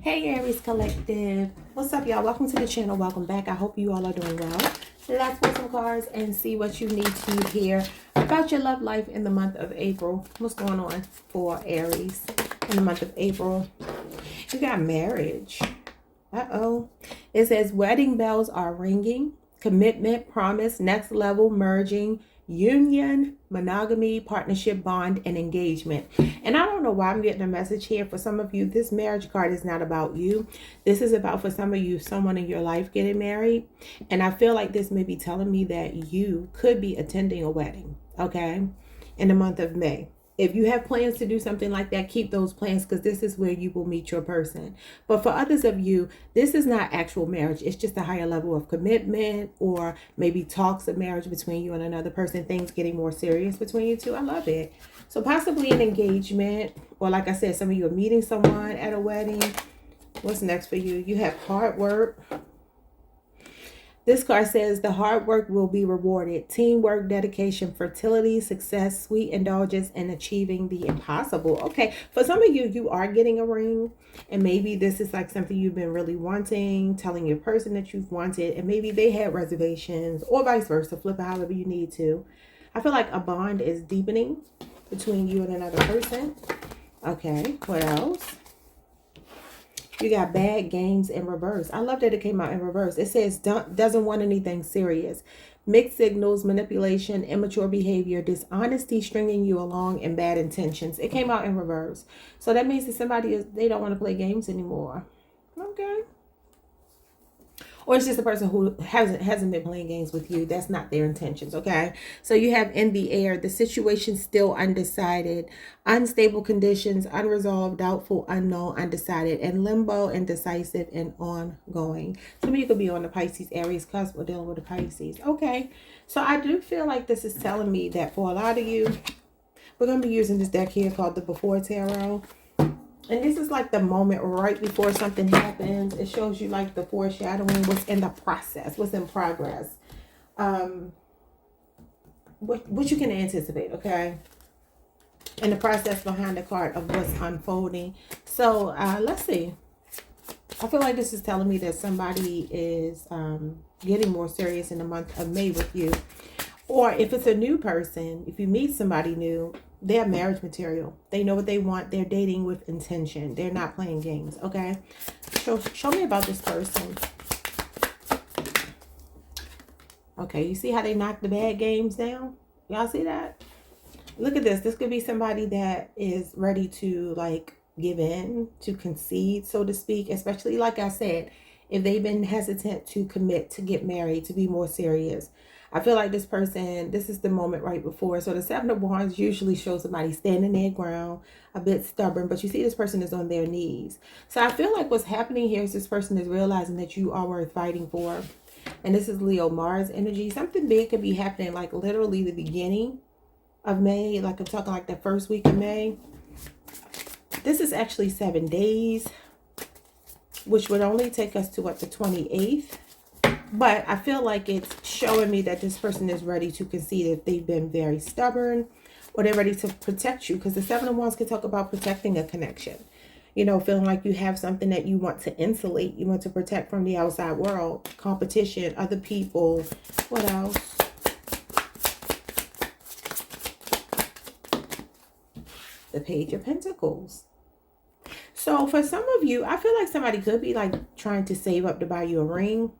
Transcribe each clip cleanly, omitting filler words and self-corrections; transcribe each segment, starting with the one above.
Hey Aries Collective, what's up y'all? Welcome to the channel. Welcome back. I hope you all are doing well. Let's pull some cards and see what you need to hear about your love life in the month of April. What's going on for Aries in the month of April? You got marriage. It says wedding bells are ringing, commitment, promise, next level, merging, union, monogamy, partnership, bond, and engagement. And I don't know why I'm getting a message here. For some of you, this marriage card is not about you. This is about, for some of you, someone in your life getting married. And I feel like this may be telling me that you could be attending a wedding, okay, in the month of May. If you have plans to do something like that, keep those plans, because this is where you will meet your person. But for others of you, this is not actual marriage. It's just a higher level of commitment, or maybe talks of marriage between you and another person, things getting more serious between you two. I love it. So possibly an engagement, or like I said, some of you are meeting someone at a wedding. What's next for you? You have hard work. This card says the hard work will be rewarded. Teamwork, dedication, fertility, success, sweet indulgence, and achieving the impossible. Okay, for some of you, you are getting a ring. And maybe this is like something you've been really wanting, telling your person that you've wanted. And maybe they had reservations, or vice versa. Flip it however you need to. I feel like a bond is deepening between you and another person. Okay, what else? You got bad games in reverse. I love that it came out in reverse. It says doesn't want anything serious. Mixed signals, manipulation, immature behavior, dishonesty stringing you along, and bad intentions. It came out in reverse. So that means that they don't want to play games anymore. Okay. Or it's just a person who hasn't been playing games with you. That's not their intentions, okay? So you have in the air, the situation still undecided, unstable conditions, unresolved, doubtful, unknown, undecided, and limbo, indecisive, and ongoing. Some of you could be on the Pisces, Aries cusp, or dealing with the Pisces. Okay, so I do feel like this is telling me that for a lot of you, we're going to be using this deck here called the Before Tarot. And this is like the moment right before something happens. It shows you like the foreshadowing, what's in the process, what's in progress. What you can anticipate, okay? And the process behind the card of what's unfolding. So let's see. I feel like this is telling me that somebody is getting more serious in the month of May with you. Or if it's a new person, if you meet somebody new, they're marriage material. They know what they want. They're dating with intention. They're not playing games, okay? Show me about this person. Okay, you see how they knock the bad games down? Y'all see that? Look at this. This could be somebody that is ready to like give in, to concede, so to speak. Especially, like I said, if they've been hesitant to commit, to get married, to be more serious. I feel like this person, this is the moment right before. So the Seven of Wands usually shows somebody standing their ground, a bit stubborn, but you see this person is on their knees. So I feel like what's happening here is this person is realizing that you are worth fighting for. And this is Leo Mars energy. Something big could be happening like literally the beginning of May. Like I'm talking like the first week of May. This is actually 7 days, which would only take us to what, the 28th. But I feel like it's showing me that this person is ready to concede if they've been very stubborn, or they're ready to protect you. Because the Seven of Wands can talk about protecting a connection. You know, feeling like you have something that you want to insulate. You want to protect from the outside world, competition, other people. What else? The Page of Pentacles. So for some of you, I feel like somebody could be like trying to save up to buy you a ring.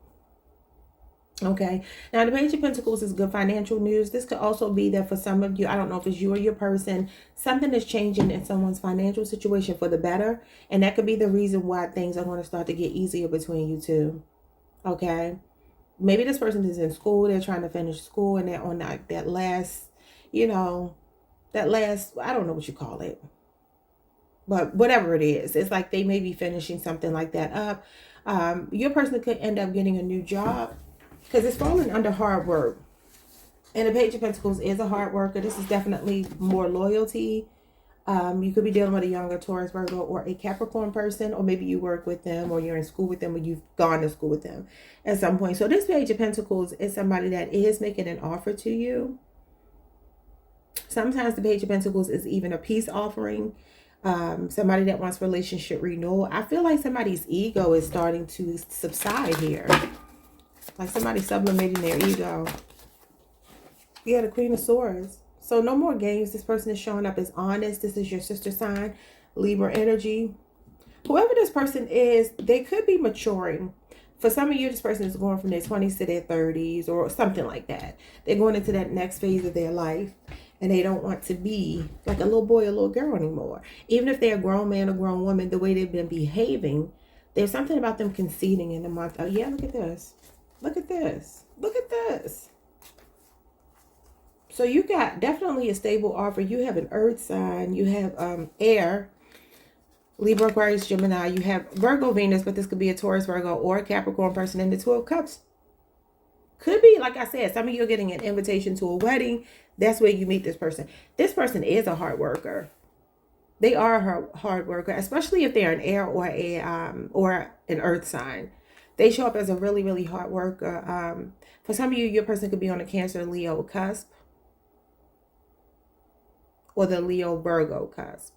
Okay, now the Page of Pentacles is good financial news. This could also be that for some of you, I don't know if it's you or your person, something is changing in someone's financial situation for the better. And that could be the reason why things are going to start to get easier between you two. Okay, maybe this person is in school, they're trying to finish school, and they're on that last, you know, I don't know what you call it. But whatever it is, it's like they may be finishing something like that up. Your person could end up getting a new job, because it's falling under hard work. And the Page of Pentacles is a hard worker. This is definitely more loyalty. You could be dealing with a younger Taurus, Virgo, or a Capricorn person. Or maybe you work with them, or you're in school with them, or you've gone to school with them at some point. So this Page of Pentacles is somebody that is making an offer to you. Sometimes the Page of Pentacles is even a peace offering. Somebody that wants relationship renewal. I feel like somebody's ego is starting to subside here. Like somebody sublimating their ego. Yeah, the Queen of Swords. So no more games. This person is showing up as honest. This is your sister sign, Libra energy. Whoever this person is, they could be maturing. For some of you, this person is going from their 20s to their 30s or something like that. They're going into that next phase of their life. And they don't want to be like a little boy or little girl anymore. Even if they're a grown man or grown woman, the way they've been behaving, there's something about them conceding in the month. Oh, yeah, look at this. Look at this. Look at this. So you got definitely a stable offer. You have an earth sign. You have air, Libra, Aquarius, Gemini. You have Virgo, Venus, but this could be a Taurus, Virgo, or a Capricorn person in the Two of Cups. Could be, like I said, some of you are getting an invitation to a wedding. That's where you meet this person. This person is a hard worker. They are a hard worker, especially if they're an air or an earth sign. They show up as a really, really hard worker. For some of you, your person could be on a Cancer, Leo cusp, or the Leo, Virgo cusp.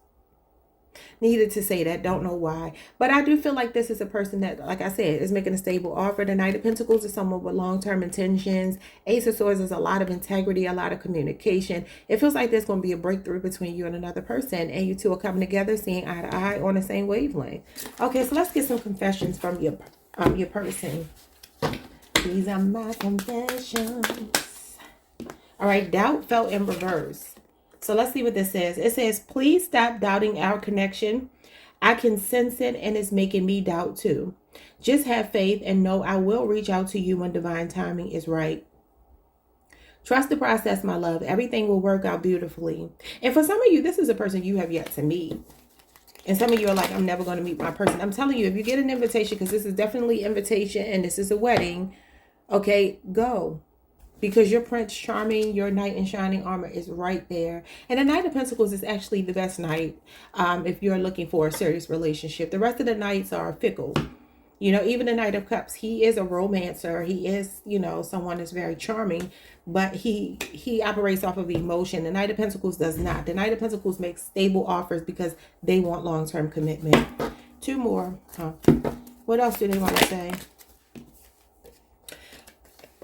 Needed to say that, don't know why, but I do feel like this is a person that, like I said, is making a stable offer. The Knight of Pentacles is someone with long-term intentions. Ace of Swords is a lot of integrity, a lot of communication. It feels like there's going to be a breakthrough between you and another person, and you two are coming together, seeing eye to eye on the same wavelength. Okay, so let's get some confessions from your person. These are my confessions. All right, doubt felt in reverse. So let's see what this says. It says, please stop doubting our connection. I can sense it and it's making me doubt too. Just have faith and know I will reach out to you when divine timing is right. Trust the process, my love. Everything will work out beautifully. And for some of you, this is a person you have yet to meet. And some of you are like, I'm never going to meet my person. I'm telling you, if you get an invitation, because this is definitely invitation and this is a wedding, okay, go. Because your Prince Charming, your Knight in Shining Armor is right there. And the Knight of Pentacles is actually the best knight if you're looking for a serious relationship. The rest of the knights are fickle. You know, even the Knight of Cups, he is a romancer. He is, you know, someone that's very charming, but he operates off of emotion. The Knight of Pentacles does not. The Knight of Pentacles makes stable offers because they want long-term commitment. Two more. What else do they want to say?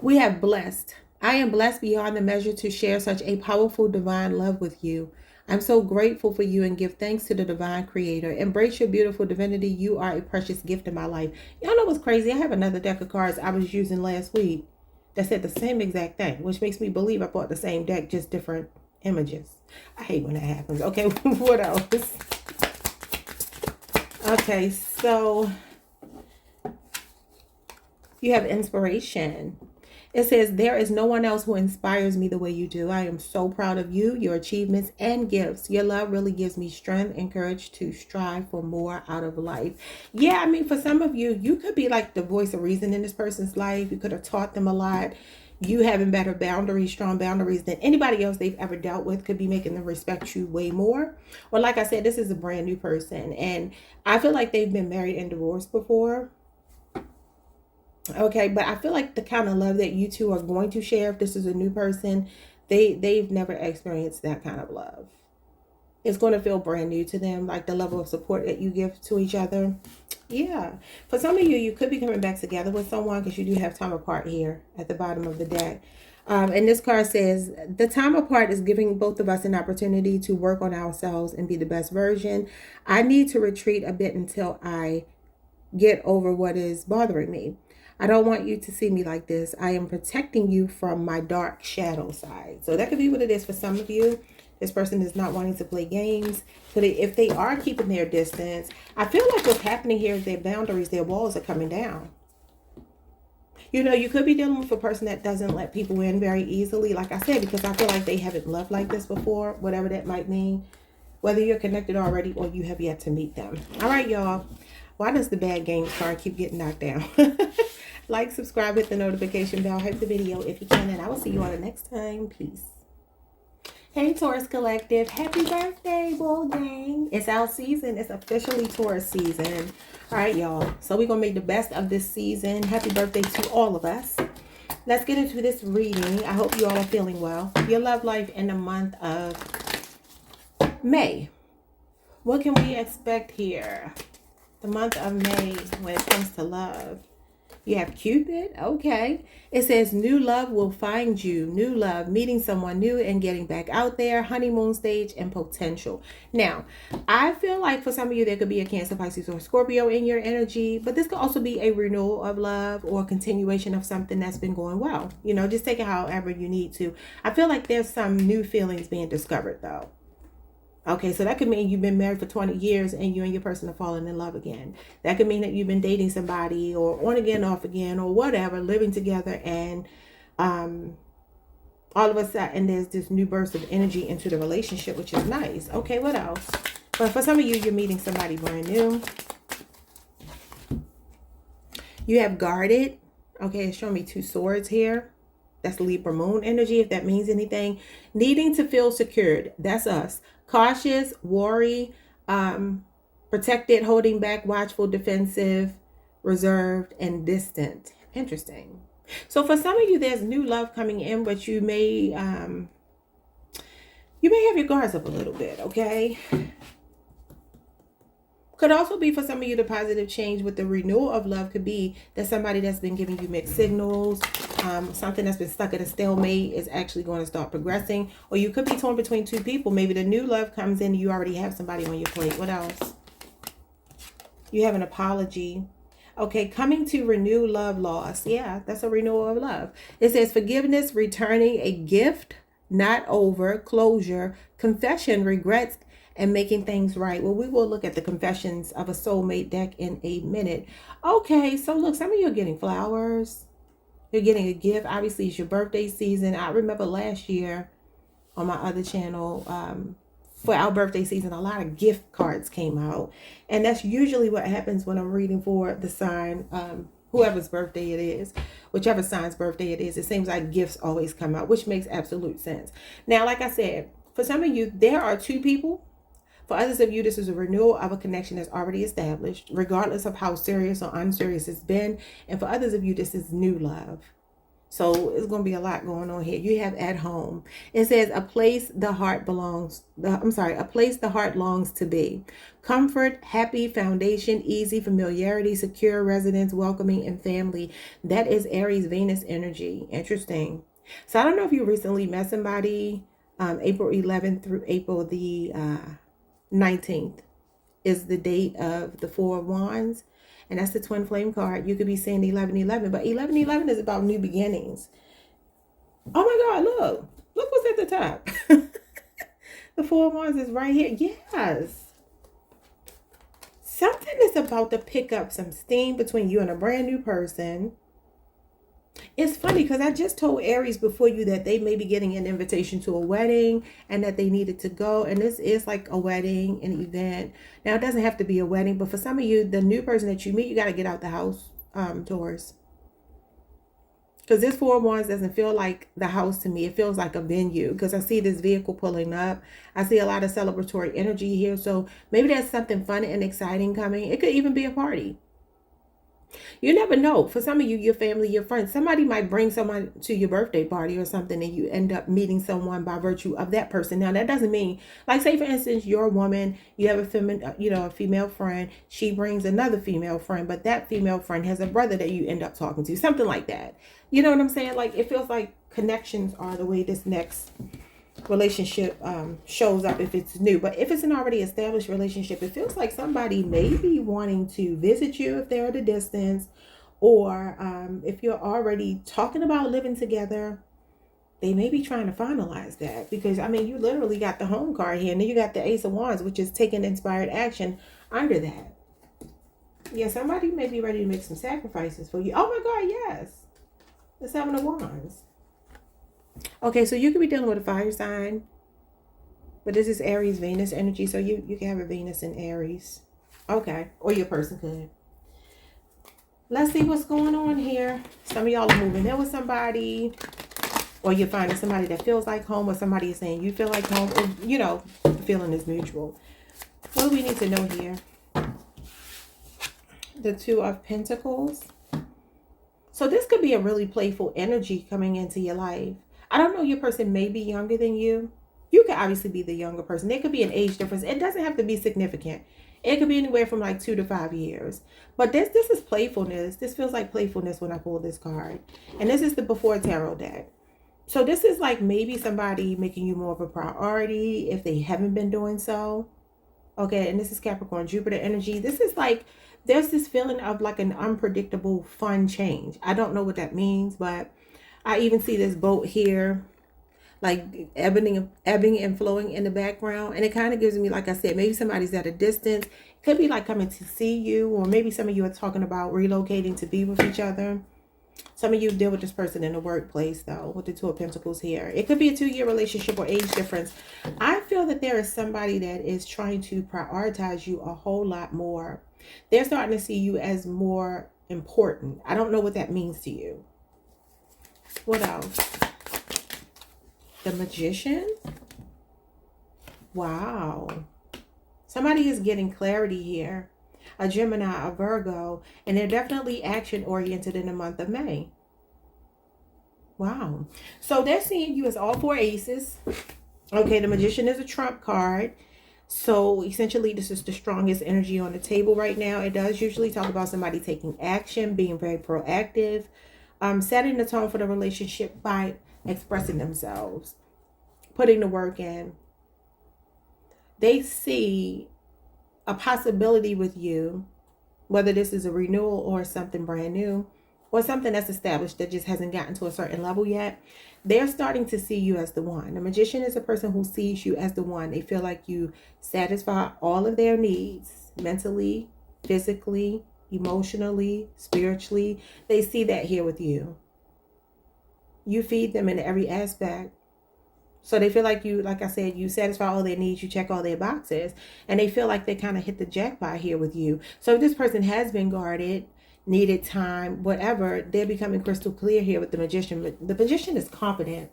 We have blessed. I am blessed beyond the measure to share such a powerful divine love with you. I'm so grateful for you and give thanks to the divine creator. Embrace your beautiful divinity. You are a precious gift in my life. Y'all know what's crazy? I have another deck of cards I was using last week that said the same exact thing, which makes me believe I bought the same deck, just different images. I hate when that happens. Okay, what else? Okay, so you have inspiration. It says, there is no one else who inspires me the way you do. I am so proud of you, your achievements, and gifts. Your love really gives me strength and courage to strive for more out of life. Yeah, I mean, for some of you, you could be like the voice of reason in this person's life. You could have taught them a lot. You having better boundaries, strong boundaries than anybody else they've ever dealt with could be making them respect you way more. Or like I said, this is a brand new person. And I feel like they've been married and divorced before. Okay, but I feel like the kind of love that you two are going to share, if this is a new person, they've never experienced that kind of love. It's going to feel brand new to them, like the level of support that you give to each other. Yeah. For some of you, you could be coming back together with someone because you do have time apart here at the bottom of the deck. And this card says, the time apart is giving both of us an opportunity to work on ourselves and be the best version. I need to retreat a bit until I get over what is bothering me. I don't want you to see me like this. I am protecting you from my dark shadow side. So that could be what it is for some of you. This person is not wanting to play games. But if they are keeping their distance, I feel like what's happening here is their boundaries, their walls are coming down. You know, you could be dealing with a person that doesn't let people in very easily. Like I said, because I feel like they haven't loved like this before, whatever that might mean. Whether you're connected already or you have yet to meet them. All right, y'all. Why does the bad games card keep getting knocked down? Like, subscribe, hit the notification bell, hype the video if you can, and I will see you all the next time. Peace. Hey, Taurus Collective. Happy birthday, Bull Gang. It's our season. It's officially Taurus season. All right, y'all. So we're going to make the best of this season. Happy birthday to all of us. Let's get into this reading. I hope you all are feeling well. Your love life in the month of May. What can we expect here? The month of May when it comes to love. You have Cupid. Okay. It says new love will find you. New love, meeting someone new and getting back out there. Honeymoon stage and potential. Now, I feel like for some of you, there could be a Cancer, Pisces, or Scorpio in your energy. But this could also be a renewal of love or a continuation of something that's been going well. You know, just take it however you need to. I feel like there's some new feelings being discovered, though. Okay, so that could mean you've been married for 20 years and you and your person are falling in love again. That could mean that you've been dating somebody or on again, off again, or whatever, living together, and all of a sudden there's this new burst of energy into the relationship, which is nice. Okay, what else? But for some of you, you're meeting somebody brand new. You have guarded. Okay, it's showing me 2 swords here. That's Libra moon energy, if that means anything. Needing to feel secured. That's us. Cautious, worry, protected, holding back, watchful, defensive, reserved, and distant. Interesting. So for some of you, there's new love coming in, but you may have your guards up a little bit, okay? Could also be for some of you, the positive change with the renewal of love could be that somebody that's been giving you mixed signals, something that's been stuck at a stalemate is actually going to start progressing. Or you could be torn between 2 people. Maybe the new love comes in and you already have somebody on your plate. What else? You have an apology. Okay, coming to renew love lost. Yeah, that's a renewal of love. It says forgiveness, returning a gift, not over, closure, confession, regrets, and making things right. Well, we will look at the confessions of a soulmate deck in a minute. Okay, so look, some of you are getting flowers. You're getting a gift. Obviously, it's your birthday season. I remember last year on my other channel, for our birthday season, a lot of gift cards came out. And that's usually what happens when I'm reading for the sign, whoever's birthday it is, whichever sign's birthday it is. It seems like gifts always come out, which makes absolute sense. Now, like I said, for some of you, there are 2 people. For others of you, this is a renewal of a connection that's already established, regardless of how serious or unserious it's been. And for others of you, this is new love. So it's going to be a lot going on here. You have at home. It says a place the heart longs to be. Comfort, happy foundation, easy familiarity, secure residence, welcoming, and family. That is Aries Venus energy. Interesting. So I don't know if you recently met somebody. April 11th through April the 19th is the date of the 4 of Wands, and that's the twin flame card. You could be saying 1111, but 1111 is about new beginnings. Oh my God, look what's at the top. The 4 of Wands is right here. Yes, something is about to pick up some steam between you and a brand new person. It's funny because I just told Aries before you that they may be getting an invitation to a wedding and that they needed to go. And this is like a wedding, an event. Now, it doesn't have to be a wedding, but for some of you, the new person that you meet, you got to get out the house, Taurus. Because this 4 of Wands doesn't feel like the house to me. It feels like a venue because I see this vehicle pulling up. I see a lot of celebratory energy here. So maybe there's something fun and exciting coming. It could even be a party. You never know. For some of you, your family, your friends, somebody might bring someone to your birthday party or something, and you end up meeting someone by virtue of that person. Now, that doesn't mean, like, say for instance, you're a woman, you have a female friend, she brings another female friend, but that female friend has a brother that you end up talking to, something like that. You know what I'm saying? Like, it feels like connections are the way this next relationship shows up if it's new. But if it's an already established relationship, it feels like somebody may be wanting to visit you if they're at a distance, or if you're already talking about living together, they may be trying to finalize that. Because I mean, you literally got the home card here, and then you got the Ace of Wands, which is taking inspired action under that. Yeah, somebody may be ready to make some sacrifices for you. Oh my God, yes, the 7 of Wands. Okay, so you could be dealing with a fire sign, but this is Aries Venus energy, so you can have a Venus in Aries. Okay, or your person could. Let's see what's going on here. Some of y'all are moving in with somebody, or you're finding somebody that feels like home, or somebody is saying you feel like home, or, you know, the feeling is mutual. What do we need to know here? The 2 of Pentacles. So this could be a really playful energy coming into your life. I don't know, your person may be younger than you. You could obviously be the younger person. There could be an age difference. It doesn't have to be significant. It could be anywhere from like 2 to 5 years. But this is playfulness. This feels like playfulness when I pull this card. And this is the Before Tarot deck. So this is like maybe somebody making you more of a priority if they haven't been doing so. Okay, and this is Capricorn, Jupiter energy. This is like, there's this feeling of like an unpredictable, fun change. I don't know what that means, but I even see this boat here, like ebbing and flowing in the background. And it kind of gives me, like I said, maybe somebody's at a distance. It could be like coming to see you, or maybe some of you are talking about relocating to be with each other. Some of you deal with this person in the workplace, though, with the Two of Pentacles here. It could be a 2-year relationship or age difference. I feel that there is somebody that is trying to prioritize you a whole lot more. They're starting to see you as more important. I don't know what that means to you. What else? The Magician. Wow. Somebody is getting clarity here. A Gemini, a Virgo, and they're definitely action-oriented in the month of May. Wow. So they're seeing you as all 4 aces. Okay, the Magician is a trump card. So essentially, this is the strongest energy on the table right now. It does usually talk about somebody taking action, being very proactive, setting the tone for the relationship by expressing themselves, putting the work in. They see a possibility with you, whether this is a renewal or something brand new, or something that's established that just hasn't gotten to a certain level yet. They're starting to see you as the one. The Magician is a person who sees you as the one. They feel like you satisfy all of their needs, mentally, physically, emotionally, spiritually. They see that here with you. You feed them in every aspect. So they feel like you, like I said, you satisfy all their needs, you check all their boxes, and they feel like they kind of hit the jackpot here with you. So if this person has been guarded, needed time, whatever, they're becoming crystal clear here with the Magician. But the Magician is confident.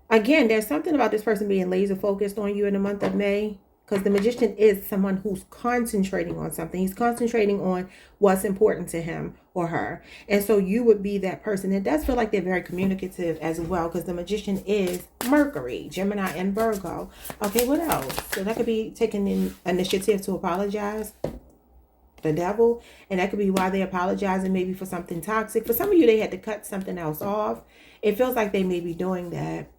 Again, there's something about this person being laser focused on you in the month of May, because the Magician is someone who's concentrating on something. He's concentrating on what's important to him or her. And so you would be that person. It does feel like they're very communicative as well, because the Magician is Mercury, Gemini, and Virgo. Okay, what else? So that could be taking in initiative to apologize. The Devil. And that could be why they're apologizing, maybe for something toxic. For some of you, they had to cut something else off. It feels like they may be doing that.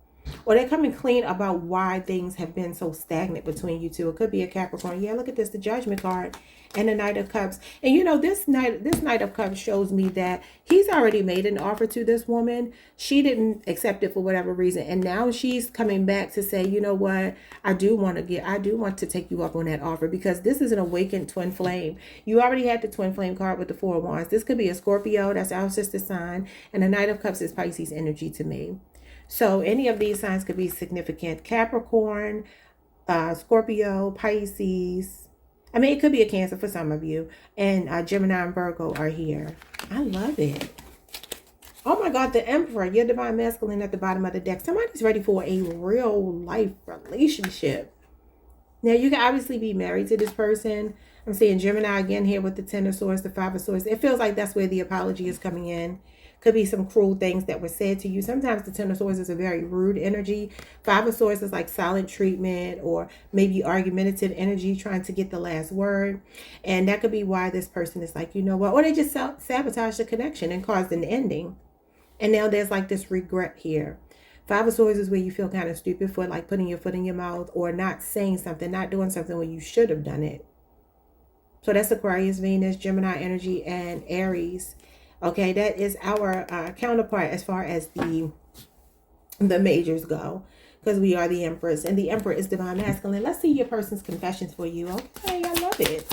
Or they're coming clean about why things have been so stagnant between you two. It could be a Capricorn. Yeah, look at this, the Judgment card and the Knight of Cups. And you know, this Knight of Cups shows me that he's already made an offer to this woman. She didn't accept it for whatever reason. And now she's coming back to say, you know what, I do want to take you up on that offer, because this is an awakened twin flame. You already had the twin flame card with the 4 of Wands. This could be a Scorpio, that's our sister sign. And the Knight of Cups is Pisces energy to me. So any of these signs could be significant. Capricorn, Scorpio, Pisces. I mean, it could be a Cancer for some of you. And Gemini and Virgo are here. I love it. Oh my God, the Emperor, your divine masculine at the bottom of the deck. Somebody's ready for a real life relationship. Now, you can obviously be married to this person. I'm seeing Gemini again here with the 10 of Swords, the 5 of Swords. It feels like that's where the apology is coming in. Could be some cruel things that were said to you. Sometimes the 10 of Swords is a very rude energy. 5 of Swords is like silent treatment, or maybe argumentative energy, trying to get the last word. And that could be why this person is like, you know what? Or they just sabotage the connection and caused an ending. And now there's like this regret here. 5 of Swords is where you feel kind of stupid for like putting your foot in your mouth, or not saying something, not doing something when you should have done it. So that's Aquarius, Venus, Gemini energy, and Aries. Okay, that is our counterpart as far as the majors go, because we are the Empress, and the Emperor is divine masculine. Let's see your person's confessions for you. Okay, I love it.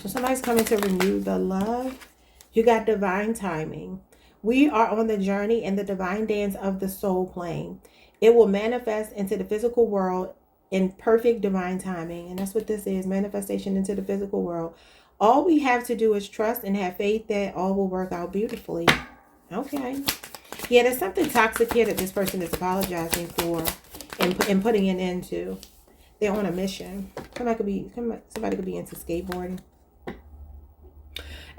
So somebody's coming to renew the love. You got divine timing. We are on the journey in the divine dance of the soul plane. It will manifest into the physical world in perfect divine timing. And that's what this is, manifestation into the physical world. All we have to do is trust and have faith that all will work out beautifully. Okay. Yeah, there's something toxic here that this person is apologizing for and putting an end to. They're on a mission. Somebody could be into skateboarding.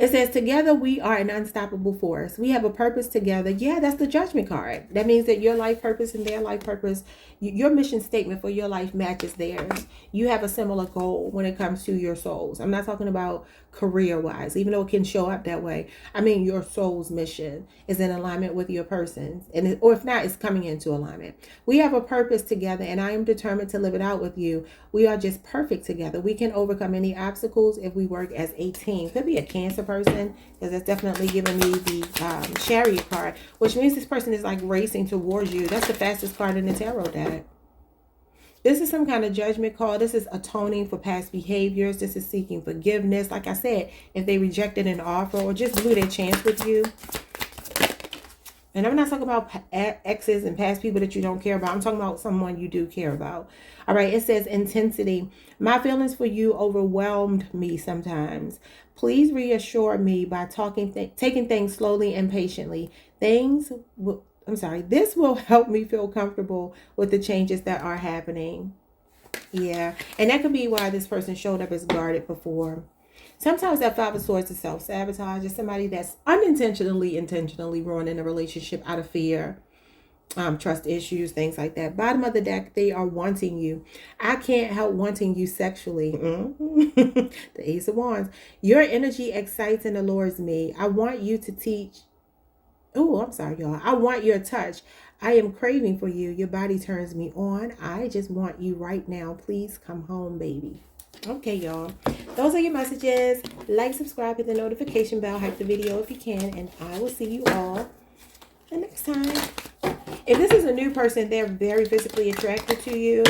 It says, together we are an unstoppable force. We have a purpose together. Yeah, that's the Judgment card. That means that your life purpose and their life purpose, your mission statement for your life matches theirs. You have a similar goal when it comes to your souls. I'm not talking about career-wise, even though it can show up that way. I mean, your soul's mission is in alignment with your person's. Or if not, it's coming into alignment. We have a purpose together, and I am determined to live it out with you. We are just perfect together. We can overcome any obstacles if we work as a team. Could be a Cancer person, because that's definitely giving me the Chariot card, which means this person is like racing towards you. That's the fastest card in the tarot deck. This is some kind of judgment call. This is atoning for past behaviors. This is seeking forgiveness. Like I said, if they rejected an offer or just blew their chance with you. And I'm not talking about exes and past people that you don't care about. I'm talking about someone you do care about. All right, it says intensity. My feelings for you overwhelmed me sometimes. Please reassure me by taking things slowly and patiently. This will help me feel comfortable with the changes that are happening. Yeah, and that could be why this person showed up as guarded before. Sometimes that Five of Swords is self-sabotage. It's somebody that's intentionally ruining a relationship out of fear, trust issues, things like that. Bottom of the deck, they are wanting you. I can't help wanting you sexually. The Ace of Wands. Your energy excites and allures me. I want you to teach. Oh, I'm sorry, y'all. I want your touch. I am craving for you. Your body turns me on. I just want you right now. Please come home, baby. Okay, y'all. Those are your messages. Like, subscribe, hit the notification bell, hype the video if you can, and I will see you all the next time. If this is a new person, they're very physically attracted to you.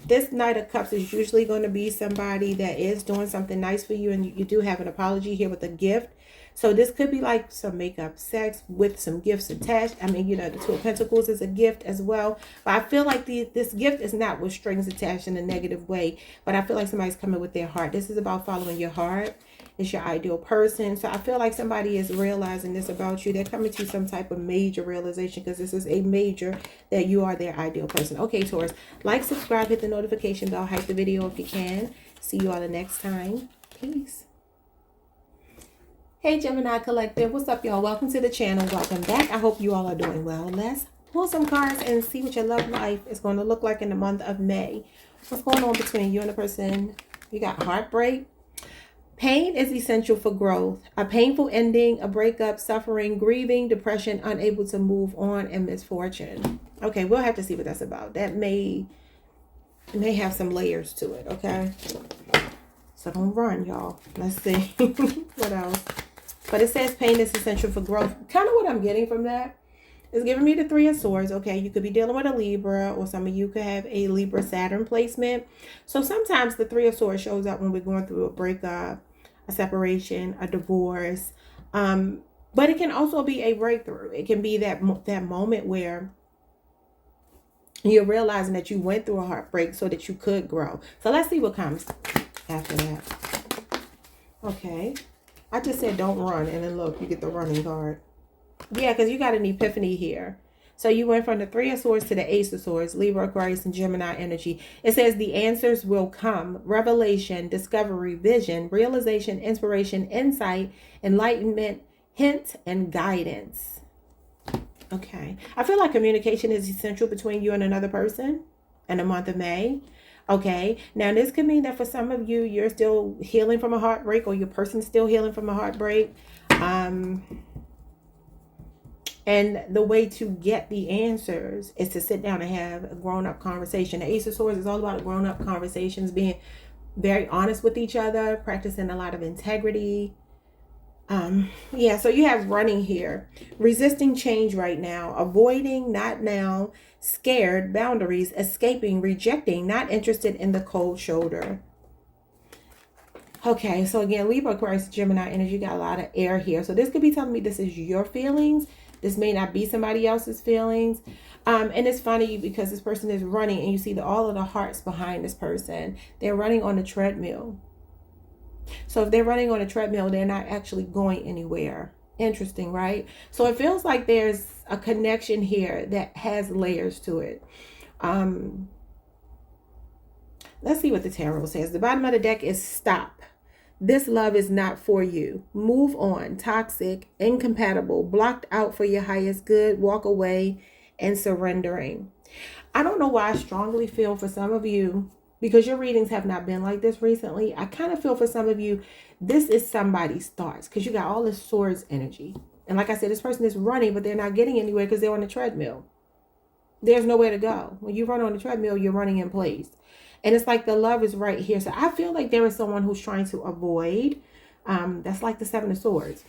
This Knight of Cups is usually going to be somebody that is doing something nice for you, and you do have an apology here with a gift. So this could be like some makeup sex with some gifts attached. I mean, you know, the Two of Pentacles is a gift as well. But I feel like this gift is not with strings attached in a negative way. But I feel like somebody's coming with their heart. This is about following your heart. It's your ideal person. So I feel like somebody is realizing this about you. They're coming to some type of major realization, because this is a major that you are their ideal person. Okay, Taurus. Like, subscribe, hit the notification bell, hype the video if you can. See you all the next time. Peace. Hey Gemini Collective, what's up y'all? Welcome to the channel. Welcome back. I hope you all are doing well. Let's pull some cards and see what your love life is going to look like in the month of May. What's going on between you and the person? You got heartbreak. Pain is essential for growth. A painful ending, a breakup, suffering, grieving, depression, unable to move on, and misfortune. Okay, we'll have to see what that's about. That may have some layers to it, okay? So don't run, y'all. Let's see. What else? But it says pain is essential for growth. Kind of what I'm getting from that is giving me the Three of Swords. Okay, you could be dealing with a Libra, or some of you could have a Libra Saturn placement. So sometimes the Three of Swords shows up when we're going through a breakup, a separation, a divorce. But it can also be a breakthrough. It can be that moment where you're realizing that you went through a heartbreak so that you could grow. So let's see what comes after that. Okay. I just said don't run, and then look, you get the running card. Yeah, because you got an epiphany here. So you went from the Three of Swords to the Ace of Swords, Libra, Aquarius, and Gemini energy. It says the answers will come. Revelation, discovery, vision, realization, inspiration, insight, enlightenment, hint, and guidance. Okay. I feel like communication is essential between you and another person in the month of May. Okay, now this could mean that for some of you, you're still healing from a heartbreak, or your person's still healing from a heartbreak. And the way to get the answers is to sit down and have a grown-up conversation. The Ace of Swords is all about grown-up conversations, being very honest with each other, practicing a lot of integrity. Yeah, so you have running here, resisting change right now, avoiding, not now, scared, boundaries, escaping, rejecting, not interested in the cold shoulder. Okay, so again, Libra, Aquarius, Gemini energy, got a lot of air here. So this could be telling me this is your feelings. This may not be somebody else's feelings. And it's funny because this person is running, and you see all of the hearts behind this person. They're running on a treadmill. So if they're running on a treadmill, they're not actually going anywhere. Interesting, right? So it feels like there's a connection here that has layers to it. Let's see what the tarot says. The bottom of the deck is stop. This love is not for you. Move on. Toxic, incompatible, blocked out for your highest good. Walk away and surrendering. I don't know why I strongly feel for some of you, because your readings have not been like this recently. I kind of feel for some of you, this is somebody's thoughts, because you got all this swords energy. And like I said, this person is running, but they're not getting anywhere because they're on a treadmill. There's nowhere to go. When you run on a treadmill, you're running in place. And it's like the love is right here. So I feel like there is someone who's trying to avoid. That's like the Seven of Swords.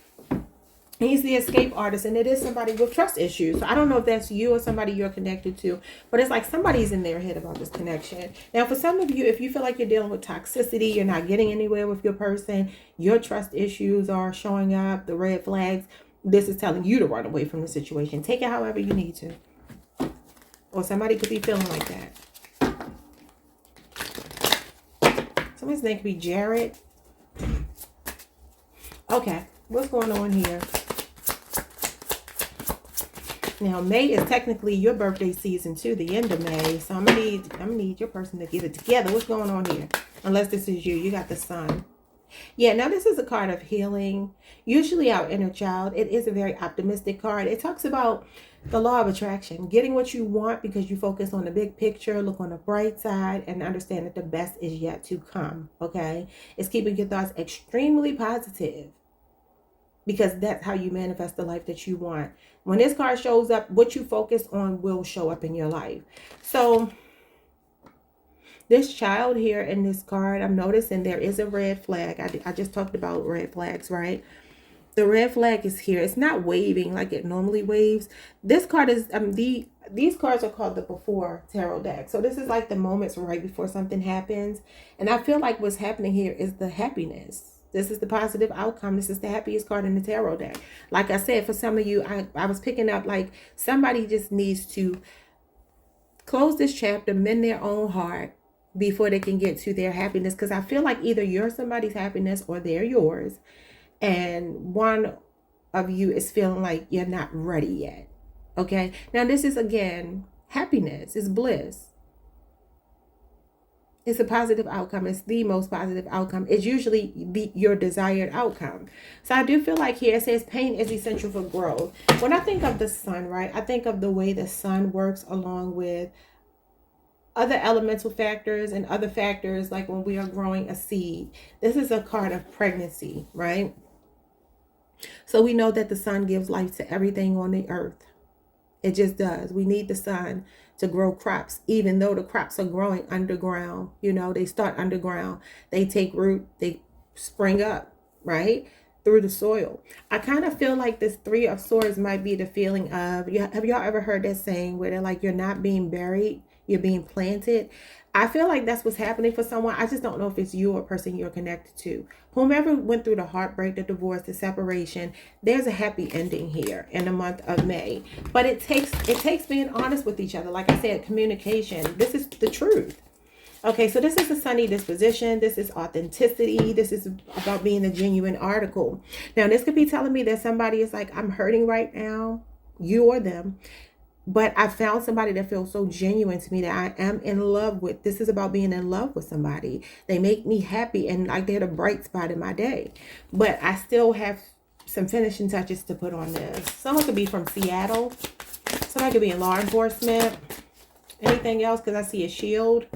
He's the escape artist, and it is somebody with trust issues. So I don't know if that's you or somebody you're connected to, but it's like somebody's in their head about this connection. Now, for some of you, if you feel like you're dealing with toxicity, you're not getting anywhere with your person, your trust issues are showing up, the red flags, this is telling you to run away from the situation. Take it however you need to. Or somebody could be feeling like that. Somebody's name could be Jared. Okay, what's going on here? Now, May is technically your birthday season too, the end of May. So I'm gonna need your person to get it together. What's going on here? Unless this is you. You got the Sun. Yeah, now this is a card of healing. Usually our inner child. It is a very optimistic card. It talks about the law of attraction, getting what you want because you focus on the big picture, look on the bright side, and understand that the best is yet to come. Okay, it's keeping your thoughts extremely positive, because that's how you manifest the life that you want. When this card shows up, what you focus on will show up in your life. So this child here in this card, I'm noticing there is a red flag. I just talked about red flags, right? The red flag is here. It's not waving like it normally waves. This card is, these cards are called the Before Tarot deck. So this is like the moments right before something happens. And I feel like what's happening here is the happiness. This is the positive outcome. This is the happiest card in the tarot deck. Like I said, for some of you, I was picking up like somebody just needs to close this chapter, mend their own heart before they can get to their happiness. Because I feel like either you're somebody's happiness or they're yours. And one of you is feeling like you're not ready yet. Okay. Now this is, again, happiness. It's bliss. It's a positive outcome. It's the most positive outcome. It's usually your desired outcome. So I do feel like here it says pain is essential for growth. When I think of the sun, right, I think of the way the sun works along with other elemental factors and other factors, like when we are growing a seed. This is a card of pregnancy, right? So we know that the sun gives life to everything on the earth. It just does. We need the sun to grow crops, even though the crops are growing underground. You know, they start underground. They take root. They spring up, right, through the soil. I kind of feel like this Three of Swords might be the feeling of, have y'all ever heard that saying where they're like, you're not being buried, you're being planted? I feel like that's what's happening for someone. I just don't know if it's you or a person you're connected to. Whomever went through the heartbreak, the divorce, the separation, there's a happy ending here in the month of May. But it takes being honest with each other. Like I said, communication. This is the truth. Okay, so this is a sunny disposition. This is authenticity. This is about being a genuine article. Now, this could be telling me that somebody is like, I'm hurting right now, you or them. But I found somebody that feels so genuine to me that I am in love with. This is about being in love with somebody. They make me happy and like they're the bright spot in my day. But I still have some finishing touches to put on this. Someone could be from Seattle. Somebody could be in law enforcement. Anything else? Because I see a shield.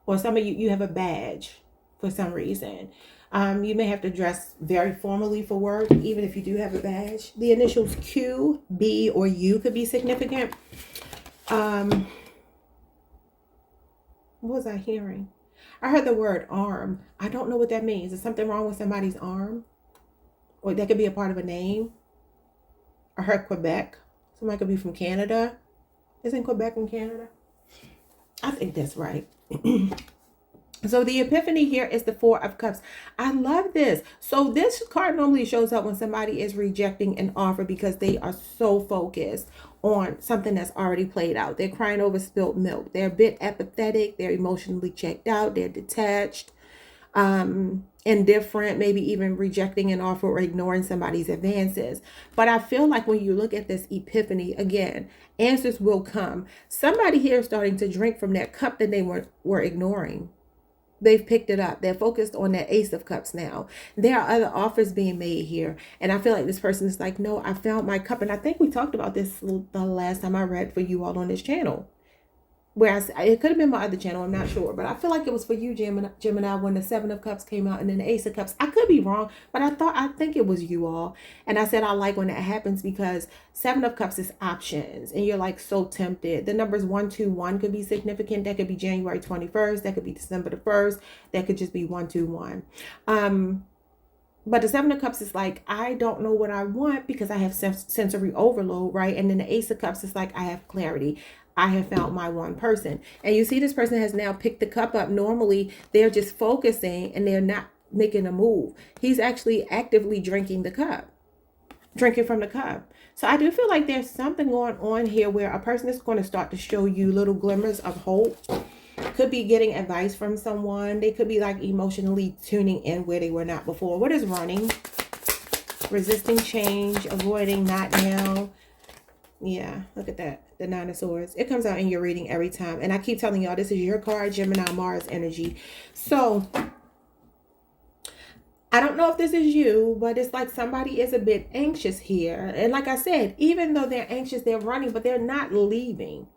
Or some of you have a badge for some reason. You may have to dress very formally for work, even if you do have a badge. The initials Q, B, or U could be significant. What was I hearing? I heard the word arm. I don't know what that means. Is something wrong with somebody's arm? Or that could be a part of a name. I heard Quebec. Somebody could be from Canada. Isn't Quebec in Canada? I think that's right. So the epiphany here is the Four of Cups. I love this. So this card normally shows up when somebody is rejecting an offer because they are so focused on something that's already played out. They're crying over spilled milk. They're a bit apathetic. They're emotionally checked out. They're detached, indifferent, maybe even rejecting an offer or ignoring somebody's advances. But I feel like when you look at this epiphany, again, answers will come. Somebody here is starting to drink from that cup that they were ignoring. They've picked it up. They're focused on that Ace of Cups now. There are other offers being made here. And I feel like this person is like, no, I found my cup. And I think we talked about this the last time I read for you all on this channel. Whereas it could have been my other channel, I'm not sure. But I feel like it was for you, Gemini, when the Seven of Cups came out and then the Ace of Cups. I could be wrong, but I think it was you all. And I said I like when that happens because Seven of Cups is options. And you're like so tempted. The numbers 121 could be significant. That could be January 21st. That could be December the 1st. That could just be 121. But the Seven of Cups is like, I don't know what I want because I have sensory overload, right? And then the Ace of Cups is like, I have clarity. I have found my one person. And you see this person has now picked the cup up. Normally, they're just focusing and they're not making a move. He's actually actively drinking the cup, drinking from the cup. So I do feel like there's something going on here where a person is going to start to show you little glimmers of hope. Could be getting advice from someone. They could be like emotionally tuning in where they were not before. What is running? Resisting change, avoiding not now. Yeah, look at that. The Nine of Swords. It comes out in your reading every time. And I keep telling y'all, this is your card, Gemini, Mars energy. So, I don't know if this is you, but it's like somebody is a bit anxious here. And like I said, even though they're anxious, they're running, but they're not leaving.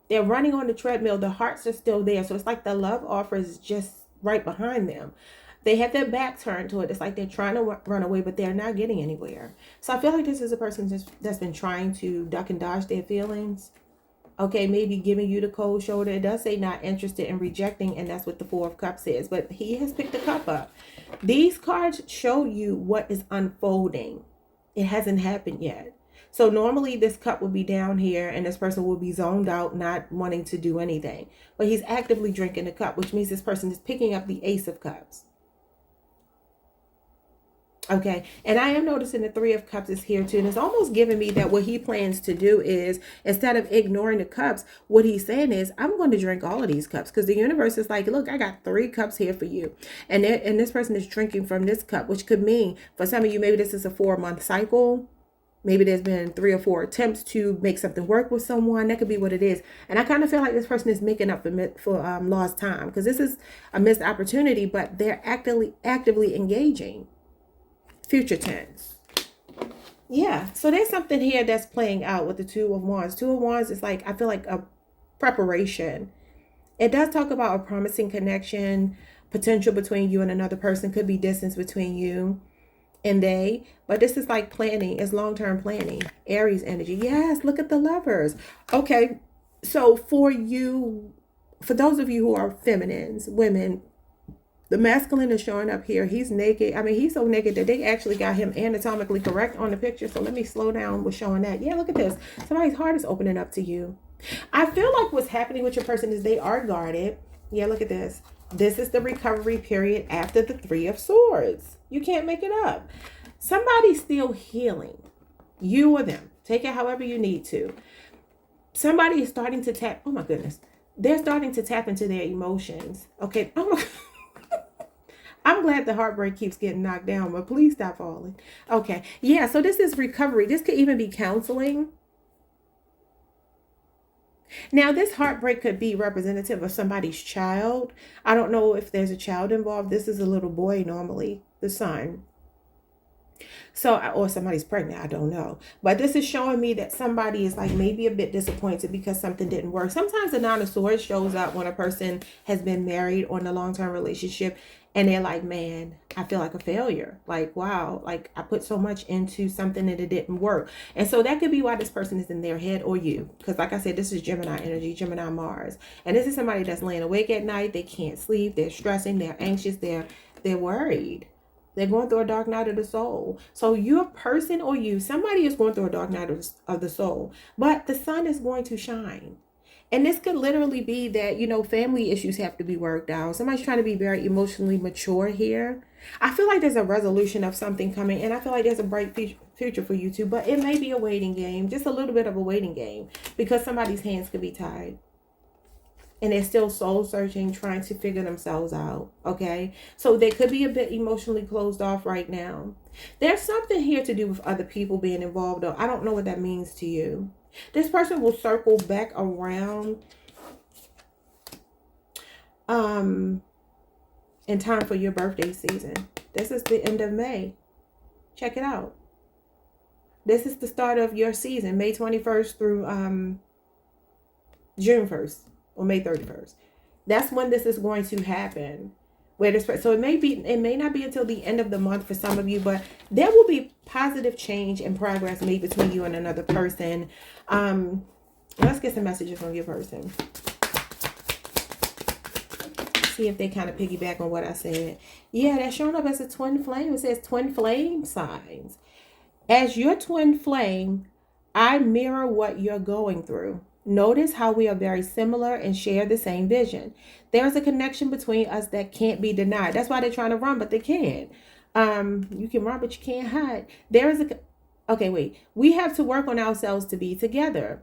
They're running on the treadmill. The hearts are still there. So, it's like the love offer is just right behind them. They have their back turned to it. It's like they're trying to run away, but they're not getting anywhere. So I feel like this is a person that's been trying to duck and dodge their feelings. Okay, maybe giving you the cold shoulder. It does say not interested in rejecting, and that's what the Four of Cups is. But he has picked the cup up. These cards show you what is unfolding. It hasn't happened yet. So normally this cup would be down here and this person will be zoned out, not wanting to do anything. But he's actively drinking the cup, which means this person is picking up the Ace of Cups. Okay, and I am noticing the Three of Cups is here too. And it's almost giving me that what he plans to do is, instead of ignoring the cups, what he's saying is, I'm going to drink all of these cups. Because the universe is like, look, I got 3 cups here for you. And this person is drinking from this cup, which could mean, for some of you, maybe this is a 4-month cycle. Maybe there's been 3 or 4 attempts to make something work with someone. That could be what it is. And I kind of feel like this person is making up for lost time. Because this is a missed opportunity, but they're actively engaging. Future tense. Yeah, so there's something here that's playing out with the Two of Wands. Two of Wands is like, I feel like a preparation. It does talk about a promising connection, potential between you and another person. Could be distance between you and they. But this is like planning. It's long-term planning. Aries energy. Yes, look at the Lovers. Okay, so for you, for those of you who are feminines, women, the masculine is showing up here. He's naked. I mean, he's so naked that they actually got him anatomically correct on the picture. So let me slow down with showing that. Yeah, look at this. Somebody's heart is opening up to you. I feel like what's happening with your person is they are guarded. Yeah, look at this. This is the recovery period after the Three of Swords. You can't make it up. Somebody's still healing. You or them. Take it however you need to. Somebody is starting to tap. Oh, my goodness. They're starting to tap into their emotions. Okay. Oh, my I'm glad the heartbreak keeps getting knocked down, but please stop falling. Okay. Yeah, so this is recovery. This could even be counseling. Now, this heartbreak could be representative of somebody's child. I don't know if there's a child involved. This is a little boy normally, the son. So, or somebody's pregnant, I don't know. But this is showing me that somebody is like maybe a bit disappointed because something didn't work. Sometimes the Nine of Swords shows up when a person has been married or in a long-term relationship and they're like, man, I feel like a failure. Like, wow, like I put so much into something and it didn't work. And so that could be why this person is in their head or you. Because like I said, this is Gemini energy, Gemini Mars. And this is somebody that's laying awake at night. They can't sleep. They're stressing. They're anxious. They're worried. They're going through a dark night of the soul. So your person or you, somebody is going through a dark night of the soul. But the sun is going to shine. And this could literally be that, you know, family issues have to be worked out. Somebody's trying to be very emotionally mature here. I feel like there's a resolution of something coming. And I feel like there's a bright future for you too. But it may be a waiting game. Just a little bit of a waiting game. Because somebody's hands could be tied. And they're still soul searching, trying to figure themselves out. Okay. So they could be a bit emotionally closed off right now. There's something here to do with other people being involved, though. I don't know what that means to you. This person will circle back around. in time for your birthday season. This is the end of May. Check it out. This is the start of your season, May 21st through June 1st or May 31st. That's when this is going to happen. Where this, so it may not be until the end of the month for some of you, but there will be positive change and progress made between you and another person. Let's get some messages from your person. See if they kind of piggyback on what I said. Yeah, that's showing up as a twin flame. It says twin flame signs. As your twin flame, I mirror what you're going through. Notice how we are very similar and share the same vision. There's a connection between us that can't be denied. That's why they're trying to run, but they can't. You can run, but you can't hide. Okay, wait. We have to work on ourselves to be together.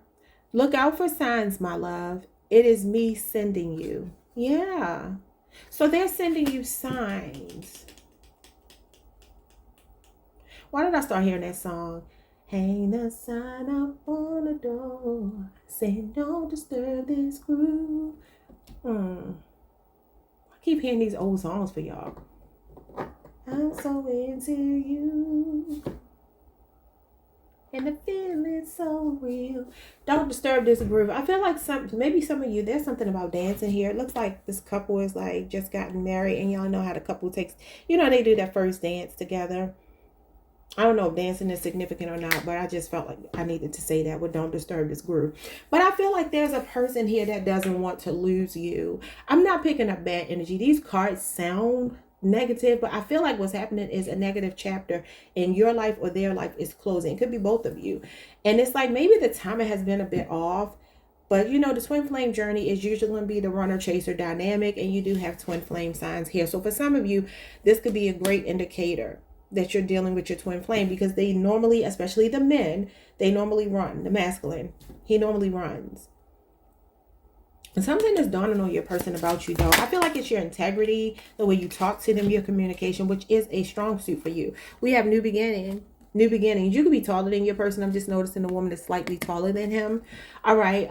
Look out for signs, my love. It is me sending you. Yeah. So they're sending you signs. Why did I start hearing that song? Hang a sign up on the door, say don't disturb this groove. I keep hearing these old songs for y'all. I'm so into you, and the feeling's so real. Don't disturb this groove. I feel like maybe some of you, there's something about dancing here. It looks like this couple is like just gotten married, and y'all know how the couple takes, they do that first dance together. I don't know if dancing is significant or not, but I just felt like I needed to say that. Well, don't disturb this groove. But I feel like there's a person here that doesn't want to lose you. I'm not picking up bad energy. These cards sound negative, but I feel like what's happening is a negative chapter in your life or their life is closing. It could be both of you. And it's like maybe the timing has been a bit off. But, the twin flame journey is usually going to be the runner-chaser dynamic. And you do have twin flame signs here. So for some of you, this could be a great indicator that you're dealing with your twin flame, because they normally, especially the men, they normally run. The masculine, he normally runs. And something is dawning on your person about you, though. I feel like it's your integrity, the way you talk to them, your communication, which is a strong suit for you. We have new beginnings. You could be taller than your person. I'm just noticing the woman is slightly taller than him. All right.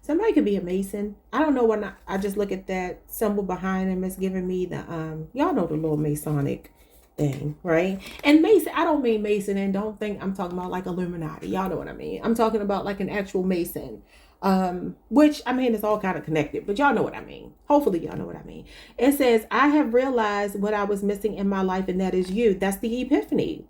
Somebody could be a Mason. I don't know what. I just look at that symbol behind him. It's giving me the y'all know the little Masonic thing, right? And Mason, I don't mean Mason, and don't think I'm talking about like Illuminati. Y'all know what I mean. I'm talking about like an actual Mason, which I mean it's all kind of connected, but y'all know what I mean. Hopefully y'all know what I mean. It says, I have realized what I was missing in my life, and that is you. That's the epiphany.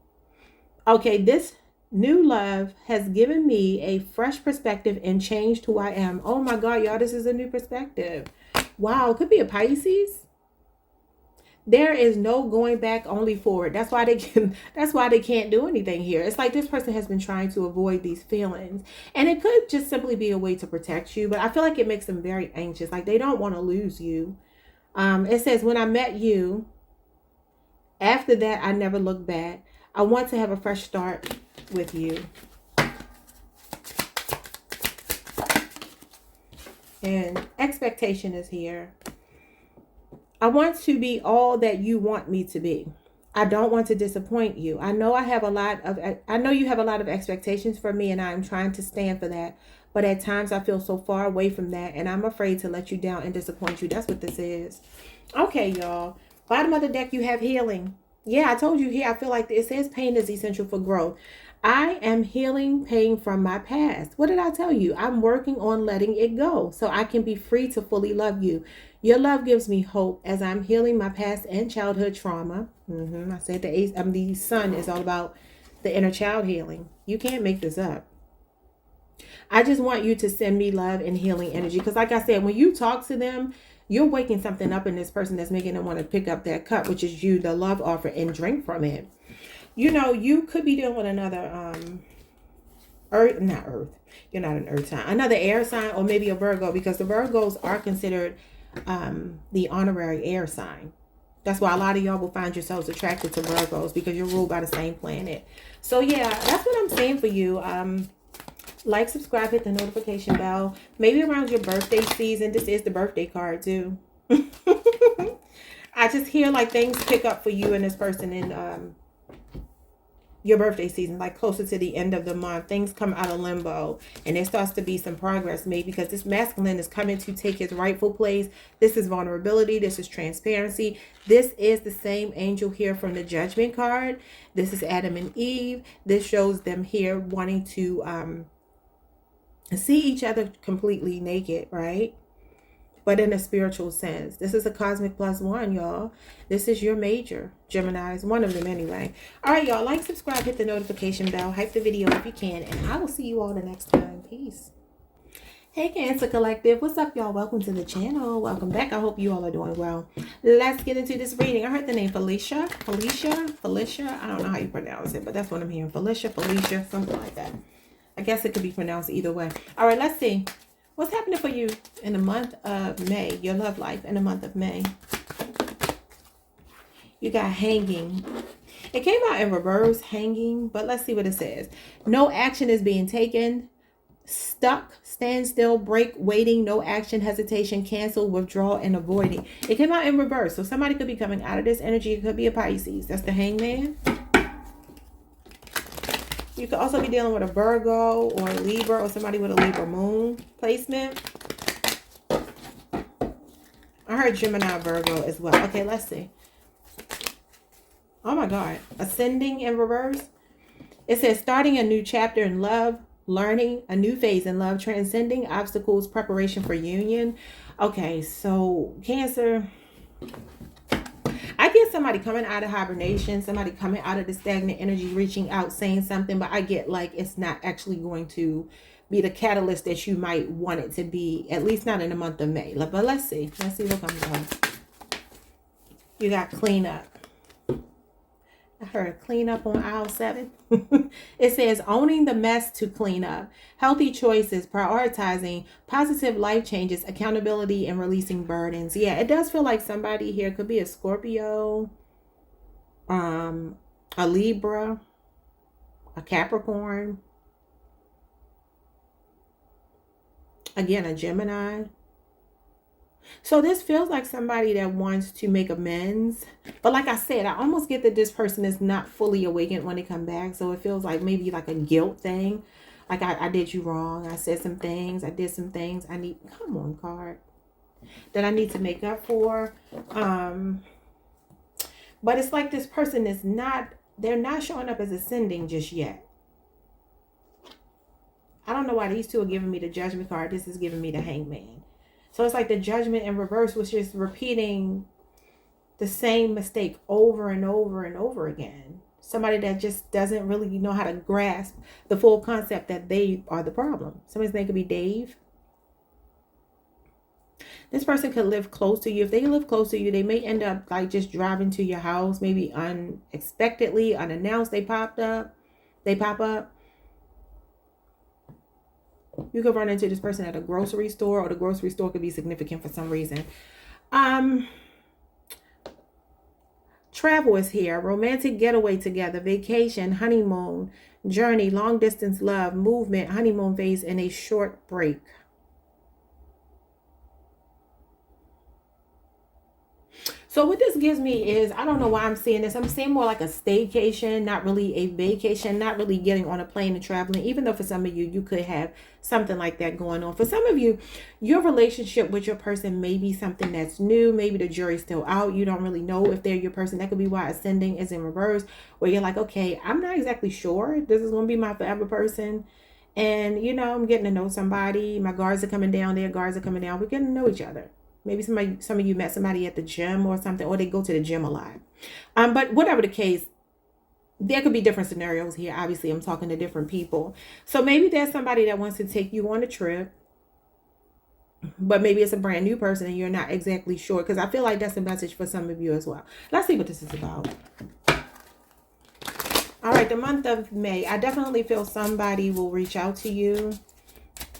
Okay, this new love has given me a fresh perspective and changed who I am. Oh my God, y'all, this is a new perspective. Wow, it could be a Pisces. There is no going back, only forward. That's why they can't do anything here. It's like this person has been trying to avoid these feelings. And it could just simply be a way to protect you. But I feel like it makes them very anxious. Like they don't want to lose you. It says, when I met you, after that, I never looked back. I want to have a fresh start with you. And expectation is here. I want to be all that you want me to be. I don't want to disappoint you. I know you have a lot of expectations for me, and I'm trying to stand for that. But at times I feel so far away from that, and I'm afraid to let you down and disappoint you. That's what this is. Okay, y'all. Bottom of the deck, you have healing. Yeah, I told you here, I feel like it says pain is essential for growth. I am healing pain from my past. What did I tell you? I'm working on letting it go so I can be free to fully love you. Your love gives me hope as I'm healing my past and childhood trauma. I said the sun is all about the inner child healing. You can't make this up. I just want you to send me love and healing energy. Because like I said, when you talk to them, you're waking something up in this person that's making them want to pick up that cup, which is you, the love offer, and drink from it. You could be dealing with another not Earth. You're not an Earth sign. Another air sign, or maybe a Virgo, because the Virgos are considered the honorary air sign. That's why a lot of y'all will find yourselves attracted to Virgos, because you're ruled by the same planet. So yeah, that's what I'm saying for you. Like, subscribe, hit the notification bell. Maybe around your birthday season. This is the birthday card too. I just hear like things pick up for you and this person in your birthday season, like closer to the end of the month, things come out of limbo and there starts to be some progress made, because this masculine is coming to take his rightful place. This is vulnerability. This is transparency. This is the same angel here from the Judgment card. This is Adam and Eve. This shows them here wanting to see each other completely naked, right? But in a spiritual sense. This is a cosmic +1, y'all. This is your major Geminis, one of them anyway. All right, y'all, like, subscribe, hit the notification bell, hype the video if you can, and I will see you all the next time. Peace. Hey, Cancer Collective, what's up, y'all? Welcome to the channel. Welcome back. I hope you all are doing well. Let's get into this reading. I heard the name Felicia. I don't know how you pronounce it, but that's what I'm hearing. Felicia, something like that. I guess it could be pronounced either way. All right, let's see. What's happening for you in the month of May? Your love life in the month of May. You got hanging. It came out in reverse, hanging, but let's see what it says. No action is being taken. Stuck, stand still, break, waiting, no action, hesitation, cancel, withdraw, and avoiding. It came out in reverse. So somebody could be coming out of this energy. It could be a Pisces. That's the Hangman. You could also be dealing with a Virgo or a Libra, or somebody with a Libra moon placement. I heard Gemini, Virgo as well. Okay, let's see. Oh my God. Ascending in reverse. It says starting a new chapter in love, learning a new phase in love, transcending obstacles, preparation for union. Okay, so Cancer, I get somebody coming out of hibernation, somebody coming out of the stagnant energy, reaching out, saying something, but I get like it's not actually going to be the catalyst that you might want it to be, at least not in the month of May. But let's see. Let's see what comes up. You got cleanup. I heard clean up on aisle 7. It says owning the mess to clean up, healthy choices, prioritizing, positive life changes, accountability, and releasing burdens. Yeah, it does feel like somebody here could be a Scorpio, a Libra, a Capricorn, again, a Gemini. So this feels like somebody that wants to make amends. But like I said, I almost get that this person is not fully awakened when they come back. So it feels like maybe like a guilt thing. Like I did you wrong. I said some things. I did some things. I need, come on, card, that I need to make up for. But it's like this person is not, they're not showing up as ascending just yet. I don't know why these two are giving me the Judgment card. This is giving me the Hangman. So it's like the Judgment in reverse was just repeating the same mistake over and over and over again. Somebody that just doesn't really know how to grasp the full concept that they are the problem. Somebody's name could be Dave. This person could live close to you. If they live close to you, they may end up like just driving to your house, maybe unexpectedly, unannounced. They pop up. You could run into this person at a grocery store, or the grocery store could be significant for some reason. Travel is here. Romantic getaway together, vacation, honeymoon, journey, long distance love, movement, honeymoon phase, and a short break. So what this gives me is, I don't know why I'm seeing this. I'm seeing more like a staycation, not really a vacation, not really getting on a plane and traveling, even though for some of you, you could have something like that going on. For some of you, your relationship with your person may be something that's new. Maybe the jury's still out. You don't really know if they're your person. That could be why ascending is in reverse, where you're like, okay, I'm not exactly sure this is going to be my forever person. And, you know, I'm getting to know somebody. My guards are coming down. Their guards are coming down. We're getting to know each other. Maybe some of you met somebody at the gym or something, or they go to the gym a lot. But whatever the case, there could be different scenarios here. Obviously, I'm talking to different people. So maybe there's somebody that wants to take you on a trip, but maybe it's a brand new person and you're not exactly sure, because I feel like that's a message for some of you as well. Let's see what this is about. All right, the month of May. I definitely feel somebody will reach out to you.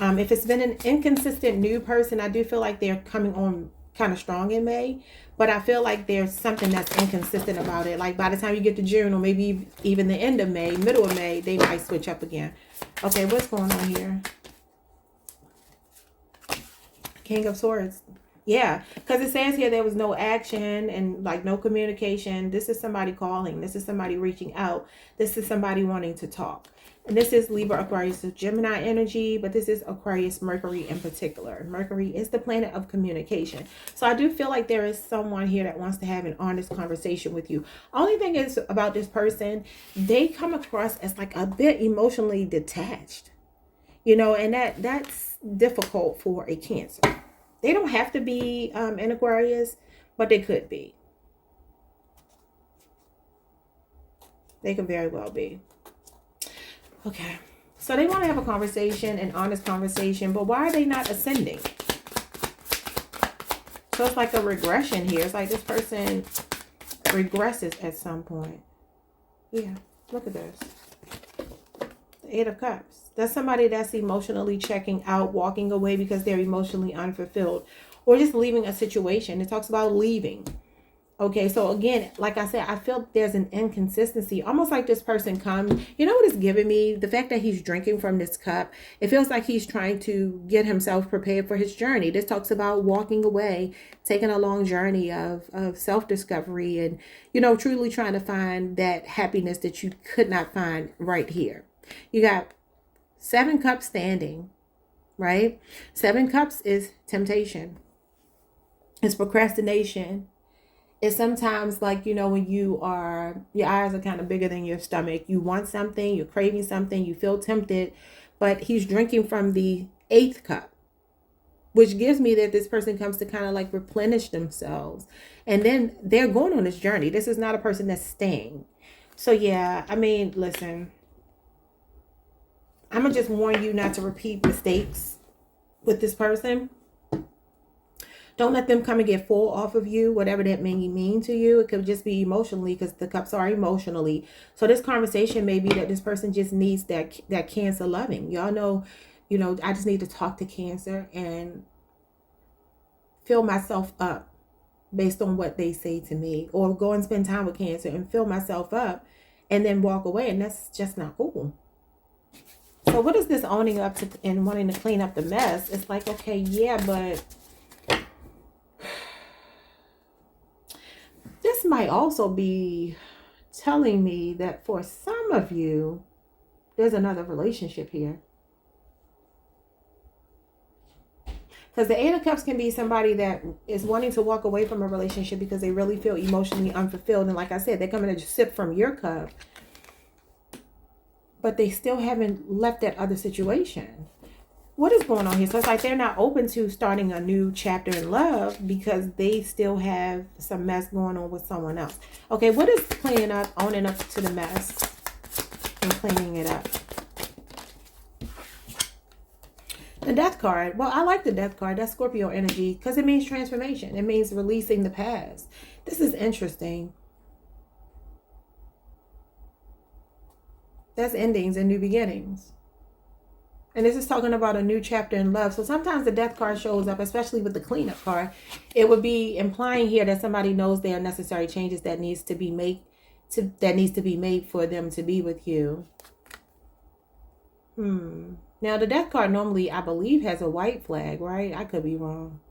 If it's been an inconsistent new person, I do feel like they're coming on kind of strong in May, but I feel like there's something that's inconsistent about it. Like by the time you get to June, or maybe even the end of May, middle of May, they might switch up again. Okay, what's going on here? King of Swords. Yeah, because it says here there was no action and like no communication. This is somebody calling. This is somebody reaching out. This is somebody wanting to talk. And this is Libra, Aquarius, Gemini energy, but this is Aquarius, Mercury in particular. Mercury is the planet of communication. So I do feel like there is someone here that wants to have an honest conversation with you. Only thing is about this person, they come across as like a bit emotionally detached, you know, and that's difficult for a Cancer. They don't have to be in Aquarius, but they could be. They could very well be. Okay. So they want to have a conversation, an honest conversation, but why are they not ascending? So it's like a regression here. It's like this person regresses at some point. Yeah. Look at this. The Eight of Cups. That's somebody that's emotionally checking out, walking away because they're emotionally unfulfilled, or just leaving a situation. It talks about leaving. Okay, so again, like I said, I feel there's an inconsistency, almost like this person comes. You know what it's giving me? The fact that he's drinking from this cup, it feels like he's trying to get himself prepared for his journey. This talks about walking away, taking a long journey of self-discovery and, you know, truly trying to find that happiness that you could not find right here. You got 7 cups standing, right? 7 cups is temptation. It's procrastination. It's sometimes like, you know, when your eyes are kind of bigger than your stomach. You want something, you're craving something, you feel tempted, but he's drinking from the 8th cup, which gives me that this person comes to kind of like replenish themselves. And then they're going on this journey. This is not a person that's staying. So yeah, I mean, listen, I'm going to just warn you not to repeat mistakes with this person. Don't let them come and get full off of you, whatever that may mean to you. It could just be emotionally, because the cups are emotionally. So this conversation may be that this person just needs that Cancer loving. Y'all know, you know, I just need to talk to Cancer and fill myself up based on what they say to me, or go and spend time with Cancer and fill myself up and then walk away. And that's just not cool. So what is this owning up to and wanting to clean up the mess? It's like, okay, yeah, but this might also be telling me that for some of you, there's another relationship here. Because the 8 of Cups can be somebody that is wanting to walk away from a relationship because they really feel emotionally unfulfilled. And like I said, they're coming to sip from your cup, but they still haven't left that other situation. What is going on here? So it's like they're not open to starting a new chapter in love because they still have some mess going on with someone else. Okay, what is cleaning up, owning up to the mess and cleaning it up? The Death card. Well, I like the Death card. That's Scorpio energy because it means transformation. It means releasing the past. This is interesting. That's endings and new beginnings. And this is talking about a new chapter in love. So sometimes the Death card shows up, especially with the cleanup card. It would be implying here that somebody knows there are necessary changes that needs to be made for them to be with you. Now the Death card normally, I believe, has a white flag, right? I could be wrong.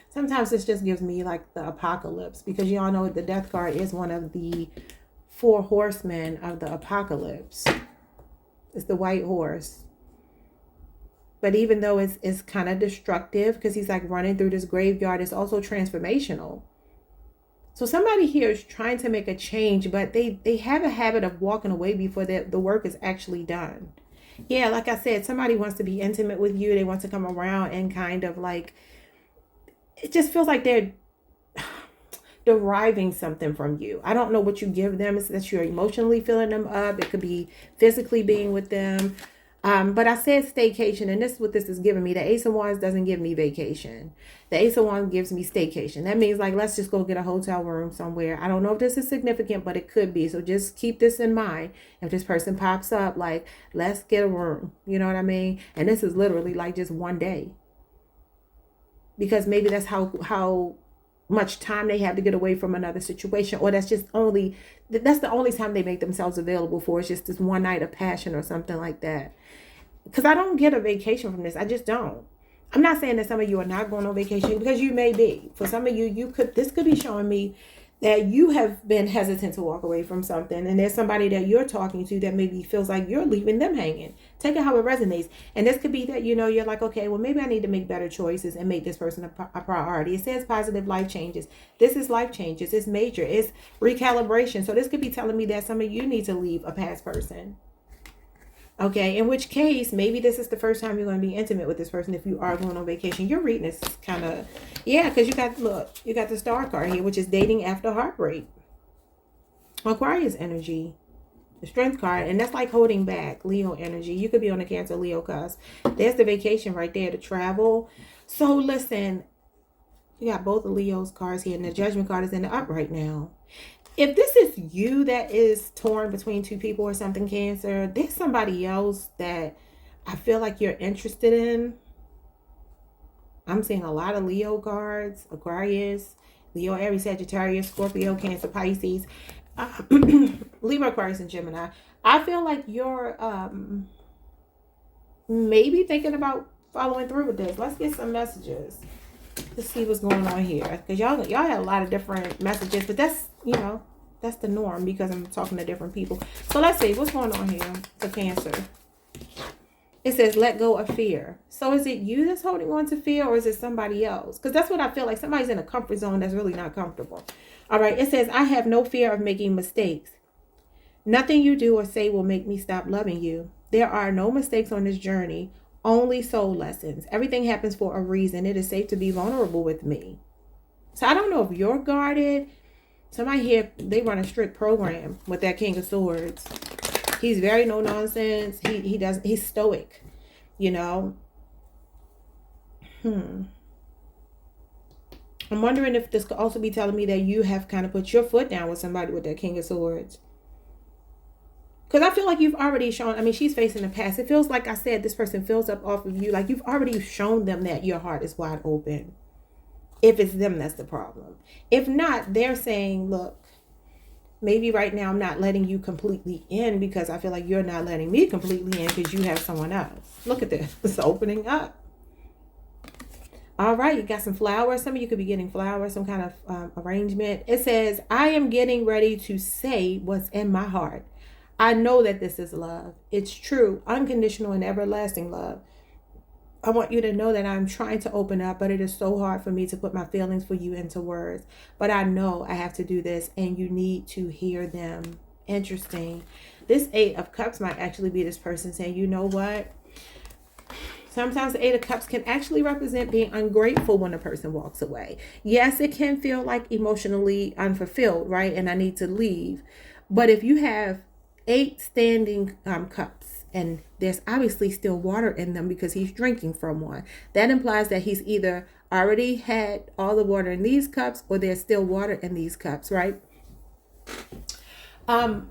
Sometimes this just gives me like the apocalypse, because y'all know the Death card is one of the 4 horsemen of the apocalypse. It's the white horse. But even though it's kind of destructive because he's like running through this graveyard, it's also transformational. So somebody here is trying to make a change, but they have a habit of walking away before the work is actually done. Yeah, like I said, somebody wants to be intimate with you. They want to come around and kind of like, it just feels like they're deriving something from you. I don't know what you give them. It's that you're emotionally filling them up. It could be physically being with them. But I said staycation, and this is what this is giving me. The Ace of Wands doesn't give me vacation. The Ace of Wands gives me staycation. That means like, let's just go get a hotel room somewhere. I don't know if this is significant, but it could be. So just keep this in mind. If this person pops up, like, let's get a room. You know what I mean? And this is literally like just one day. Because maybe that's how much time they have to get away from another situation, or that's the only time they make themselves available for. It's just this one night of passion or something like that. because I don't get a vacation from this. I just don't. I'm not saying that some of you are not going on vacation, because you may be. For some of you, this could be showing me that you have been hesitant to walk away from something, and there's somebody that you're talking to that maybe feels like you're leaving them hanging. Take it how it resonates. And this could be that, you're like, okay, well, maybe I need to make better choices and make this person a priority. It says positive life changes. This is life changes. It's major. It's recalibration. So this could be telling me that some of you need to leave a past person. Okay, in which case, maybe this is the first time you're going to be intimate with this person if you are going on vacation. Your reading is kind of, because you got the Star card here, which is dating after heartbreak. Aquarius energy, the Strength card, and that's like holding back, Leo energy. You could be on a Cancer Leo cusp. There's the vacation right there, to travel. So listen, you got both of Leo's cards here, and the Judgment card is in the upright now. If this is you that is torn between two people or something, Cancer, there's somebody else that I feel like you're interested in. I'm seeing a lot of Leo cards, Aquarius, Leo, Aries, Sagittarius, Scorpio, Cancer, Pisces, Libra, Aquarius, and Gemini. I feel like you're maybe thinking about following through with this. Let's get some messages to see what's going on here, because y'all had a lot of different messages, but that's that's the norm because I'm talking to different people. So let's see what's going on here for Cancer. It says let go of fear. So is it you that's holding on to fear, or is it somebody else? Because that's what I feel like. Somebody's in a comfort zone that's really not comfortable. All right, it says I have no fear of making mistakes. Nothing you do or say will make me stop loving you. There are no mistakes on this journey, only soul lessons. Everything happens for a reason. It is safe to be vulnerable with me. So I don't know if you're guarded. Somebody here, they run a strict program with that King of Swords. He's very no nonsense. He's stoic, I'm wondering if this could also be telling me that you have kind of put your foot down with somebody with that King of Swords. Because I feel like you've already shown, she's facing the past. It feels like I said, this person fills up off of you. Like you've already shown them that your heart is wide open. If it's them, that's the problem. If not, they're saying, look, maybe right now I'm not letting you completely in because I feel like you're not letting me completely in because you have someone else. Look at this. It's opening up. All right, you got some flowers. Some of you could be getting flowers, some kind of arrangement. It says, I am getting ready to say what's in my heart. I know that this is love. It's true, unconditional and everlasting love. I want you to know that I'm trying to open up, but it is so hard for me to put my feelings for you into words. But I know I have to do this, and you need to hear them. Interesting. This 8 of Cups might actually be this person saying, you know what? Sometimes the 8 of Cups can actually represent being ungrateful when a person walks away. Yes, it can feel like emotionally unfulfilled, right? And I need to leave. But if you have 8 standing cups, and there's obviously still water in them because he's drinking from one, that implies that he's either already had all the water in these cups or there's still water in these cups, right? The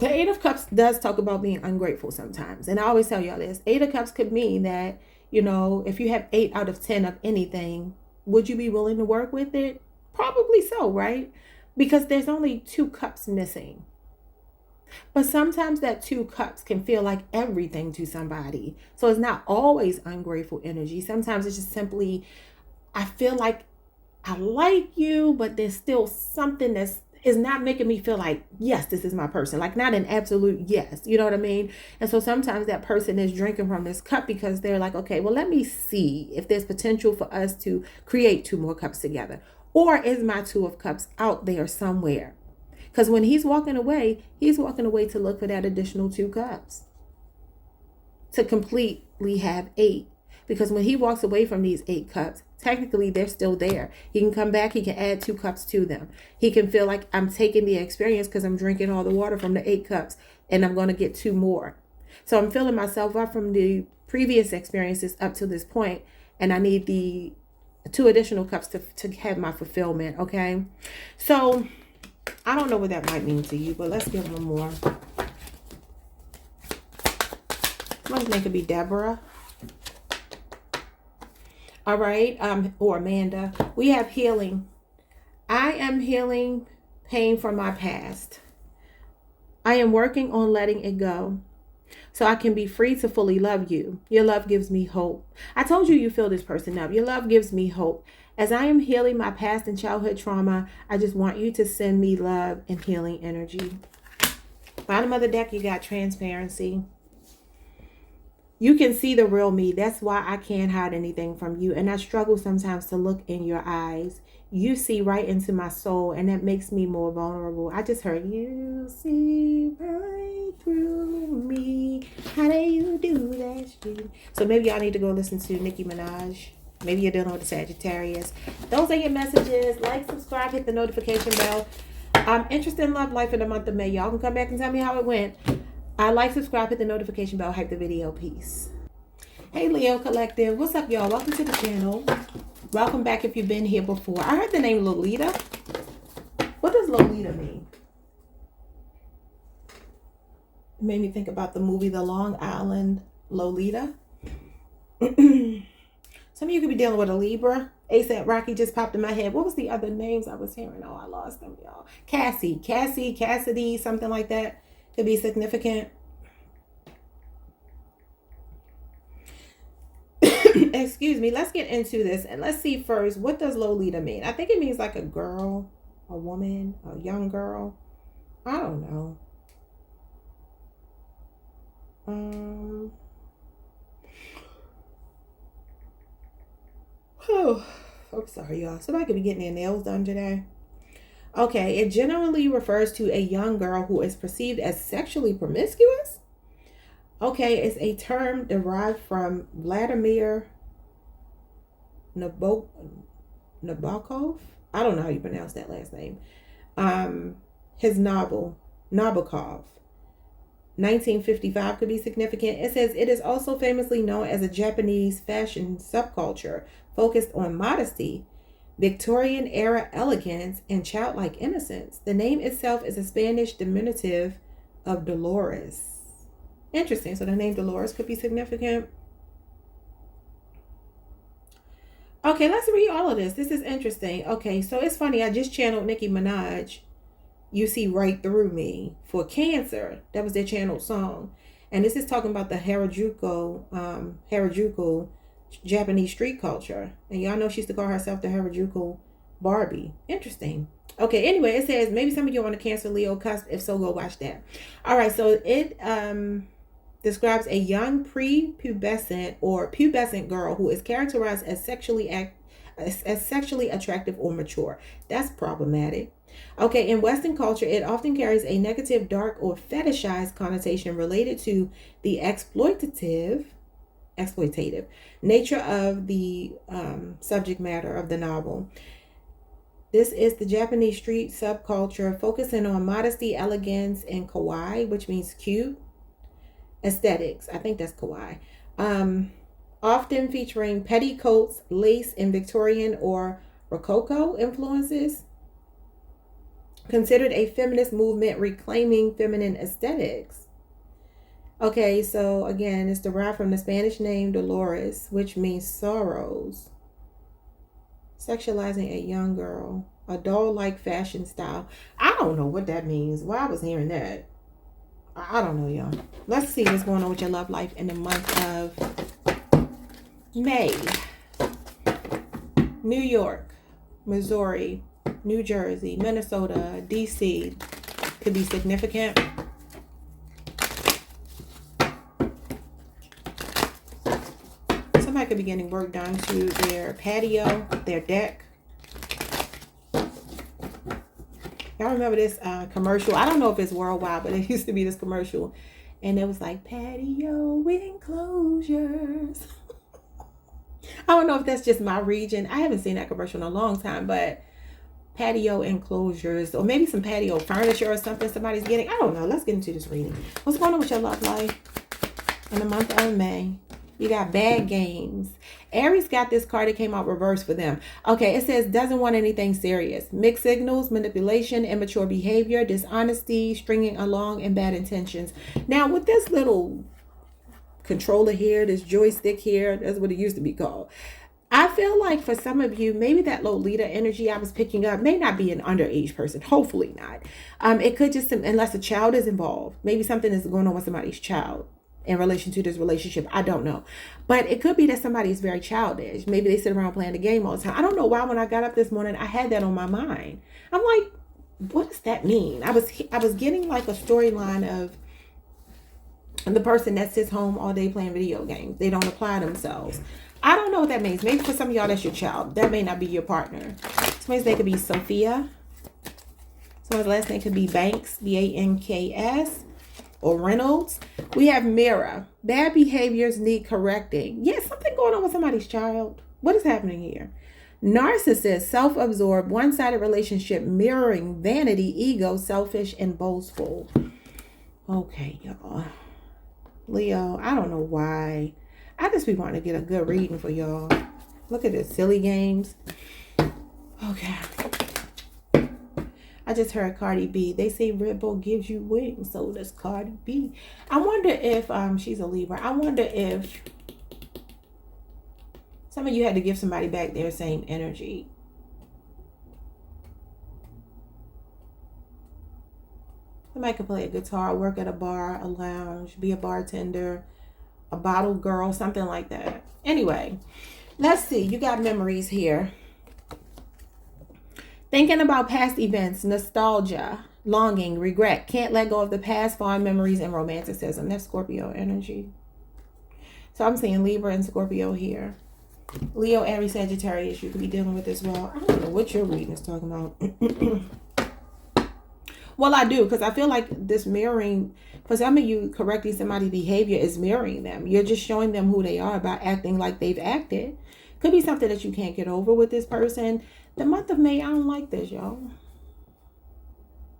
8 of Cups does talk about being ungrateful sometimes. And I always tell y'all this. 8 of Cups could mean that, if you have 8 out of 10 of anything, would you be willing to work with it? Probably so, right? Because there's only 2 cups missing. But sometimes that 2 cups can feel like everything to somebody. So it's not always ungrateful energy. Sometimes it's just simply, I feel like I like you, but there's still something that is not making me feel like, yes, this is my person. Like not an absolute yes. You know what I mean? And so sometimes that person is drinking from this cup because they're like, okay, well, let me see if there's potential for us to create 2 more cups together. Or is my 2 of Cups out there somewhere? Because when he's walking away to look for that additional 2 cups to completely have 8. Because when he walks away from these 8 cups, technically they're still there. He can come back. He can add 2 cups to them. He can feel like I'm taking the experience because I'm drinking all the water from the 8 cups and I'm going to get 2 more. So I'm filling myself up from the previous experiences up to this point, and I need the 2 additional cups to have my fulfillment. Okay. So I don't know what that might mean to you, but let's give them more. One name could be Deborah. All right. Or Amanda. We have healing. I am healing pain from my past. I am working on letting it go. so I can be free to fully love you. Your love gives me hope. I told you you fill this person up. Your love gives me hope. As I am healing my past and childhood trauma, I just want you to send me love and healing energy. Bottom of the deck, you got transparency. You can see the real me. That's why I can't hide anything from you. And I struggle sometimes to look in your eyes. You see right into my soul, and that makes me more vulnerable. I just heard you see right through me. How do you do that? So maybe y'all need to go listen to Nicki Minaj. Maybe you're dealing with a Sagittarius. Those are your messages. Like, subscribe, hit the notification bell. I'm interested in love life in the month of May. Y'all can come back and tell me how it went. Like, subscribe, hit the notification bell, hype the video. Peace. Hey, Leo Collective. What's up, y'all? Welcome to the channel. Welcome back if you've been here before. I heard the name Lolita. What does Lolita mean? It made me think about the movie The Long Island Lolita. Some of you could be dealing with a Libra. ASAP Rocky just popped in my head. What was the other names I was hearing? Oh, I lost them, y'all. Cassidy, something like that. Could be significant. Excuse me. Let's get into this. And let's see first, what does Lolita mean? I think it means like a girl, a woman, a young girl. I don't know. Oh, I'm sorry, y'all. Somebody could be getting their nails done today. Okay, it generally refers to a young girl who is perceived as sexually promiscuous. Okay, it's a term derived from Vladimir Nabokov. I don't know how you pronounce that last name. His novel, Nabokov, 1955, could be significant. It says it is also famously known as a Japanese fashion subculture focused on modesty, Victorian era elegance, and childlike innocence. The name itself is a Spanish diminutive of Dolores. Interesting. So the name Dolores could be significant. Okay, let's read all of this. This is interesting. Okay, so it's funny. I just channeled Nicki Minaj, You See Right Through Me, for Cancer. That was their channeled song. And this is talking about the Harajuku Japanese street culture. And y'all know she used to call herself the Harajuku Barbie. Interesting. Okay, anyway, it says maybe some of you are on the Cancer Leo cusp. If so, go watch that. All right, so it describes a young prepubescent or pubescent girl who is characterized as sexually attractive or mature. That's problematic. Okay, in Western culture, it often carries a negative, dark, or fetishized connotation related to the exploitative nature of the subject matter of the novel. This is the Japanese street subculture focusing on modesty, elegance, and kawaii, which means cute, aesthetics. I think that's kawaii. Often featuring petticoats, lace, and Victorian or Rococo influences. Considered a feminist movement reclaiming feminine aesthetics. Okay, so again, it's derived from the Spanish name Dolores, which means sorrows. Sexualizing a young girl, a doll-like fashion style. I don't know what that means. Why I was hearing that. I don't know, y'all. Let's see what's going on with your love life in the month of May. New York, Missouri, New Jersey, Minnesota, DC could be significant. Somebody could be getting work done to their patio, their deck. Y'all remember this commercial? I don't know if it's worldwide, but it used to be this commercial. And it was like patio enclosures. I don't know if that's just my region. I haven't seen that commercial in a long time, but patio enclosures, or maybe some patio furniture or something somebody's getting. I don't know. Let's get into this reading. What's going on with your love life in the month of May? You got bad games. Aries got this card that came out reversed for them. Okay, it says doesn't want anything serious. Mixed signals, manipulation, immature behavior, dishonesty, stringing along, and bad intentions. Now, with this little controller here, this joystick here, that's what it used to be called. I feel like for some of you, maybe that Lolita energy I was picking up may not be an underage person. Hopefully not. It could just, unless a child is involved. Maybe something is going on with somebody's child. in relation to this relationship. I don't know. But it could be that somebody is very childish. Maybe they sit around playing the game all the time. I don't know why when I got up this morning, I had that on my mind. I'm like, what does that mean? I was getting like a storyline of the person that sits home all day playing video games. They don't apply themselves. I don't know what that means. Maybe for some of y'all, that's your child. That may not be your partner. Somebody's name could be Sophia. Someone's last name could be Banks, Banks, or Reynolds. We have Mira. Bad behaviors need correcting. Yes, something going on with somebody's child. What is happening here? Narcissist, self-absorbed, one-sided relationship, mirroring vanity, ego, selfish, and boastful. Okay, y'all. Leo, I don't know why. I just be wanting to get a good reading for y'all. Look at this, silly games. Okay. I just heard Cardi B. They say Red Bull gives you wings, so does Cardi B. I wonder if she's a Libra. I wonder if some of you had to give somebody back their same energy. Somebody could play a guitar, work at a bar, a lounge, be a bartender, a bottle girl, something like that. Anyway, let's see. You got memories here. Thinking about past events, nostalgia, longing, regret, can't let go of the past, fond memories, and romanticism. That's Scorpio energy. So I'm seeing Libra and Scorpio here. Leo, Aries, Sagittarius, you could be dealing with as well. I don't know what your reading is talking about. Well, I do, because I feel like this mirroring, for some of you, correcting somebody's behavior is mirroring them. You're just showing them who they are by acting like they've acted. Could be something that you can't get over with this person. The month of May, I don't like this, y'all.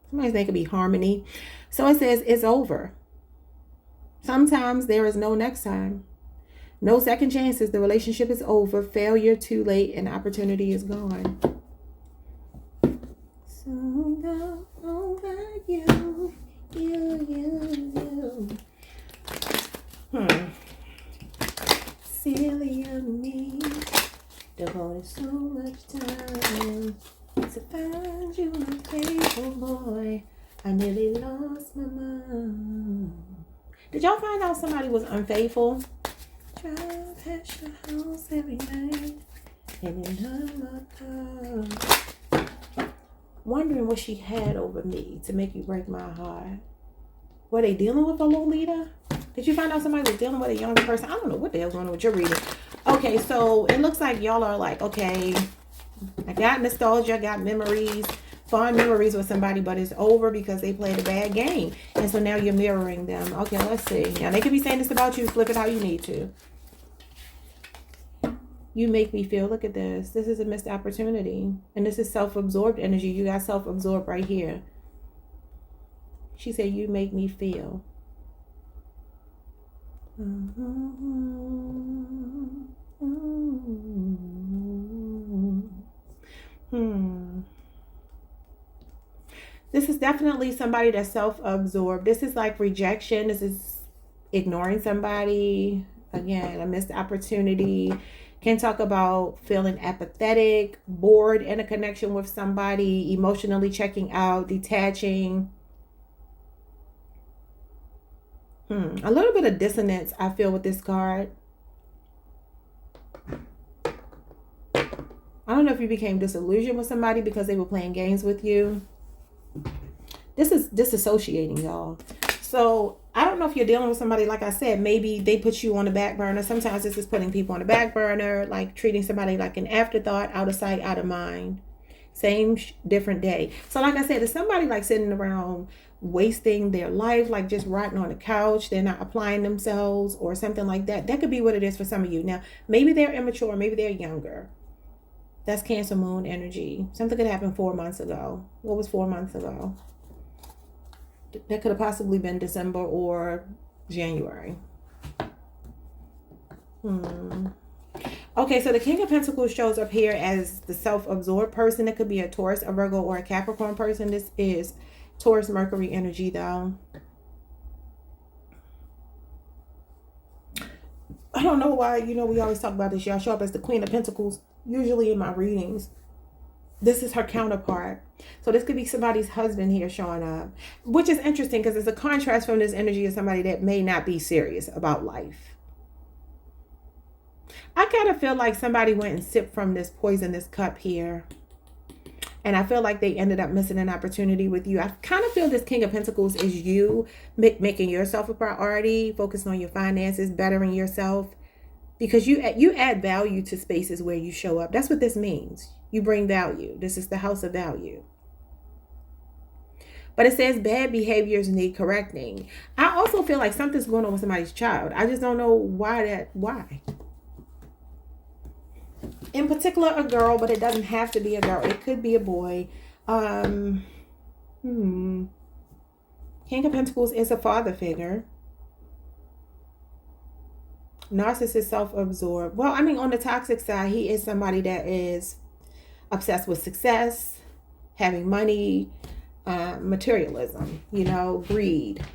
Somebody's name could be Harmony. So it says it's over. Sometimes there is no next time. No second chances. The relationship is over. Failure too late, and opportunity is gone. So go over you. Silly of me. Devoted so much time to find you, unfaithful boy. I nearly lost my mind. Did y'all find out somebody was unfaithful? Drive past your house every night and in her car. Wondering what she had over me to make you break my heart. Were they dealing with a Lolita? Did you find out somebody was dealing with a younger person? I don't know what the hell's going on with your reading. Okay, so it looks like y'all are like, okay, I got nostalgia, I got memories, fond memories with somebody, but it's over because they played a bad game. And so now you're mirroring them. Okay, let's see. Now, they could be saying this about you. Flip it how you need to. You make me feel, look at this. This is a missed opportunity. And this is self-absorbed energy. You got self-absorbed right here. She said, you make me feel. This is definitely somebody that's self-absorbed. This is like rejection. This is ignoring somebody. Again, a missed opportunity. Can talk about feeling apathetic, bored in a connection with somebody, emotionally checking out, detaching. A little bit of dissonance I feel with this card. I don't know if you became disillusioned with somebody because they were playing games with you. This is disassociating, y'all. So I don't know if you're dealing with somebody, like I said, maybe they put you on the back burner. Sometimes this is putting people on the back burner, like treating somebody like an afterthought, out of sight, out of mind. Same, different day. So like I said, it's somebody like sitting around wasting their life, like just rotting on the couch. They're not applying themselves or something like that. That could be what it is for some of you. Now, maybe they're immature, maybe they're younger. That's Cancer Moon energy. Something could happen 4 months ago. What was 4 months ago? That could have possibly been December or January. Okay, so the King of Pentacles shows up here as the self-absorbed person. It could be a Taurus, a Virgo, or a Capricorn person. This is Taurus Mercury energy, though. I don't know why, we always talk about this. Y'all show up as the Queen of Pentacles, usually in my readings. This is her counterpart. So this could be somebody's husband here showing up, which is interesting because it's a contrast from this energy of somebody that may not be serious about life. I kind of feel like somebody went and sipped from this poisonous cup here. And I feel like they ended up missing an opportunity with you. I kind of feel this King of Pentacles is you making yourself a priority, focusing on your finances, bettering yourself. Because you add value to spaces where you show up. That's what this means. You bring value. This is the house of value. But it says bad behaviors need correcting. I also feel like something's going on with somebody's child. I just don't know why. In particular, a girl, but it doesn't have to be a girl. It could be a boy. King of Pentacles is a father figure. Narcissist, self-absorbed. Well, I mean, on the toxic side, he is somebody that is obsessed with success, having money, materialism, greed.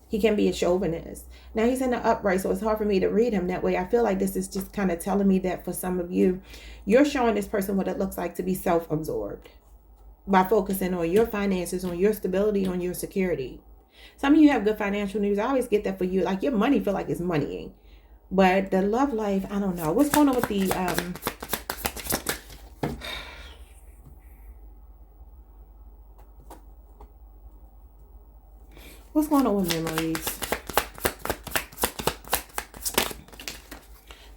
He can be a chauvinist. Now he's in the upright, so it's hard for me to read him that way. I feel like this is just kind of telling me that for some of you, you're showing this person what it looks like to be self-absorbed by focusing on your finances, on your stability, on your security. Some of you have good financial news. I always get that for you. Like your money feel like it's moneying. But the love life, I don't know. What's going on with the what's going on with memories?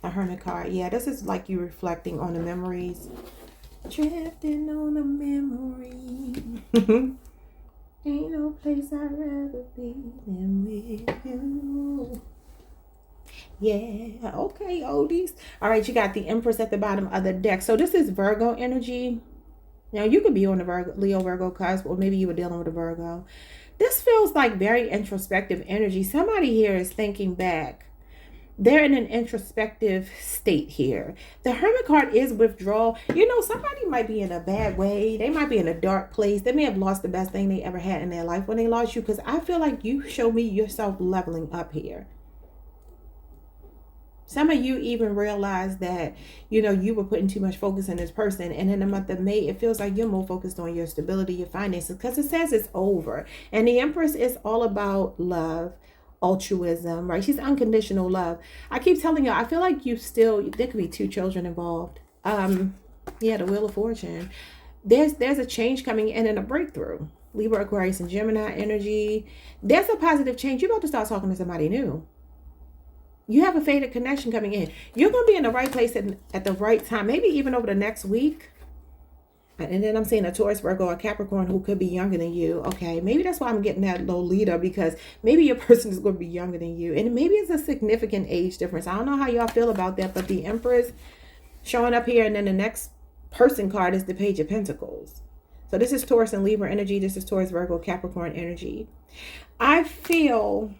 The Hermit card. Yeah, this is like you reflecting on the memories. Drifting on a memory. Ain't no place I'd rather be than with you. Yeah, okay, oldies. All right, you got the Empress at the bottom of the deck. So this is Virgo energy. Now, you could be on the Leo Virgo cusp, or maybe you were dealing with a Virgo. This feels like very introspective energy. Somebody here is thinking back. They're in an introspective state here. The Hermit card is withdrawal. Somebody might be in a bad way. They might be in a dark place. They may have lost the best thing they ever had in their life when they lost you, because I feel like you show me yourself leveling up here. Some of you even realize that, you were putting too much focus on this person. And in the month of May, it feels like you're more focused on your stability, your finances, because it says it's over. And the Empress is all about love, altruism, right? She's unconditional love. I keep telling you, I feel like there could be 2 children involved. The Wheel of Fortune. There's a change coming in and a breakthrough. Libra, Aquarius, and Gemini energy. There's a positive change. You're about to start talking to somebody new. You have a fated connection coming in. You're going to be in the right place at the right time, maybe even over the next week. And then I'm seeing a Taurus, Virgo, or Capricorn who could be younger than you. Okay, maybe that's why I'm getting that Lolita, because maybe your person is going to be younger than you. And maybe it's a significant age difference. I don't know how y'all feel about that, but the Empress showing up here, and then the next person card is the Page of Pentacles. So this is Taurus and Libra energy. This is Taurus, Virgo, Capricorn energy. I feel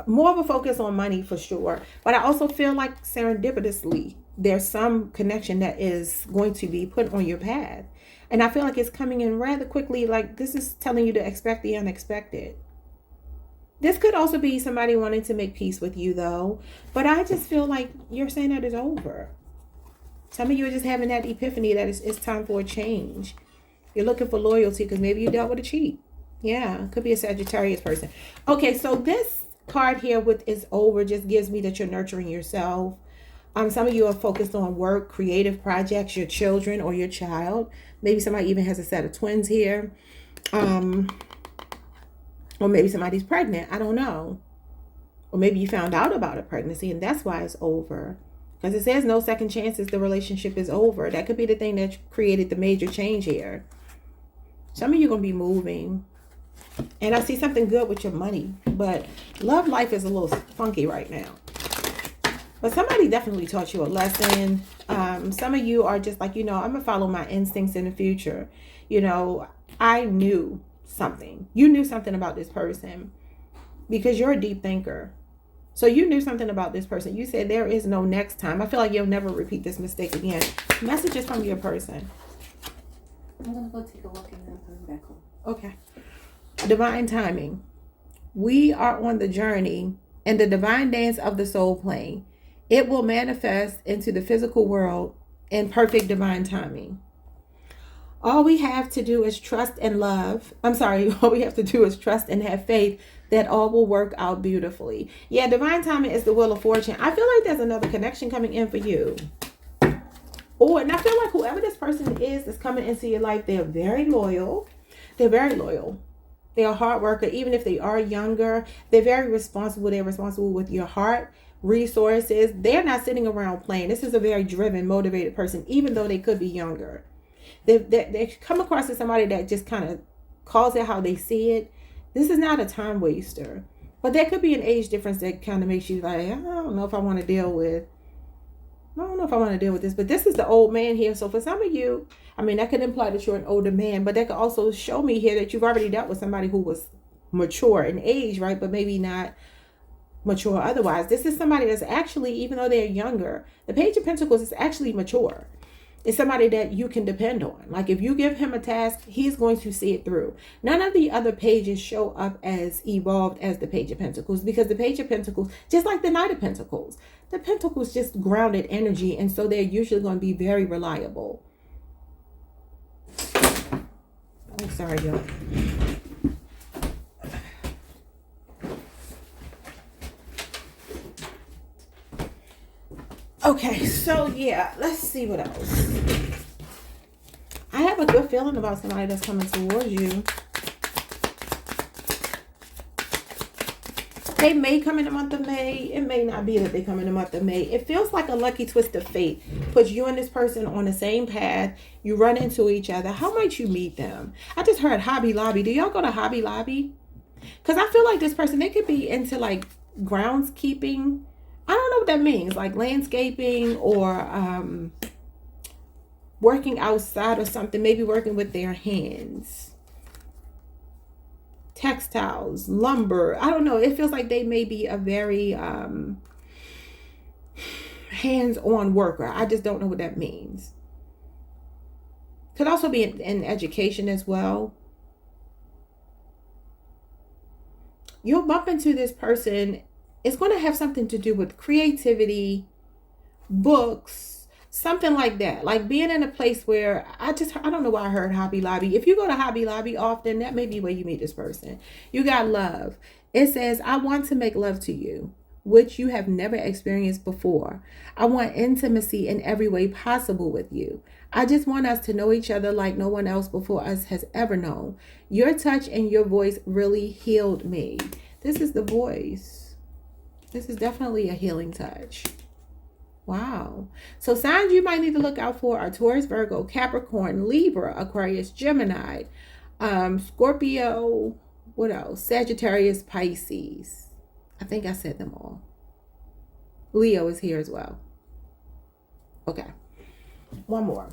more of a focus on money for sure, but I also feel like serendipitously there's some connection that is going to be put on your path, and I feel like it's coming in rather quickly. Like this is telling you to expect the unexpected. This could also be somebody wanting to make peace with you though, but I just feel like you're saying that it's over. Some of you are just having that epiphany that it's time for a change. You're looking for loyalty because maybe you dealt with a cheat. Yeah, could be a Sagittarius person. Okay, so this card here with is over just gives me that you're nurturing yourself. Some of you are focused on work, creative projects, your children or your child. Maybe somebody even has a set of twins here. Or maybe somebody's pregnant. I don't know. Or maybe you found out about a pregnancy and that's why it's over. Because it says no second chances, the relationship is over. That could be the thing that created the major change here. Some of you are going to be moving. And I see something good with your money. But love life is a little funky right now. But somebody definitely taught you a lesson. Some of you are just like, I'm going to follow my instincts in the future. I knew something. You knew something about this person because you're a deep thinker. So you knew something about this person. You said there is no next time. I feel like you'll never repeat this mistake again. Messages from your person. I'm going to go take a look and then come back home. Okay. Divine timing. We are on the journey and the divine dance of the soul plane. It will manifest into the physical world in perfect divine timing. All we have to do is trust and love. All we have to do is trust and have faith that all will work out beautifully. Yeah, divine timing is the wheel of fortune. I feel like there's another connection coming in for you. Oh, and I feel like whoever this person is that's coming into your life, they're very loyal. They're very loyal. They're a hard worker. Even if they are younger, they're very responsible. They're responsible with your heart, resources. They're not sitting around playing. This is a very driven, motivated person, even though they could be younger. They come across as somebody that just kind of calls it how they see it. This is not a time waster. But there could be an age difference that kind of makes you like, I don't know if I want to deal with this. But this is the old man here. So for some of you, I mean, that could imply that you're an older man. But that could also show me here that you've already dealt with somebody who was mature in age, right? But maybe not mature otherwise. This is somebody that's actually, even though they're younger, the Page of Pentacles is actually mature. It's somebody that you can depend on. Like if you give him a task, he's going to see it through. None of the other pages show up as evolved as the Page of Pentacles, because the Page of Pentacles, just like the Knight of Pentacles, the Pentacles just grounded energy, and so they're usually going to be very reliable. I'm sorry, y'all. Okay, so yeah, let's see what else. I have a good feeling about somebody that's coming towards you. They may come in the month of May. It may not be that they come in the month of May. It feels like a lucky twist of fate. Puts you and this person on the same path. You run into each other. How might you meet them? I just heard Hobby Lobby. Do y'all go to Hobby Lobby? Because I feel like this person, they could be into like groundskeeping. I don't know what that means, like landscaping or working outside or something, maybe working with their hands. Textiles, lumber, I don't know. It feels like they may be a very hands-on worker. I just don't know what that means. Could also be in education as well. You'll bump into this person. It's going to have something to do with creativity, books, something like that. Like being in a place where I don't know why I heard Hobby Lobby. If you go to Hobby Lobby often, that may be where you meet this person. You got love. It says, I want to make love to you, which you have never experienced before. I want intimacy in every way possible with you. I just want us to know each other like no one else before us has ever known. Your touch and your voice really healed me. This is the voice. This is definitely a healing touch. Wow. So signs you might need to look out for are Taurus, Virgo, Capricorn, Libra, Aquarius, Gemini, Scorpio, what else? Sagittarius, Pisces. I think I said them all. Leo is here as well. Okay. One more.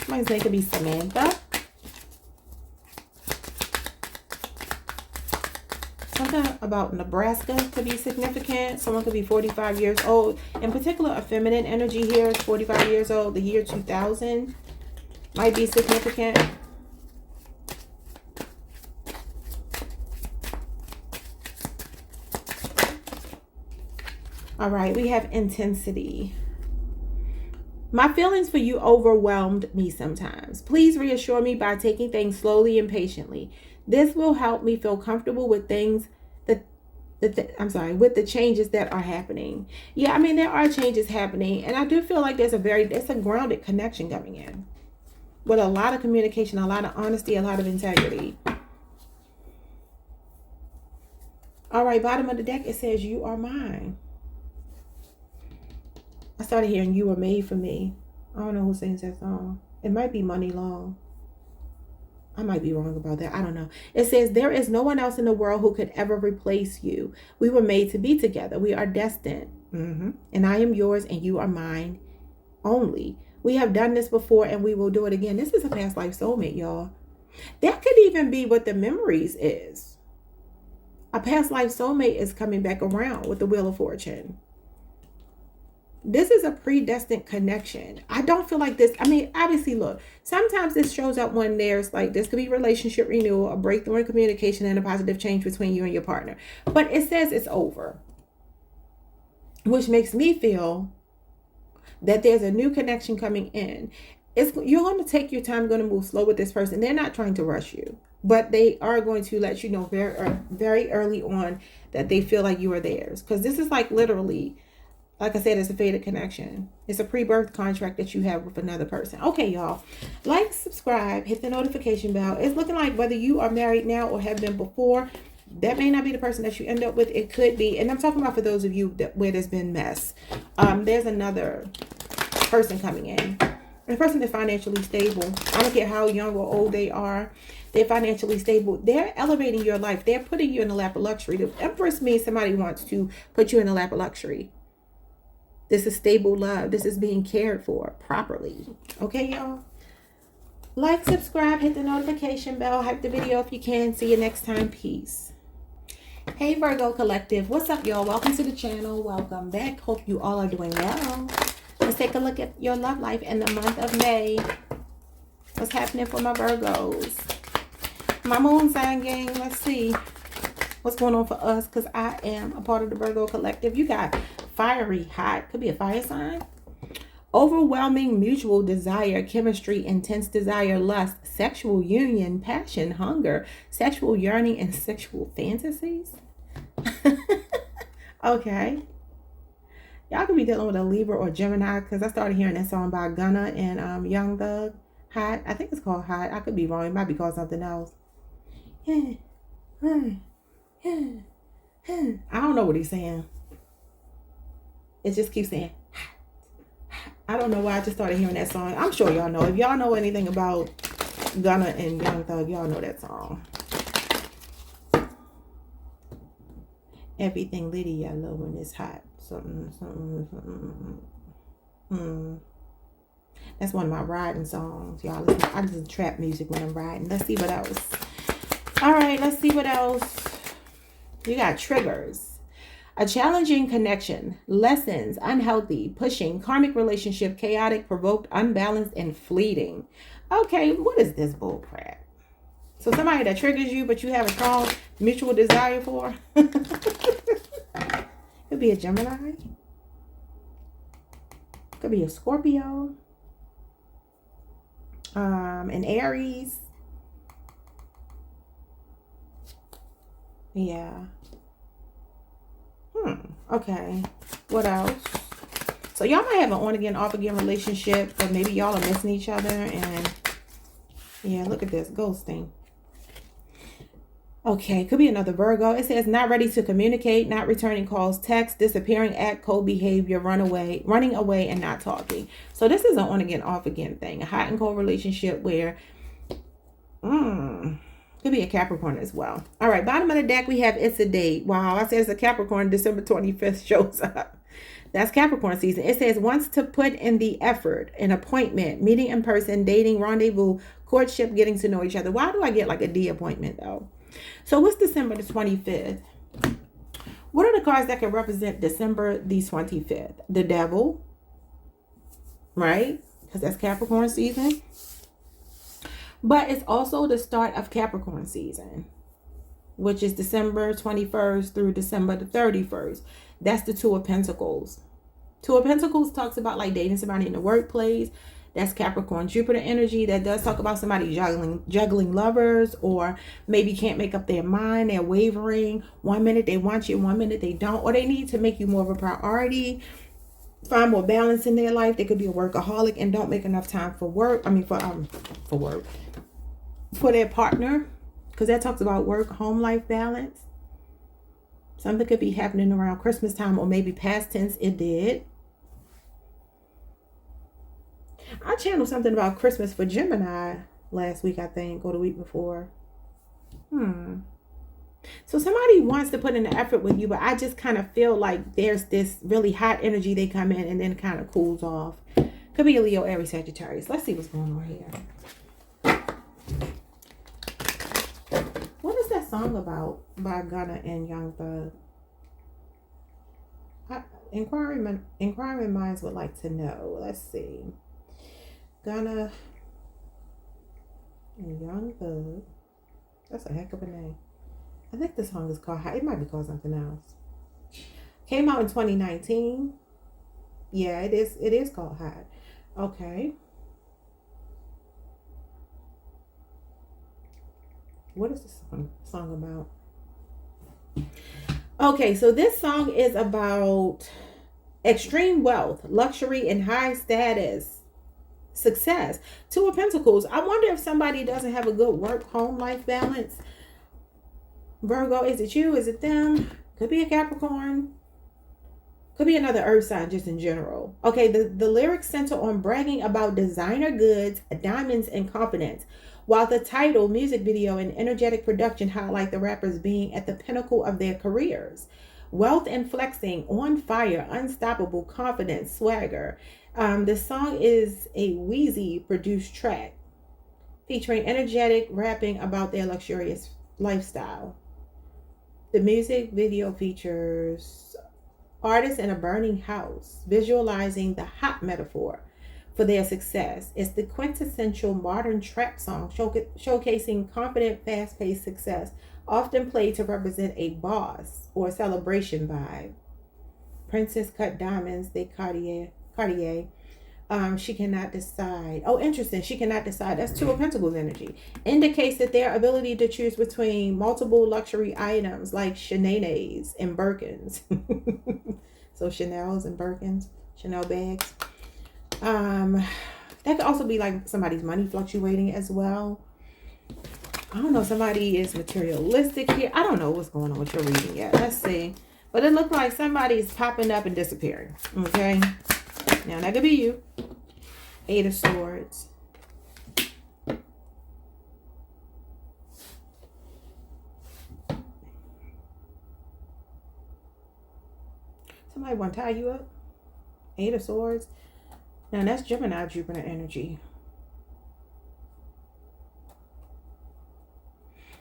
Somebody's name could be Samantha. Something about Nebraska could be significant. Someone could be 45 years old. In particular, a feminine energy here is 45 years old. The year 2000 might be significant. All right, we have intensity. My feelings for you overwhelmed me sometimes. Please reassure me by taking things slowly and patiently. This will help me feel comfortable with things with the changes that are happening. Yeah, I mean, there are changes happening, and I do feel like there's a grounded connection coming in with a lot of communication, a lot of honesty, a lot of integrity. All right, bottom of the deck, it says, you are mine. I started hearing You Were Made For Me. I don't know who sings that song. It might be Money Long. I might be wrong about that. I don't know. It says, there is no one else in the world who could ever replace you. We were made to be together. We are destined. And I am yours and you are mine only. We have done this before and we will do it again. This is a past life soulmate, y'all. That could even be what the memories is. A past life soulmate is coming back around with the Wheel of Fortune. This is a predestined connection. I don't feel like this. I mean, obviously, look, sometimes this shows up when there's like, this could be relationship renewal, a breakthrough in communication, and a positive change between you and your partner. But it says it's over. which makes me feel that there's a new connection coming in. You're going to take your time, going to move slow with this person. They're not trying to rush you, but they are going to let you know very early on that they feel like you are theirs. Because this is like literally, like I said, it's a fated connection. It's a pre-birth contract that you have with another person. Okay, y'all. Like, subscribe, hit the notification bell. It's looking like whether you are married now or have been before, that may not be the person that you end up with. It could be. And I'm talking about for those of you where there's been mess. There's another person coming in. The person is financially stable. I don't care how young or old they are. They're financially stable. They're elevating your life. They're putting you in the lap of luxury. The Empress means somebody wants to put you in the lap of luxury. This is stable love. This is being cared for properly. Okay, y'all? Like, subscribe, hit the notification bell, hype the video if you can. See you next time. Peace. Hey, Virgo Collective. What's up, y'all? Welcome to the channel. Welcome back. Hope you all are doing well. Let's take a look at your love life in the month of May. What's happening for my Virgos? My moon sign gang. Let's see what's going on for us, because I am a part of the Virgo Collective. You got fiery, hot. Could be a fire sign. Overwhelming mutual desire, chemistry, intense desire, lust, sexual union, passion, hunger, sexual yearning, and sexual fantasies. Okay. Y'all could be dealing with a Libra or Gemini, because I started hearing that song by Gunna and Young Thug. Hot. I think it's called Hot. I could be wrong. It might be called something else. I don't know what he's saying. It just keeps saying, I don't know why I just started hearing that song. I'm sure y'all know. If y'all know anything about Gunna and Young Thug, y'all know that song. Everything litty yellow when it's hot. Something. That's one of my riding songs, y'all. I listen to trap music when I'm riding. Let's see what else. All right, let's see what else. You got triggers. A challenging connection, lessons, unhealthy, pushing, karmic relationship, chaotic, provoked, unbalanced, and fleeting. Okay, what is this bull crap? So somebody that triggers you, but you have a strong mutual desire for. Could be a Gemini. Could be a Scorpio. An Aries. Yeah. Okay. What else? So y'all might have an on again, off again relationship, but maybe y'all are missing each other. And yeah, look at this ghosting. Okay, could be another Virgo. It says not ready to communicate, not returning calls, text, disappearing, act, cold behavior, running away, and not talking. So this is an on again, off again thing. A hot and cold relationship where could be a Capricorn as well. All right, bottom of the deck, we have it's a date. Wow, I said it's a Capricorn. December 25th shows up. That's Capricorn season. It says wants to put in the effort, an appointment, meeting in person, dating, rendezvous, courtship, getting to know each other. Why do I get like a D appointment though? So what's December the 25th? What are the cards that can represent December the 25th? The Devil, right? Because that's Capricorn season. But it's also the start of Capricorn season, which is December 21st through December the 31st. That's the Two of Pentacles. Two of Pentacles talks about like dating somebody in the workplace. That's Capricorn Jupiter energy. That does talk about somebody juggling lovers, or maybe can't make up their mind. They're wavering. 1 minute they want you, 1 minute they don't, or they need to make you more of a priority. Find more balance in their life. They could be a workaholic and don't make enough time for work. I mean, for work, for their partner, because that talks about work, home life balance. Something could be happening around Christmas time, or maybe past tense it did. I channeled something about Christmas for Gemini last week, I think, or the week before. So somebody wants to put in the effort with you, but I just kind of feel like there's this really hot energy. They come in and then kind of cools off. Could be a Leo, Aries, Sagittarius. Let's see what's going on here. What is that song about by Gunna and Young Thug? Inquiring minds would like to know. Let's see. Gunna and Young Thug. That's a heck of a name. I think the song is called, it might be called something else. Came out in 2019. Yeah, it is. It is called Hot. Okay. What is this song about? Okay, so this song is about extreme wealth, luxury, and high status, success. Two of Pentacles. I wonder if somebody doesn't have a good work-home life balance. Virgo, is it you? Is it them? Could be a Capricorn. Could be another earth sign just in general. Okay, the lyrics center on bragging about designer goods, diamonds, and confidence. While the title, music video, and energetic production highlight the rappers being at the pinnacle of their careers. Wealth and flexing, on fire, unstoppable, confidence, swagger. The song is a Wheezy produced track featuring energetic rapping about their luxurious lifestyle. The music video features artists in a burning house, visualizing the hot metaphor for their success. It's the quintessential modern trap song, showcasing confident, fast-paced success, often played to represent a boss or celebration vibe. Princess cut diamonds, they Cartier. She cannot decide. Oh, interesting. She cannot decide. That's Two of Pentacles energy. Indicates that their ability to choose between multiple luxury items like Chanel's and Birkins. So Chanel's and Birkins, Chanel bags. That could also be like somebody's money fluctuating as well. I don't know. Somebody is materialistic here. I don't know what's going on with your reading yet. Let's see. But it looked like somebody's popping up and disappearing. Okay. Now that could be you. Eight of Swords. Somebody want to tie you up. Eight of Swords. Now that's Gemini, Jupiter energy.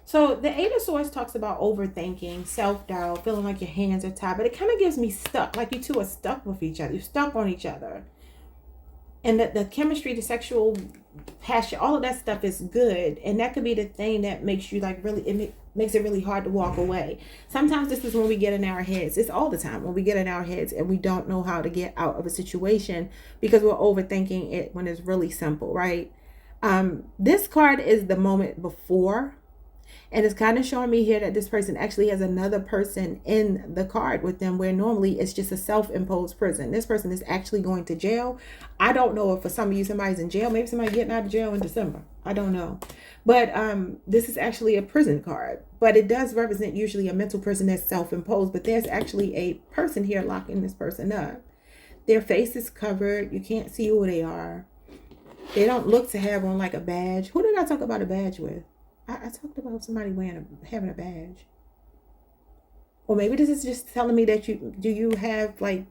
So the Eight of Swords talks about overthinking, self-doubt, feeling like your hands are tied, but it kind of gives me stuck, like you two are stuck with each other. You're stuck on each other. And the chemistry, the sexual passion, all of that stuff is good. And that could be the thing that makes you like really, makes it really hard to walk away. Sometimes this is when we get in our heads. It's all the time when we get in our heads and we don't know how to get out of a situation because we're overthinking it when it's really simple, right? This card is the moment before. And it's kind of showing me here that this person actually has another person in the card with them, where normally it's just a self-imposed prison. This person is actually going to jail. I don't know if for some of you somebody's in jail. Maybe somebody getting out of jail in December. I don't know. But this is actually a prison card. But it does represent usually a mental prison that's self-imposed. But there's actually a person here locking this person up. Their face is covered. You can't see who they are. They don't look to have on like a badge. Who did I talk about a badge with? I talked about somebody having a badge. Or maybe this is just telling me that you have like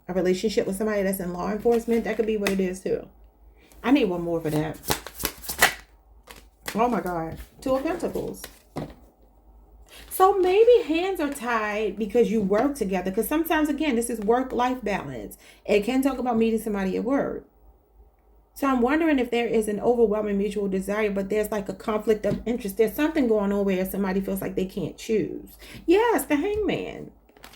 a relationship with somebody that's in law enforcement. That could be what it is too. I need one more for that. Oh my God. Two of Pentacles. So maybe hands are tied because you work together. Because sometimes, again, this is work-life balance. It can talk about meeting somebody at work. So I'm wondering if there is an overwhelming mutual desire, but there's like a conflict of interest. There's something going on where somebody feels like they can't choose. Yes, the Hangman.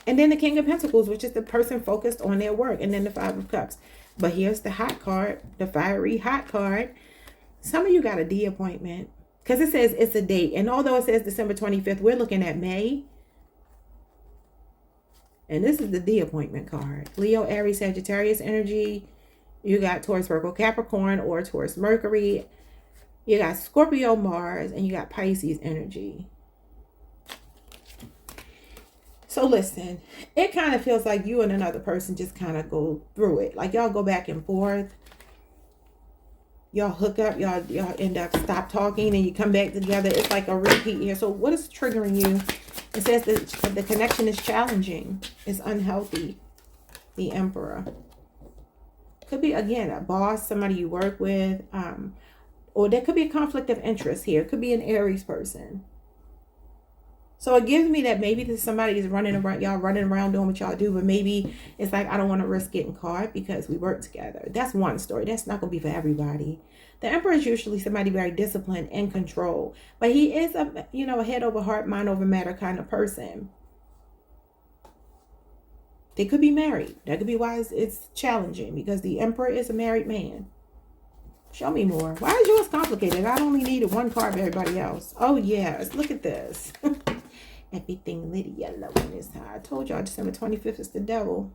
And then the King of Pentacles, which is the person focused on their work. And then the Five of Cups. But here's the hot card, the fiery hot card. Some of you got a D appointment because it says it's a date. And although it says December 25th, we're looking at May. And this is the D appointment card. Leo, Aries, Sagittarius energy. You got Taurus, Virgo, Capricorn, or Taurus, Mercury. You got Scorpio, Mars, and you got Pisces energy. So listen, it kind of feels like you and another person just kind of go through it. Like y'all go back and forth. Y'all hook up. Y'all end up stop talking and you come back together. It's like a repeat here. So what is triggering you? It says that the connection is challenging. It's unhealthy. The Emperor. Could be, again, a boss, somebody you work with. Or there could be a conflict of interest here. It could be an Aries person. So it gives me that maybe there's somebody is running around, y'all running around doing what y'all do, but maybe it's like, I don't want to risk getting caught because we work together. That's one story. That's not going to be for everybody. The Emperor is usually somebody very disciplined and control, but he is a head over heart, mind over matter kind of person. They could be married. That could be why it's challenging, because the Emperor is a married man. Show me more. Why is yours complicated? I only needed one card for everybody else. Oh, yes. Look at this. Everything lit yellow in this time. I told y'all December 25th is the devil.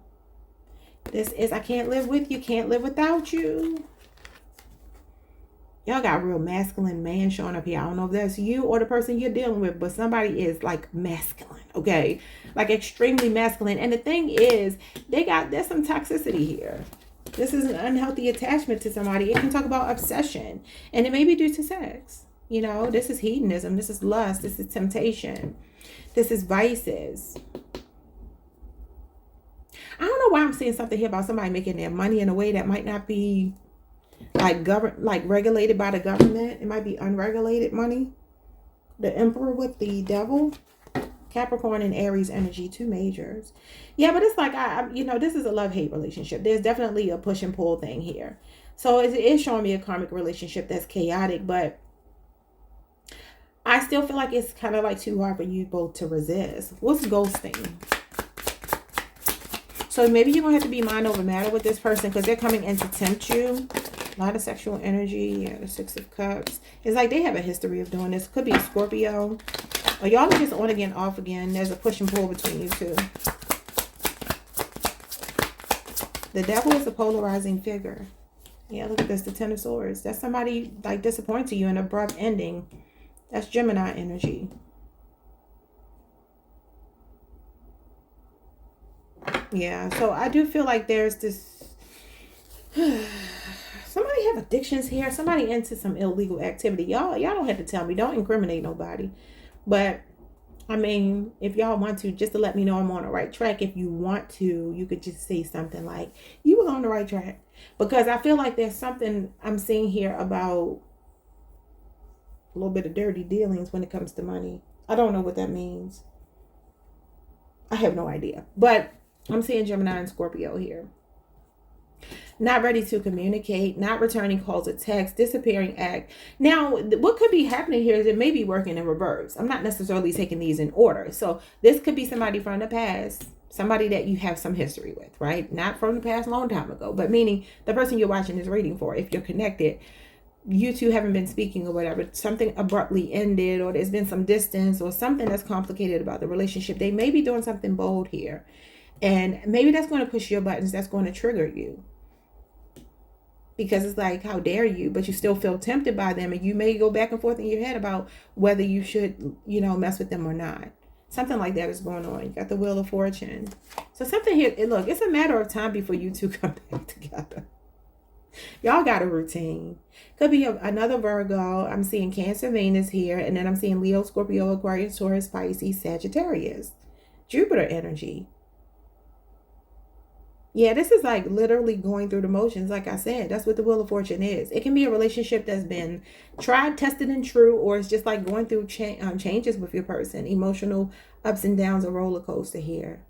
This is I can't live with you, can't live without you. Y'all got real masculine man showing up here. I don't know if that's you or the person you're dealing with, but somebody is like masculine, okay? Like extremely masculine. And the thing is, there's some toxicity here. This is an unhealthy attachment to somebody. It can talk about obsession, and it may be due to sex. You know, this is hedonism. This is lust. This is temptation. This is vices. I don't know why I'm seeing something here about somebody making their money in a way that might not be like regulated by the government. It might be unregulated money. The Emperor with the devil. Capricorn and Aries energy, 2 majors. Yeah, but it's like, this is a love-hate relationship. There's definitely a push and pull thing here. So it is showing me a karmic relationship that's chaotic, but I still feel like it's kind of like too hard for you both to resist. What's ghosting? So maybe you're going to have to be mind over matter with this person, because they're coming in to tempt you. A lot of sexual energy. Yeah, the 6 of Cups. It's like they have a history of doing this. Could be a Scorpio. Or y'all are just on again, off again. There's a push and pull between you two. The devil is a polarizing figure. Yeah, look at this. The 10 of Swords. That's somebody like disappointed you, an abrupt ending. That's Gemini energy. Yeah, so I do feel like there's this... Somebody have addictions here. Somebody into some illegal activity. Y'all don't have to tell me. Don't incriminate nobody. But, I mean, if y'all want to, just to let me know I'm on the right track. If you want to, you could just say something like, you were on the right track. Because I feel like there's something I'm seeing here about a little bit of dirty dealings when it comes to money. I don't know what that means. I have no idea. But I'm seeing Gemini and Scorpio here. Not ready to communicate, not returning calls or texts, disappearing act. Now, what could be happening here is it may be working in reverse. I'm not necessarily taking these in order. So this could be somebody from the past, somebody that you have some history with, right? Not from the past, long time ago, but meaning the person you're watching is reading for. If you're connected, you two haven't been speaking or whatever, something abruptly ended, or there's been some distance or something that's complicated about the relationship. They may be doing something bold here. And maybe that's going to push your buttons. That's going to trigger you. Because it's like, how dare you? But you still feel tempted by them. And you may go back and forth in your head about whether you should, mess with them or not. Something like that is going on. You got the Wheel of Fortune. So something here, look, it's a matter of time before you two come back together. Y'all got a routine. Could be another Virgo. I'm seeing Cancer, Venus here. And then I'm seeing Leo, Scorpio, Aquarius, Taurus, Pisces, Sagittarius. Jupiter energy. Yeah, this is like literally going through the motions. Like I said, that's what the Wheel of Fortune is. It can be a relationship that's been tried, tested, and true, or it's just like going through changes with your person. Emotional ups and downs, a roller coaster here.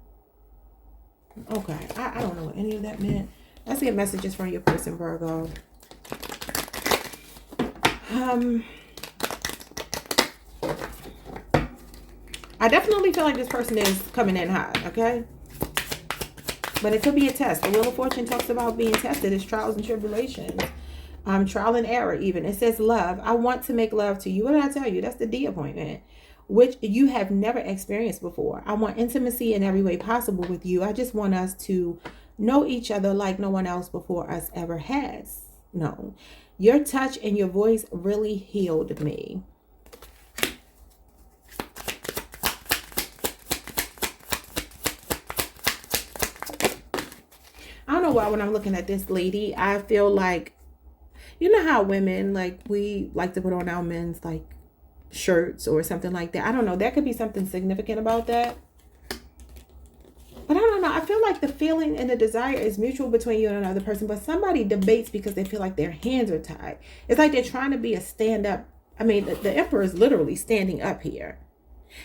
Okay, I don't know what any of that meant. Let's get messages from your person, Virgo. I definitely feel like this person is coming in hot, okay? But it could be a test. The Wheel of Fortune talks about being tested as trials and tribulations. Trial and error even. It says love. I want to make love to you. What did I tell you? That's the D appointment, which you have never experienced before. I want intimacy in every way possible with you. I just want us to know each other like no one else before us ever has. No. Your touch and your voice really healed me. I don't know why when I'm looking at this lady, I feel like, you know how women, like, we like to put on our men's, like, shirts or something like that. I don't know. That could be something significant about that. But I don't know. I feel like the feeling and the desire is mutual between you and another person. But somebody debates because they feel like their hands are tied. It's like they're trying to be a stand-up. I mean, the Emperor is literally standing up here.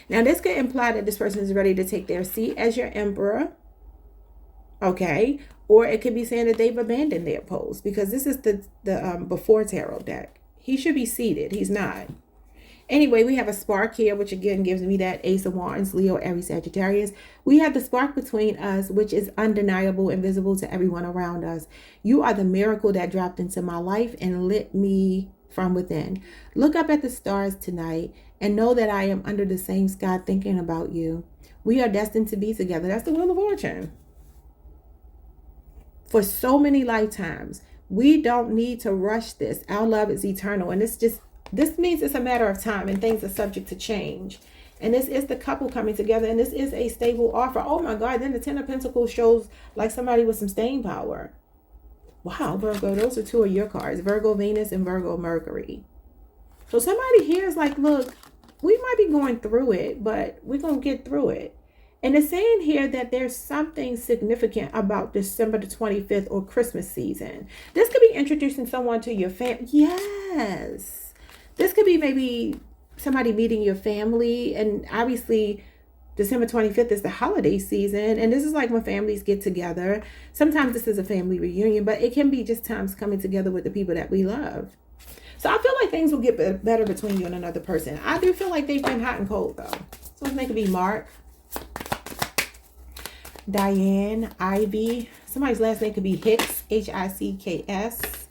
Now, this could imply that this person is ready to take their seat as your Emperor. Okay. Or it could be saying that they've abandoned their post, because this is the before tarot deck. He should be seated. He's not. Anyway, we have a spark here, which again gives me that Ace of Wands, Leo, Aries, Sagittarius. We have the spark between us, which is undeniable and visible to everyone around us. You are the miracle that dropped into my life and lit me from within. Look up at the stars tonight and know that I am under the same sky thinking about you. We are destined to be together. That's the Wheel of Fortune. For so many lifetimes. We don't need to rush this. Our love is eternal. And this means it's a matter of time and things are subject to change. And this is the couple coming together. And this is a stable offer. Oh my God. Then the Ten of Pentacles shows like somebody with some staying power. Wow, Virgo. Those are two of your cards. Virgo Venus and Virgo Mercury. So somebody here is like, look, we might be going through it, but we're going to get through it. And it's saying here that there's something significant about December the 25th or Christmas season. This could be introducing someone to your family. Yes. This could be maybe somebody meeting your family. And obviously, December 25th is the holiday season. And this is like when families get together. Sometimes this is a family reunion, but it can be just times coming together with the people that we love. So I feel like things will get better between you and another person. I do feel like they've been hot and cold, though. So let's make it be Mark, Diane, Ivy. Somebody's last name could be Hicks, Hicks,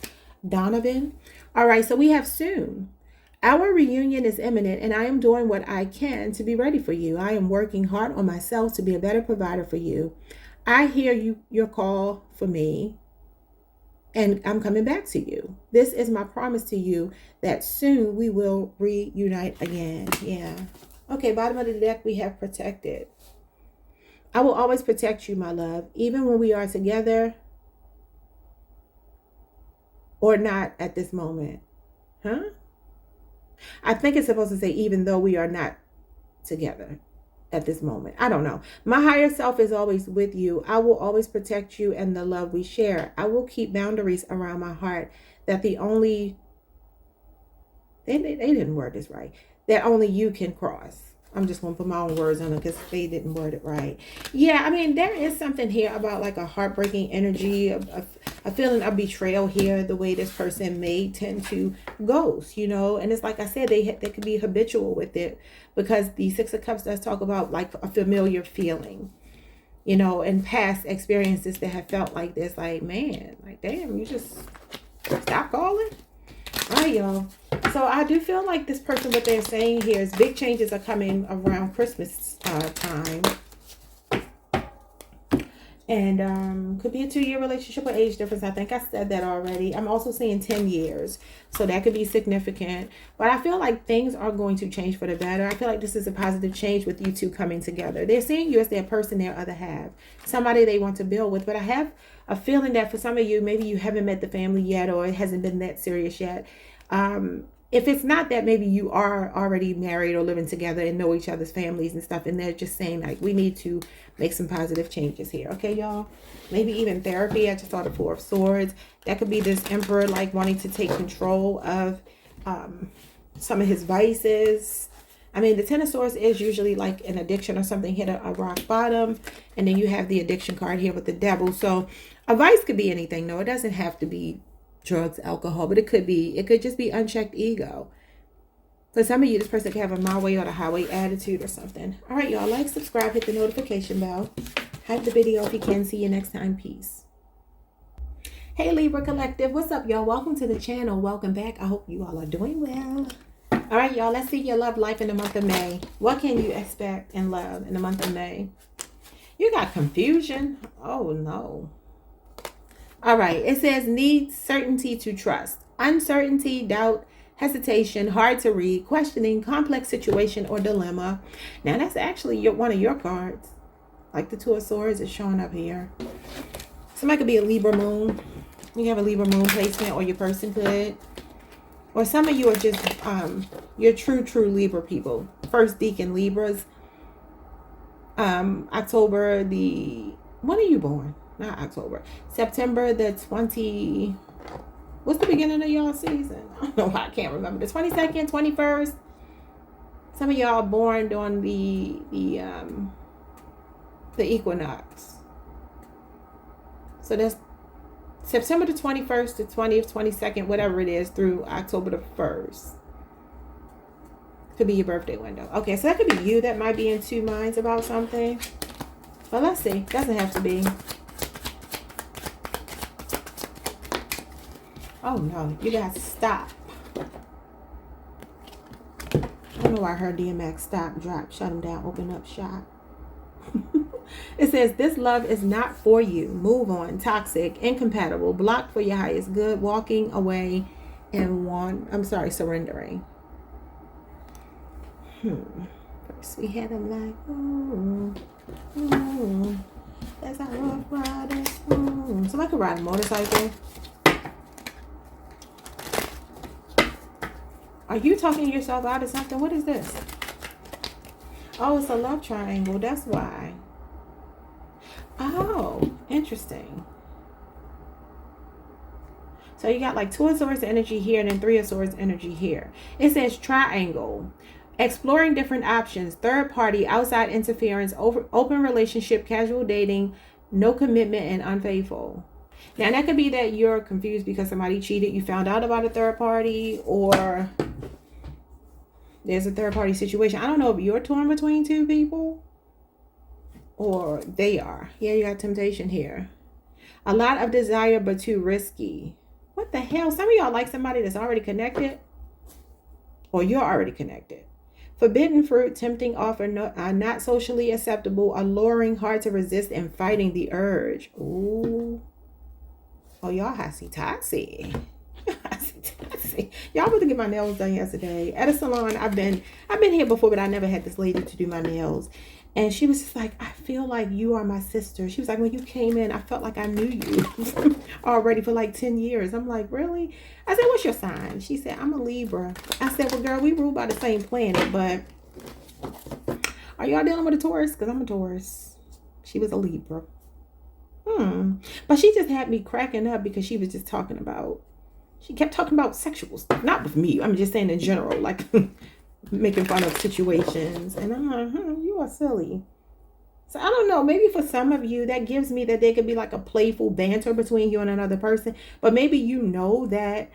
Donovan. All right, so we have soon. Our reunion is imminent, and I am doing what I can to be ready for you. I am working hard on myself to be a better provider for you. I hear your call for me, and I'm coming back to you. This is my promise to you that soon we will reunite again. Yeah. Okay, bottom of the deck, we have protected. I will always protect you, my love, even when we are together or not at this moment. Huh? I think it's supposed to say, even though we are not together at this moment. I don't know. My higher self is always with you. I will always protect you and the love we share. I will keep boundaries around my heart that they didn't word this right, that only you can cross. I'm just going to put my own words on it because they didn't word it right. Yeah, I mean, there is something here about like a heartbreaking energy, a feeling of betrayal here, the way this person may tend to ghost, you know. And it's like I said, they could be habitual with it because the Six of Cups does talk about like a familiar feeling, you know, and past experiences that have felt like this, like, man, like, damn, you just stop calling. All right, y'all. So I do feel like this person, what they're saying here is big changes are coming around Christmas time. And could be a 2-year relationship or age difference. I think I said that already. I'm also seeing 10 years. So that could be significant. But I feel like things are going to change for the better. I feel like this is a positive change with you two coming together. They're seeing you as their person, their other half. Somebody they want to build with. But I have a feeling that for some of you, maybe you haven't met the family yet or it hasn't been that serious yet. If it's not that, maybe you are already married or living together and know each other's families and stuff. And they're just saying like, we need to make some positive changes here. Okay, y'all? Maybe even therapy. I just saw the Four of Swords. That could be this emperor like wanting to take control of some of his vices. I mean, the Ten of Swords is usually like an addiction or something, hit a rock bottom. And then you have the addiction card here with the Devil. So a vice could be anything. No, it doesn't have to be drugs, alcohol, but it could just be unchecked ego. For some of you, this person could have a my way or the highway attitude or something. All right, y'all, like, subscribe, hit the notification bell, hype the video if you can. See you next time. Peace. Hey, Libra Collective, what's up, y'all? Welcome to the channel. Welcome back. I hope you all are doing well. All right, y'all, let's see your love life in the month of May. What can you expect in love in the month of May? You got confusion. Oh no. All right, it says need certainty to trust. Uncertainty, doubt, hesitation, hard to read, questioning, complex situation or dilemma. Now that's actually one of your cards. Like the Two of Swords is showing up here. Somebody could be a Libra moon. You have a Libra moon placement, or your person could. Or some of you are just you're true Libra people. First Deacon Libras. October the, when are you born? Not October. September the 20. What's the beginning of y'all season? I don't know why I can't remember. The 22nd, 21st. Some of y'all born during the equinox. So that's September the 21st, the 20th, 22nd, whatever it is, through October the 1st. Could be your birthday window. Okay, so that could be you that might be in two minds about something. But let's see. Doesn't have to be. Oh no, you guys stop. I don't know why I heard DMX stop, drop, shut him down, open up shop. It says, this love is not for you. Move on. Toxic, incompatible, blocked for your highest good, walking away, and surrendering. First we had him like, ooh, that's how rough riders. Somebody could ride a motorcycle. Are you talking yourself out of something? What is this? Oh, it's a love triangle. That's why. Oh, interesting. So you got like Two of Swords energy here and then Three of Swords energy here. It says triangle. Exploring different options. Third party, outside interference, open relationship, casual dating, no commitment, and unfaithful. Now that could be that you're confused because somebody cheated. You found out about a third party, or there's a third party situation. I don't know if you're torn between two people or they are. Yeah, you got temptation here. A lot of desire, but too risky. What the hell? Some of y'all like somebody that's already connected, or you're already connected. Forbidden fruit, tempting offer, not socially acceptable, alluring, hard to resist, and fighting the urge. Ooh. Oh, y'all hotsy-totsy. Hotsy-totsy. Y'all went to get my nails done yesterday at a salon. I've been here before, but I never had this lady to do my nails. And she was just like, I feel like you are my sister. She was like, when you came in, I felt like I knew you already for like 10 years. I'm like, really? I said, what's your sign? She said, I'm a Libra. I said, well, girl, we rule by the same planet, but are y'all dealing with a Taurus? Because I'm a Taurus. She was a Libra. But she just had me cracking up because she was just she kept talking about sexual stuff. Not with me. I'm just saying in general, like making fun of situations. And I'm like, you are silly. So I don't know. Maybe for some of you, that gives me that there could be like a playful banter between you and another person. But maybe you know that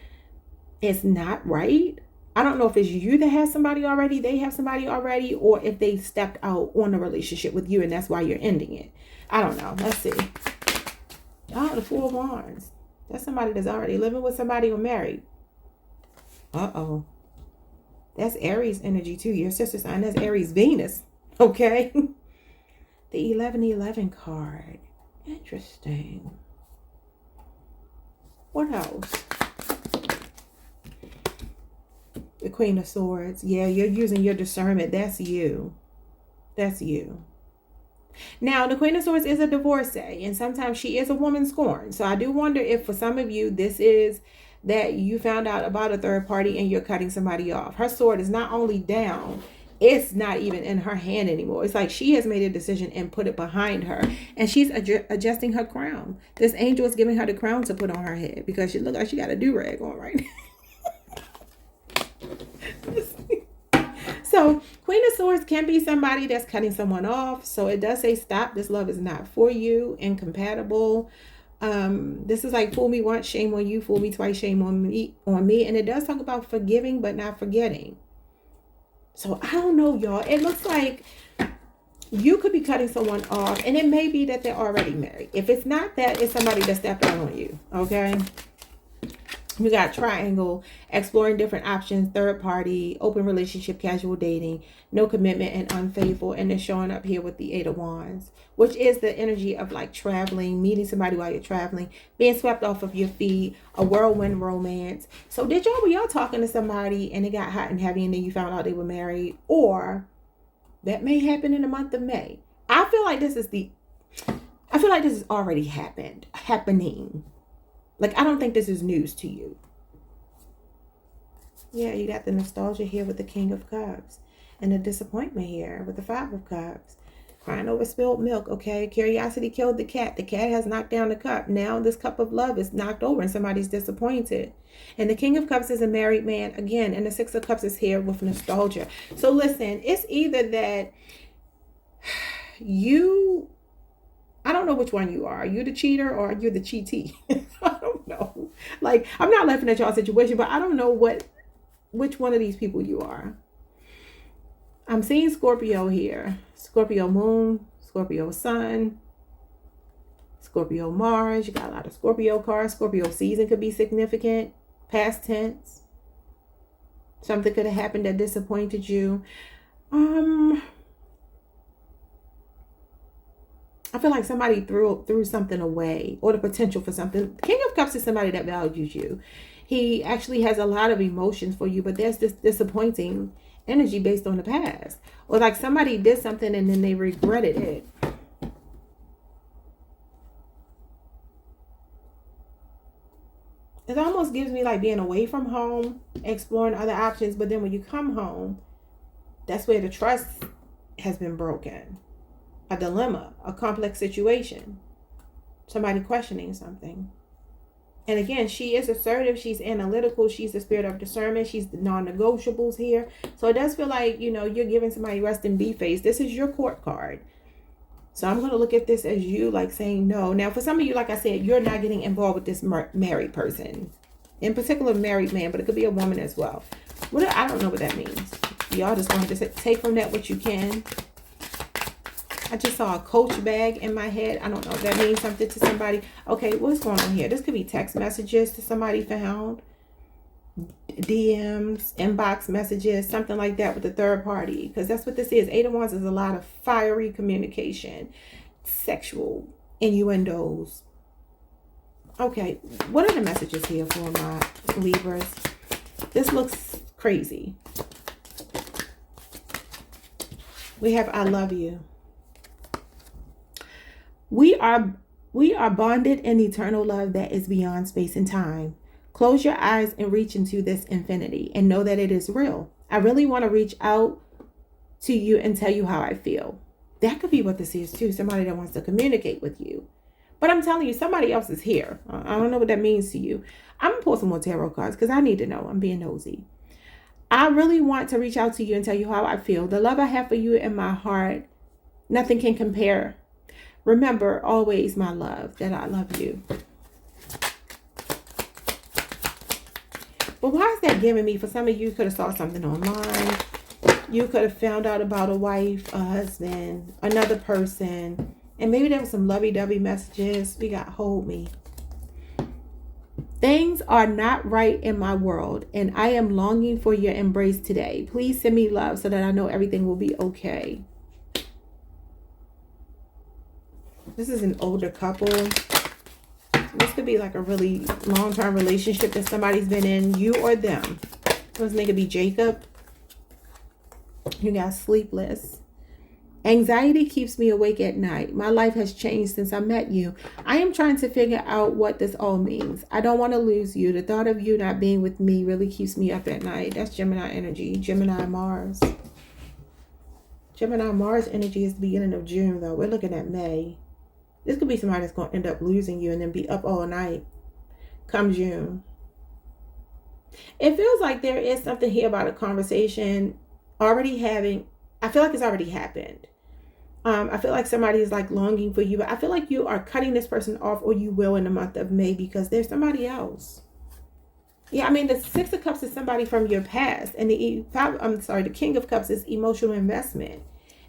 it's not right. I don't know if it's you that has somebody already, they have somebody already, or if they stepped out on a relationship with you and that's why you're ending it. I don't know. Let's see. Oh, the Four of Wands. That's somebody that's already living with somebody or married. Uh-oh. That's Aries energy too. Your sister sign. That's Aries Venus. Okay. The 1111 card. Interesting. What else? The Queen of Swords. Yeah, you're using your discernment. That's you. That's you. Now, the Queen of Swords is a divorcee, and sometimes she is a woman scorned. So I do wonder if for some of you, this is that you found out about a third party and you're cutting somebody off. Her sword is not only down, it's not even in her hand anymore. It's like she has made a decision and put it behind her, and she's adjusting her crown. This angel is giving her the crown to put on her head because she looks like she got a do-rag on right now. So Queen of Swords can be somebody that's cutting someone off. So it does say stop. This love is not for you. Incompatible. This is like fool me once, shame on you. Fool me twice, shame on me. And it does talk about forgiving but not forgetting. So I don't know, y'all. It looks like you could be cutting someone off, and it may be that they're already married. If it's not that, it's somebody that stepped out on you. Okay. We got triangle, exploring different options, third party, open relationship, casual dating, no commitment, and unfaithful. And it's showing up here with the Eight of Wands, which is the energy of like traveling, meeting somebody while you're traveling, being swept off of your feet, a whirlwind romance. So were y'all talking to somebody and it got hot and heavy and then you found out they were married? Or that may happen in the month of May. I feel like this is already happening. Like, I don't think this is news to you. Yeah, you got the nostalgia here with the King of Cups. And the disappointment here with the Five of Cups. Crying over spilled milk, okay? Curiosity killed the cat. The cat has knocked down the cup. Now this cup of love is knocked over and somebody's disappointed. And the King of Cups is a married man again. And the Six of Cups is here with nostalgia. So listen, it's either that I don't know which one you are. Are you the cheater or are you the cheatee? I don't know. Like, I'm not laughing at y'all situation, but I don't know which one of these people you are. I'm seeing Scorpio here. Scorpio moon, Scorpio sun, Scorpio Mars. You got a lot of Scorpio cards. Scorpio season could be significant. Past tense. Something could have happened that disappointed you. I feel like somebody threw something away, or the potential for something. King of Cups is somebody that values you. He actually has a lot of emotions for you, but there's this disappointing energy based on the past. Or like somebody did something and then they regretted it. It almost gives me like being away from home, exploring other options, but then when you come home, that's where the trust has been broken. A dilemma, a complex situation, somebody questioning something. And again, she is assertive, she's analytical, she's the spirit of discernment, she's the non-negotiables here. So it does feel like, you know, you're giving somebody rest and be face. This is your court card. So I'm going to look at this as you like saying no. Now, for some of you, like I said, you're not getting involved with this married person. In particular, married man, but it could be a woman as well. I don't know what that means. Y'all just want to take from that what you can. I just saw a Coach bag in my head. I don't know if that means something to somebody. Okay, what's going on here? This could be text messages to somebody found. DMs, inbox messages, something like that with the third party. Because that's what this is. 8 of Wands is a lot of fiery communication. Sexual innuendos. Okay, what are the messages here for my Libras? This looks crazy. We have I love you. We are bonded in eternal love that is beyond space and time. Close your eyes and reach into this infinity and know that it is real. I really want to reach out to you and tell you how I feel. That could be what this is too. Somebody that wants to communicate with you. But I'm telling you, somebody else is here. I don't know what that means to you. I'm going to pull some more tarot cards because I need to know. I'm being nosy. I really want to reach out to you and tell you how I feel. The love I have for you in my heart, nothing can compare. Remember always, my love, that I love you. But why is that giving me? For some of you, could have saw something online. You could have found out about a wife, a husband, another person. And maybe there was some lovey-dovey messages. We got hold me. Things are not right in my world, and I am longing for your embrace today. Please send me love so that I know everything will be okay. This is an older couple. This could be like a really long-term relationship that somebody's been in, you or them. This nigga be Jacob. You got sleepless. Anxiety keeps me awake at night. My life has changed since I met you. I am trying to figure out what this all means. I don't want to lose you. The thought of you not being with me really keeps me up at night. That's Gemini energy. Gemini Mars. Gemini Mars energy is the beginning of June, though. We're looking at May. This could be somebody that's going to end up losing you and then be up all night come June. It feels like there is something here about a conversation already having. I feel like it's already happened. I feel like somebody is like longing for you, but I feel like you are cutting this person off, or you will in the month of May, because there's somebody else. Yeah, I mean, the 6 of Cups is somebody from your past, and the King of Cups is emotional investment.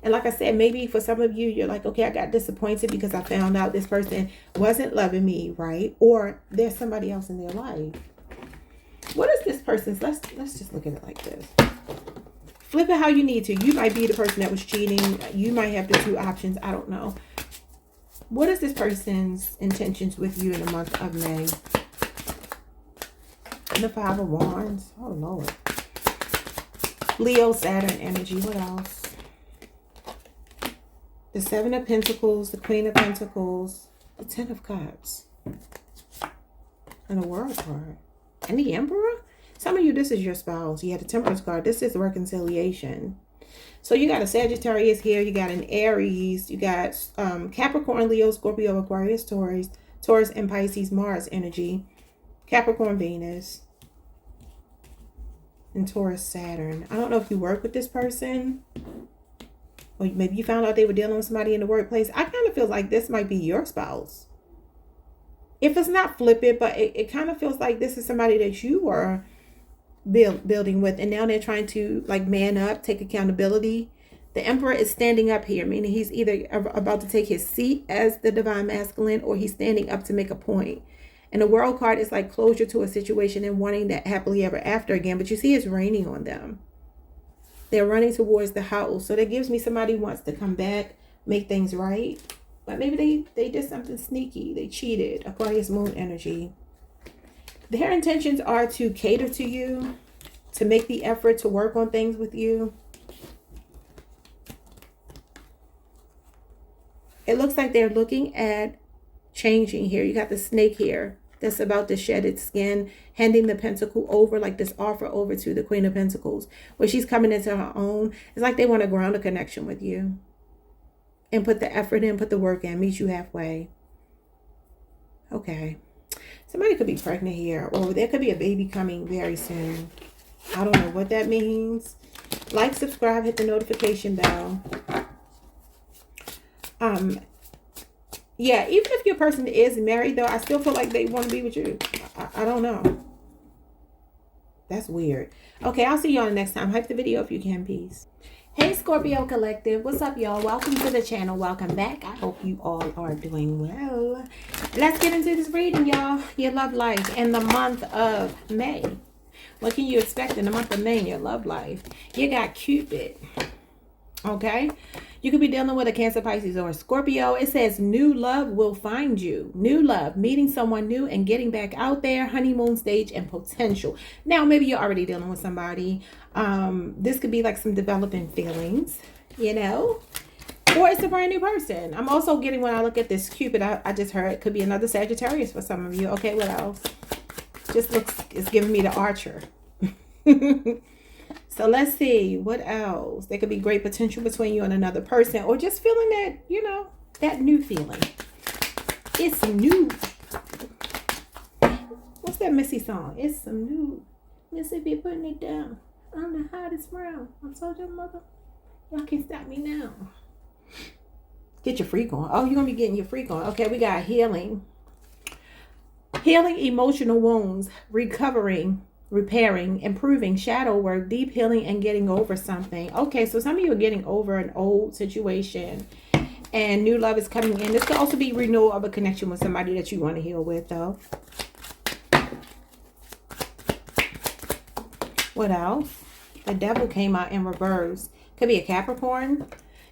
And like I said, maybe for some of you, you're like, okay, I got disappointed because I found out this person wasn't loving me, right? Or there's somebody else in their life. What is this person's? Let's just look at it like this. Flip it how you need to. You might be the person that was cheating. You might have the 2 options. I don't know. What is this person's intentions with you in the month of May? The 5 of Wands. Oh, Lord. Leo, Saturn energy. What else? The 7 of Pentacles, the Queen of Pentacles, the 10 of Cups, and the World card, and the Emperor. Some of you, this is your spouse. You had the Temperance card. This is reconciliation. So you got a Sagittarius here. You got an Aries. You got Capricorn, Leo, Scorpio, Aquarius, Taurus, and Pisces, Mars energy. Capricorn, Venus, and Taurus, Saturn. I don't know if you work with this person, or maybe you found out they were dealing with somebody in the workplace. I kind of feel like this might be your spouse. If it's not, flip it, but it kind of feels like this is somebody that you were building with, and now they're trying to like man up, take accountability. The Emperor is standing up here, meaning he's either about to take his seat as the divine masculine, or he's standing up to make a point. And the World card is like closure to a situation and wanting that happily ever after again. But you see it's raining on them. They're running towards the house. So that gives me somebody who wants to come back, make things right. But maybe they did something sneaky. They cheated. Aquarius moon energy. Their intentions are to cater to you, to make the effort to work on things with you. It looks like they're looking at changing here. You got the snake here that's about to shed its skin, handing the pentacle over, like this offer over to the Queen of Pentacles, where she's coming into her own. It's like they want to ground a connection with you and put the effort in, put the work in, meet you halfway. Okay. Somebody could be pregnant here, or there could be a baby coming very soon. I don't know what that means. Like, subscribe, hit the notification bell. Yeah, even if your person is married, though, I still feel like they want to be with you. I don't know. That's weird. Okay, I'll see y'all next time. Hype the video if you can, peace. Hey, Scorpio Collective. What's up, y'all? Welcome to the channel. Welcome back. I hope you all are doing well. Let's get into this reading, y'all. Your love life in the month of May. What can you expect in the month of May in your love life? You got Cupid. Okay, you could be dealing with a Cancer, Pisces, or a Scorpio. It says new love will find you. New love, meeting someone new and getting back out there. Honeymoon stage and potential. Now, maybe you're already dealing with somebody. This could be like some developing feelings, you know, or it's a brand new person. I'm also getting, when I look at this Cupid, I just heard it could be another Sagittarius for some of you. Okay, what else? Just looks, it's giving me the Archer. So let's see what else. There could be great potential between you and another person, or just feeling that, you know, that new feeling. It's new. What's that Missy song? It's some new. Mississippi putting it down on the hottest round. I told your mother, y'all can't stop me now. Get your freak on. Oh, you're going to be getting your freak on. Okay, we got healing. Healing emotional wounds, recovering, repairing, improving, shadow work, deep healing, and getting over something. Okay, so some of you are getting over an old situation and new love is coming in. This could also be renewal of a connection with somebody that you want to heal with, though. What else? The Devil came out in reverse. Could be a Capricorn.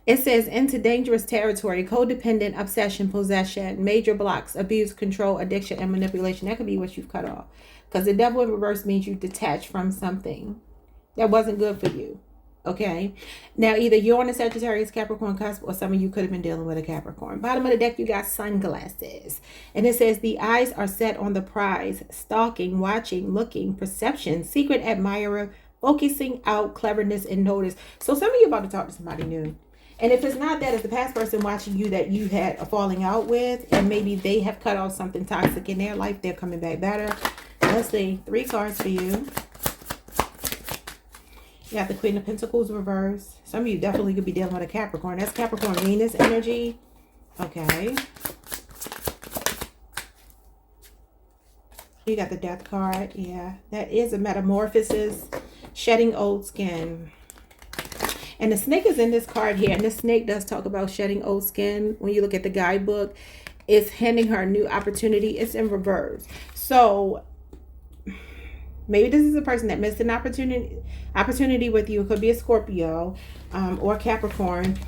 It says into dangerous territory, codependent, obsession, possession, major blocks, abuse, control, addiction, and manipulation. That could be what you've cut off. Because the Devil in reverse means you detached from something that wasn't good for you. Okay. Now, either you're on a Sagittarius, Capricorn cusp, or some of you could have been dealing with a Capricorn. Bottom of the deck, you got sunglasses. And it says the eyes are set on the prize, stalking, watching, looking, perception, secret admirer, focusing out, cleverness, and notice. So some of you are about to talk to somebody new. And if it's not that, it's the past person watching you that you had a falling out with, and maybe they have cut off something toxic in their life. They're coming back better. Let's see. 3 cards for you. You got the Queen of Pentacles reverse. Some of you definitely could be dealing with a Capricorn. That's Capricorn Venus energy. Okay. You got the Death card. Yeah, that is a metamorphosis. Shedding old skin. And the snake is in this card here. And the snake does talk about shedding old skin. When you look at the guidebook, it's handing her a new opportunity. It's in reverse. So maybe this is a person that missed an opportunity with you. It could be a Scorpio or Capricorn.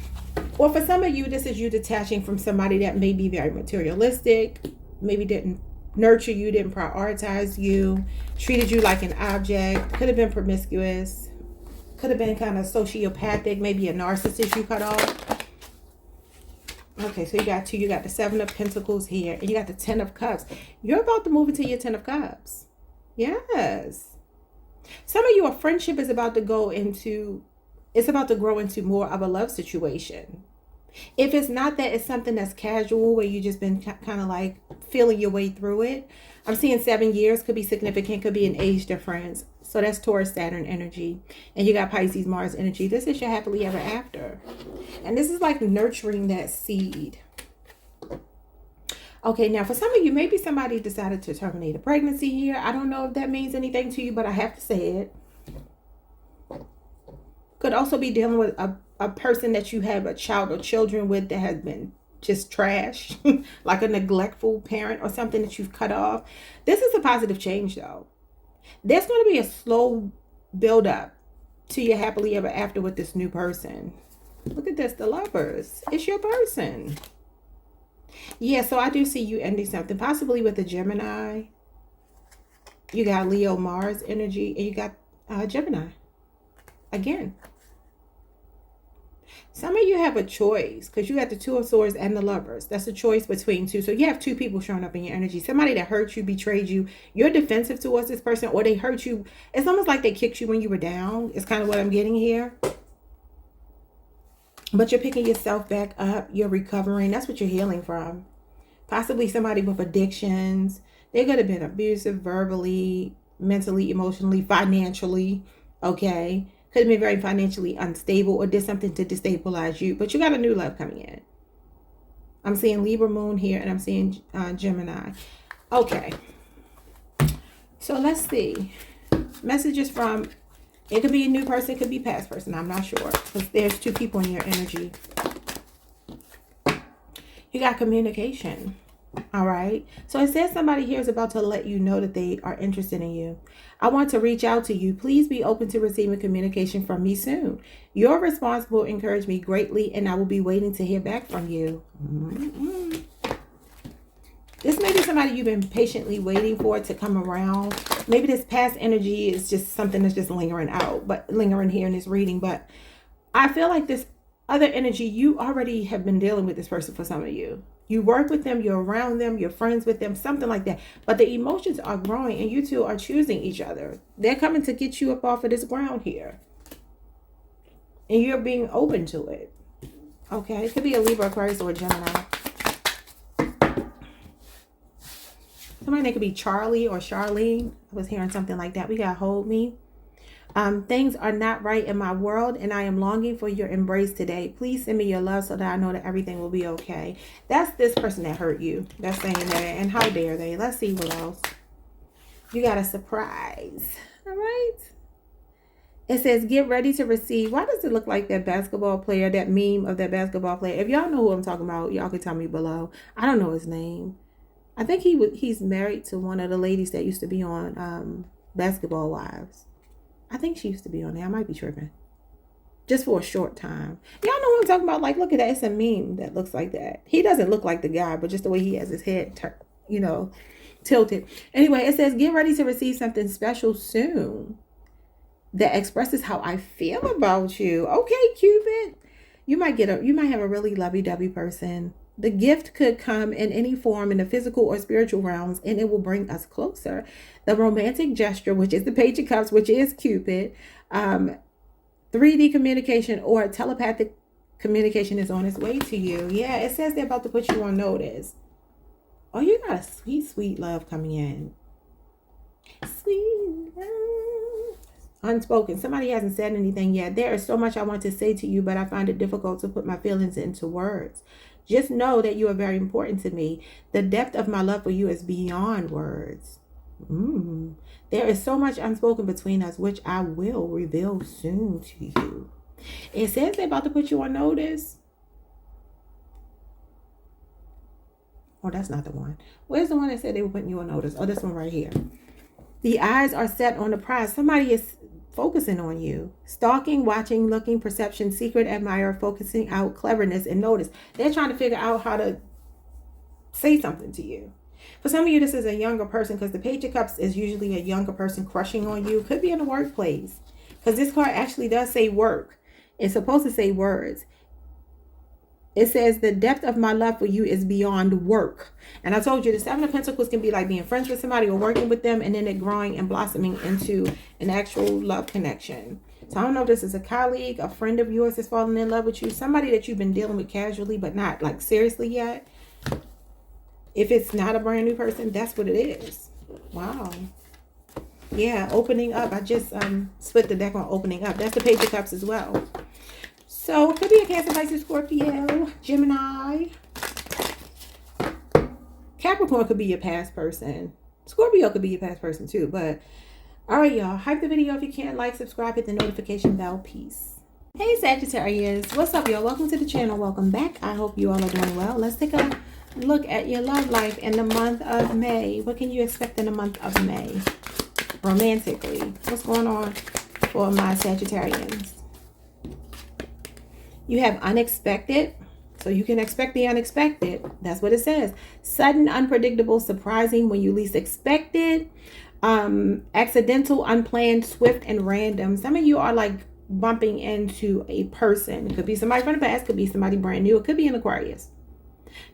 Or for some of you, this is you detaching from somebody that may be very materialistic, maybe didn't nurture you, didn't prioritize you, treated you like an object, could have been promiscuous, could have been kind of sociopathic, maybe a narcissist you cut off. Okay, so you got 2. You got the 7 of Pentacles here, and you got the 10 of Cups. You're about to move into your 10 of Cups. Yes. Some of you, a friendship is about to go into, it's about to grow into more of a love situation. If it's not that, it's something that's casual where you just been kind of like feeling your way through it. I'm seeing 7 years, could be significant, could be an age difference. So that's Taurus, Saturn energy. And you got Pisces, Mars energy. This is your happily ever after. And this is like nurturing that seed. Okay, now for some of you, maybe somebody decided to terminate a pregnancy here. I don't know if that means anything to you, but I have to say it. Could also be dealing with a person that you have a child or children with that has been just trash, like a neglectful parent or something that you've cut off. This is a positive change, though. There's going to be a slow build up to your happily ever after with this new person. Look at this, the Lovers. It's your person. Yeah, so I do see you ending something, possibly with a Gemini. You got Leo, Mars energy, and you got Gemini. Again. Some of you have a choice because you got the Two of Swords and the Lovers. That's a choice between two. So you have two people showing up in your energy. Somebody that hurt you, betrayed you. You're defensive towards this person, or they hurt you. It's almost like they kicked you when you were down. It's kind of what I'm getting here. But you're picking yourself back up. You're recovering. That's what you're healing from. Possibly somebody with addictions. They could have been abusive verbally, mentally, emotionally, financially. Okay. Could have been very financially unstable or did something to destabilize you. But you got a new love coming in. I'm seeing Libra moon here and I'm seeing Gemini. Okay. So let's see. Messages from, it could be a new person, it could be past person. I'm not sure. Because there's two people in your energy. You got communication. All right. So it says somebody here is about to let you know that they are interested in you. I want to reach out to you. Please be open to receiving communication from me soon. Your response will encourage me greatly, and I will be waiting to hear back from you. This may be somebody you've been patiently waiting for to come around. Maybe this past energy is just something that's just lingering out, but lingering here in this reading. But I feel like this other energy, you already have been dealing with this person for some of you. You work with them, you're around them, you're friends with them, something like that. But the emotions are growing and you two are choosing each other. They're coming to get you up off of this ground here. And you're being open to it. Okay, it could be a Libra, Aquarius, or a Gemini. Somebody that could be Charlie or Charlene. I was hearing something like that. We got Hold Me. Things are not right in my world and I am longing for your embrace today. Please send me your love so that I know that everything will be okay. That's this person that hurt you. That's saying that. And how dare they? Let's see what else. You got a surprise. All right. It says, get ready to receive. Why does it look like that basketball player, that meme of that basketball player? If y'all know who I'm talking about, y'all can tell me below. I don't know his name. I think he's married to one of the ladies that used to be on Basketball Wives. I think she used to be on there. I might be tripping. Just for a short time. Y'all know what I'm talking about? Like, look at that. It's a meme that looks like that. He doesn't look like the guy, but just the way he has his head, tilted. Anyway, it says, get ready to receive something special soon that expresses how I feel about you. Okay, Cupid. You might have a really lovey-dovey person. The gift could come in any form in the physical or spiritual realms, and it will bring us closer. The romantic gesture, which is the Page of Cups, which is Cupid, 3D communication or telepathic communication is on its way to you. Yeah, it says they're about to put you on notice. Oh, you got a sweet, sweet love coming in. Sweet love. Unspoken. Somebody hasn't said anything yet. There is so much I want to say to you, but I find it difficult to put my feelings into words. Just know that you are very important to me. The depth of my love for you is beyond words. There is so much unspoken between us, which I will reveal soon to you. It says they're about to put you on notice. Oh, that's not the one. Where's the one that said they were putting you on notice? Oh, this one right here. The eyes are set on the prize. Somebody is focusing on you. Stalking, watching, looking, perception, secret admirer, focusing out, cleverness, and notice. They're trying to figure out how to say something to you. For some of you, this is a younger person because the Page of Cups is usually a younger person crushing on you. Could be in the workplace because this card actually does say work. It's supposed to say words. It says the depth of my love for you is beyond work. And I told you the Seven of Pentacles can be like being friends with somebody or working with them and then it growing and blossoming into an actual love connection. So I don't know if this is a colleague, a friend of yours that's falling in love with you, somebody that you've been dealing with casually but not like seriously yet. If it's not a brand new person, that's what it is. Wow. Yeah, opening up. I just split the deck on opening up. That's the Page of Cups as well. So it could be a Cancer, Pisces, Scorpio, Gemini, Capricorn could be your past person. Scorpio could be your past person too. But all right, y'all. Hype the video if you can. Like, subscribe, hit the notification bell. Peace. Hey, Sagittarius. What's up, y'all? Welcome to the channel. Welcome back. I hope you all are doing well. Let's take a look at your love life in the month of May. What can you expect in the month of May? Romantically. What's going on for my Sagittarians? You have unexpected. So you can expect the unexpected. That's what it says. Sudden, unpredictable, surprising when you least expect it. Accidental, unplanned, swift, and random. Some of you are like bumping into a person. It could be somebody from the past. Could be somebody brand new. It could be an Aquarius.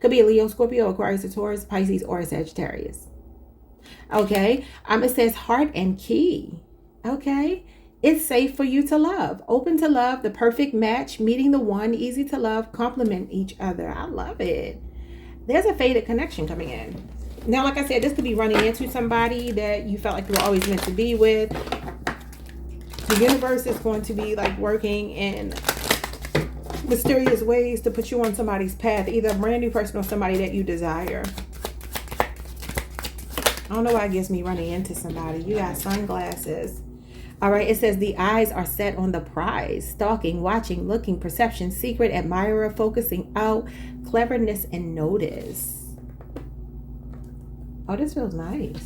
Could be a Leo, Scorpio, Aquarius, a Taurus, Pisces, or a Sagittarius. Okay. It says heart and key. Okay. It's safe for you to love. Open to love, the perfect match, meeting the one, easy to love, complement each other. I love it. There's a faded connection coming in. Now, like I said, this could be running into somebody that you felt like you were always meant to be with. The universe is going to be like working in mysterious ways to put you on somebody's path, either a brand new person or somebody that you desire. I don't know why it gives me running into somebody. You got sunglasses. All right, it says the eyes are set on the prize, stalking, watching, looking, perception, secret, admirer, focusing out, cleverness, and notice. Oh, this feels nice.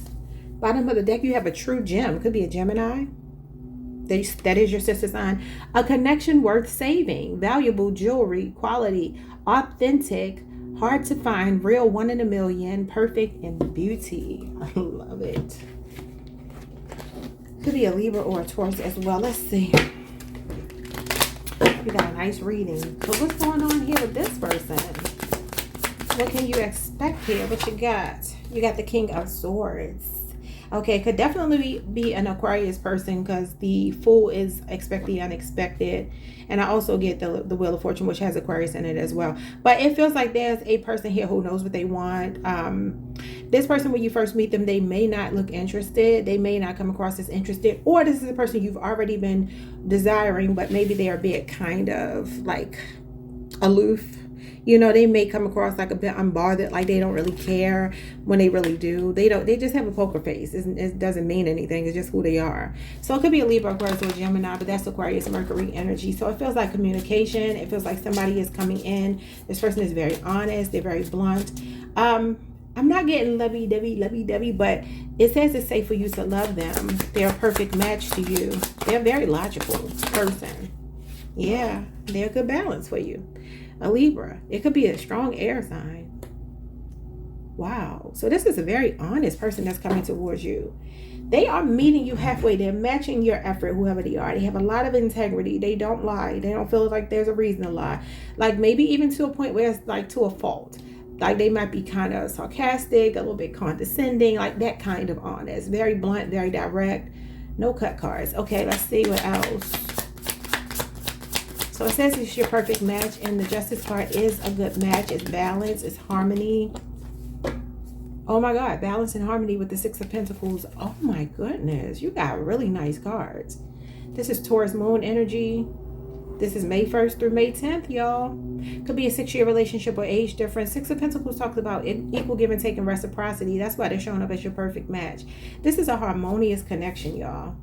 Bottom of the deck, you have a true gem. Could be a Gemini. That is your sister sign. A connection worth saving, valuable jewelry, quality, authentic, hard to find, real, one in a million, perfect, and beauty. I love it. Could be a Libra or a Taurus as well. Let's see. We got a nice reading. So what's going on here with this person? What can you expect here? What you got? You got the King of Swords. Okay, could definitely be an Aquarius person because the Fool is expect the unexpected. And I also get the Wheel of Fortune, which has Aquarius in it as well. But it feels like there's a person here who knows what they want. This person, when you first meet them, they may not look interested. They may not come across as interested. Or this is a person you've already been desiring, but maybe they are a bit kind of like aloof. You know, they may come across like a bit unbothered, like they don't really care when they really do. They just have a poker face. It doesn't mean anything. It's just who they are. So it could be a Libra, Aquarius, or a Gemini, but that's Aquarius, Mercury energy. So it feels like communication. It feels like somebody is coming in. This person is very honest. They're very blunt. I'm not getting lovey-dovey, but it says it's safe for you to love them. They're a perfect match to you. They're a very logical person. Yeah, they're a good balance for you. A Libra. It could be a strong air sign. Wow. So this is a very honest person that's coming towards you. They are meeting you halfway. They're matching your effort, whoever they are. They have a lot of integrity. They don't lie. They don't feel like there's a reason to lie. Like maybe even to a point where it's like to a fault. Like they might be kind of sarcastic, a little bit condescending, like that kind of honest. Very blunt, very direct. No cut cards. Okay, let's see what else. So it says it's your perfect match, and the Justice card is a good match. It's balance, it's harmony. Oh my God, balance and harmony with the Six of Pentacles. Oh my goodness, you got really nice cards. This is Taurus moon energy. This is May 1st through May 10th, y'all. Could be a 6-year relationship or age difference. Six of Pentacles talks about equal give and take and reciprocity. That's why they're showing up as your perfect match. This is a harmonious connection, y'all.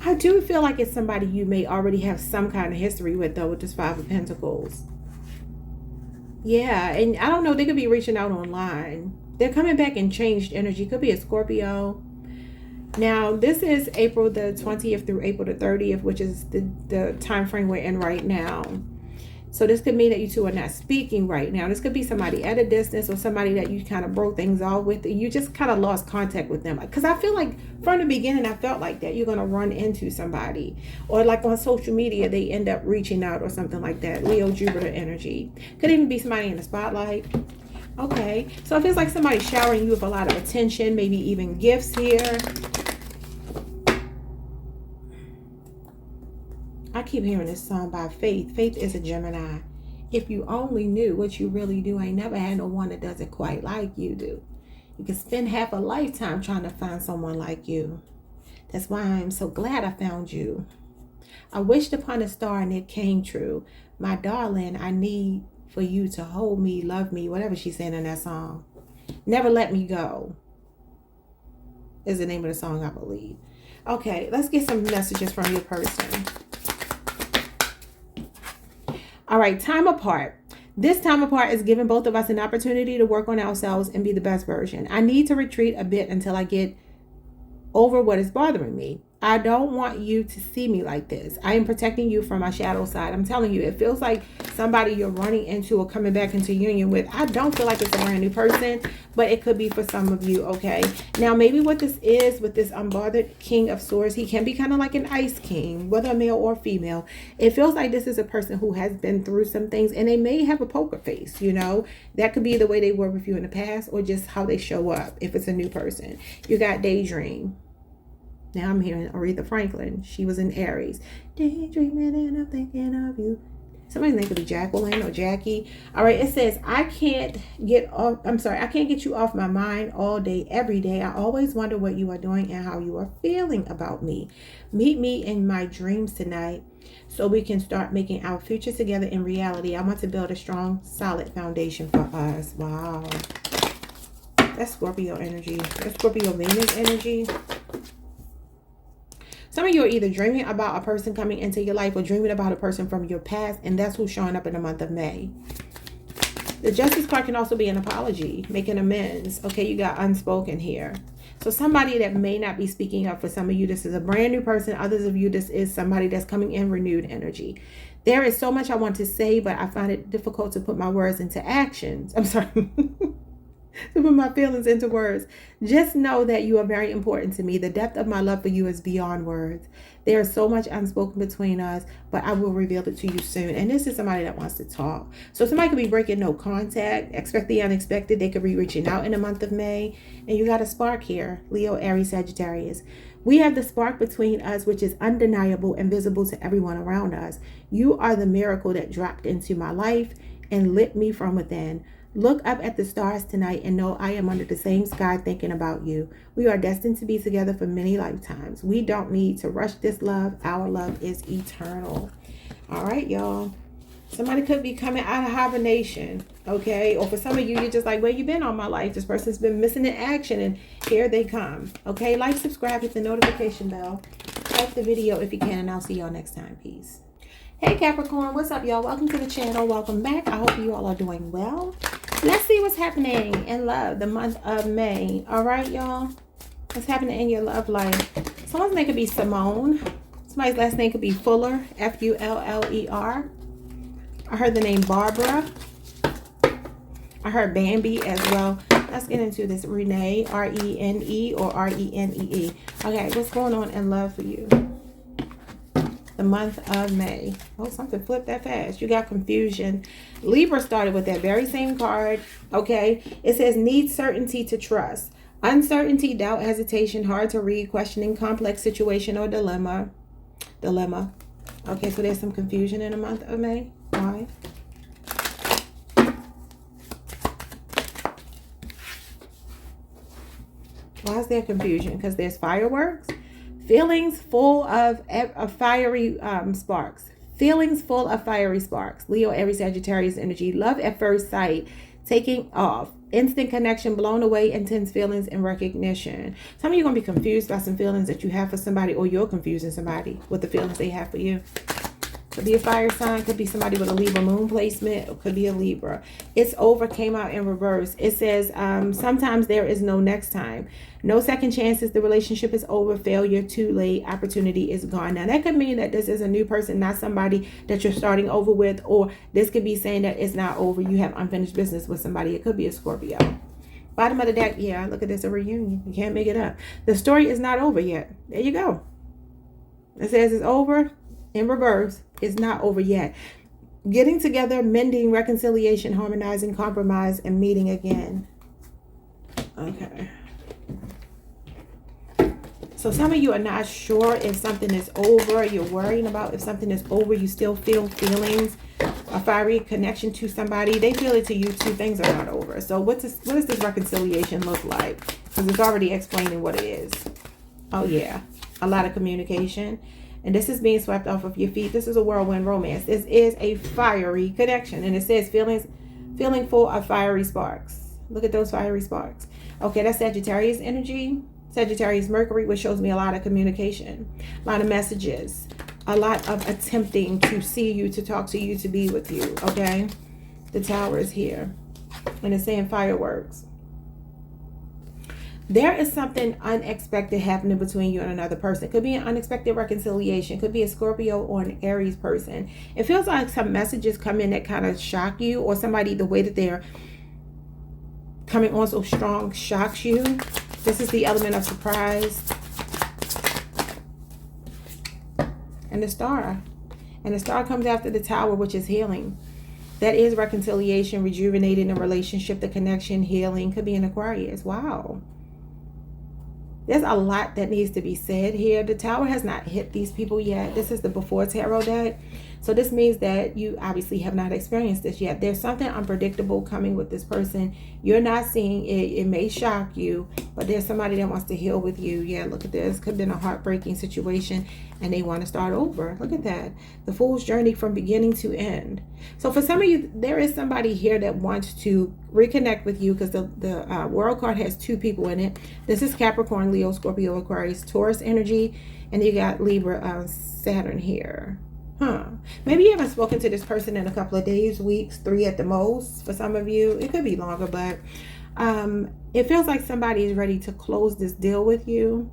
I do feel like it's somebody you may already have some kind of history with, though, with this Five of Pentacles. Yeah, and I don't know, they could be reaching out online. They're coming back in changed energy. Could be a Scorpio. Now, this is April the 20th through April the 30th, which is the time frame we're in right now. So this could mean that you two are not speaking right now. This could be somebody at a distance or somebody that you kind of broke things off with. You just kind of lost contact with them. Because I feel like from the beginning, I felt like that. You're going to run into somebody. Or like on social media, they end up reaching out or something like that. Leo, Jupiter energy. Could even be somebody in the spotlight. Okay. So it feels like somebody showering you with a lot of attention. Maybe even gifts here. I keep hearing this song by Faith. Faith is a Gemini. If you only knew what you really do, ain't never had no one that does it quite like you do. You can spend half a lifetime trying to find someone like you. That's why I'm so glad I found you. I wished upon a star and it came true. My darling, I need for you to hold me, love me, whatever she's saying in that song. Never Let Me Go is the name of the song, I believe. Okay, let's get some messages from your person. All right, time apart. This time apart is giving both of us an opportunity to work on ourselves and be the best version. I need to retreat a bit until I get over what is bothering me. I don't want you to see me like this. I am protecting you from my shadow side. I'm telling you, it feels like somebody you're running into or coming back into union with. I don't feel like it's a brand new person, but it could be for some of you, okay? Now, maybe what this is with this unbothered King of Swords, he can be kind of like an ice king, whether male or female. It feels like this is a person who has been through some things, and they may have a poker face, you know? That could be the way they were with you in the past, or just how they show up if it's a new person. You got Daydream. Now I'm hearing Aretha Franklin. She was in Aries. Daydreaming and I'm thinking of you. Somebody's name could be Jacqueline or Jackie. All right, it says, I can't get you off my mind all day, every day. I always wonder what you are doing and how you are feeling about me. Meet me in my dreams tonight so we can start making our future together in reality. I want to build a strong, solid foundation for us. Wow. That's Scorpio energy. That's Scorpio Venus energy. Some of you are either dreaming about a person coming into your life or dreaming about a person from your past, and that's who's showing up in the month of May. The Justice card can also be an apology, making amends. Okay, you got unspoken here. So somebody that may not be speaking up, for some of you, this is a brand new person. Others of you, this is somebody that's coming in renewed energy. There is so much I want to say, but I find it difficult to put my words into actions. I'm sorry. To put my feelings into words. Just know that you are very important to me. The depth of my love for you is beyond words. There is so much unspoken between us, but I will reveal it to you soon. And this is somebody that wants to talk. So somebody could be breaking no contact. Expect the unexpected. They could be reaching out in the month of May. And you got a spark here. Leo, Aries, Sagittarius. We have the spark between us, which is undeniable and visible to everyone around us. You are the miracle that dropped into my life and lit me from within. Look up at the stars tonight and know I am under the same sky thinking about you. We are destined to be together for many lifetimes. We don't need to rush this love. Our love is eternal. All right, y'all. Somebody could be coming out of hibernation, okay? Or for some of you, you're just like, where you been all my life? This person's been missing in action, and here they come, okay? Like, subscribe, hit the notification bell. Like the video if you can, and I'll see y'all next time. Peace. Hey, Capricorn. What's up, y'all? Welcome to the channel. Welcome back. I hope you all are doing well. Let's see what's happening in love the month of May. All right, y'all. What's happening in your love life? Someone's name could be Simone. Somebody's last name could be Fuller. F-U-L-L-E-R. I heard the name Barbara. I heard Bambi as well. Let's get into this. Renee. R-E-N-E or R-E-N-E-E. Okay, what's going on in love for you? The month of May. Oh, something flipped that fast. You got confusion. Libra started with that very same card. Okay. It says need certainty to trust. Uncertainty, doubt, hesitation, hard to read, questioning, complex situation or dilemma. Okay, so there's some confusion in the month of May. Why? Why is there confusion? Because there's fireworks. Feelings full of fiery sparks. Feelings full of fiery sparks. Leo, Aries, Sagittarius energy. Love at first sight. Taking off. Instant connection. Blown away. Intense feelings and recognition. Some of you are going to be confused by some feelings that you have for somebody, or you're confusing somebody with the feelings they have for you. Could be a fire sign. Could be somebody with a Libra moon placement. Or could be a Libra. It's over came out in reverse. It says sometimes there is no next time. No second chances. The relationship is over. Failure. Too late. Opportunity is gone. Now that could mean that this is a new person, not somebody that you're starting over with. Or this could be saying that it's not over. You have unfinished business with somebody. It could be a Scorpio. Bottom of the deck. Yeah, look at this. A reunion. You can't make it up. The story is not over yet. There you go. It says it's over. In reverse, it's not over yet. Getting together, mending, reconciliation, harmonizing, compromise, and meeting again. Okay. So some of you are not sure if something is over. You're worrying about if something is over. You still feel feelings, a fiery connection to somebody. They feel it to you too. Things are not over. So what does this reconciliation look like? Because it's already explaining what it is. Oh, yeah. A lot of communication. And this is being swept off of your feet. This is a whirlwind romance. This is a fiery connection. And it says feeling full of fiery sparks. Look at those fiery sparks. Okay, that's Sagittarius energy. Sagittarius Mercury, which shows me a lot of communication, a lot of messages, a lot of attempting to see you, to talk to you, to be with you, okay? The Tower is here, and it's saying fireworks. There is something unexpected happening between you and another person. Could be an unexpected reconciliation. Could be a Scorpio or an Aries person. It feels like some messages come in that kind of shock you, or somebody, the way that they're coming on so strong shocks you. This is the element of surprise. And the Star. And the Star comes after the Tower, which is healing. That is reconciliation, rejuvenating the relationship, the connection, healing. Could be an Aquarius. Wow. There's a lot that needs to be said here. The Tower has not hit these people yet. This is the before tarot deck. So this means that you obviously have not experienced this yet. There's something unpredictable coming with this person. You're not seeing it. It may shock you, but there's somebody that wants to heal with you. Yeah, look at this. Could have been a heartbreaking situation and they want to start over. Look at that. The Fool's journey from beginning to end. So for some of you, there is somebody here that wants to reconnect with you, because the World card has two people in it. This is Capricorn, Leo, Scorpio, Aquarius, Taurus energy. And you got Libra, Saturn here. Maybe you haven't spoken to this person in a couple of days, weeks, 3 at the most. For some of you, it could be longer, but it feels like somebody is ready to close this deal with you.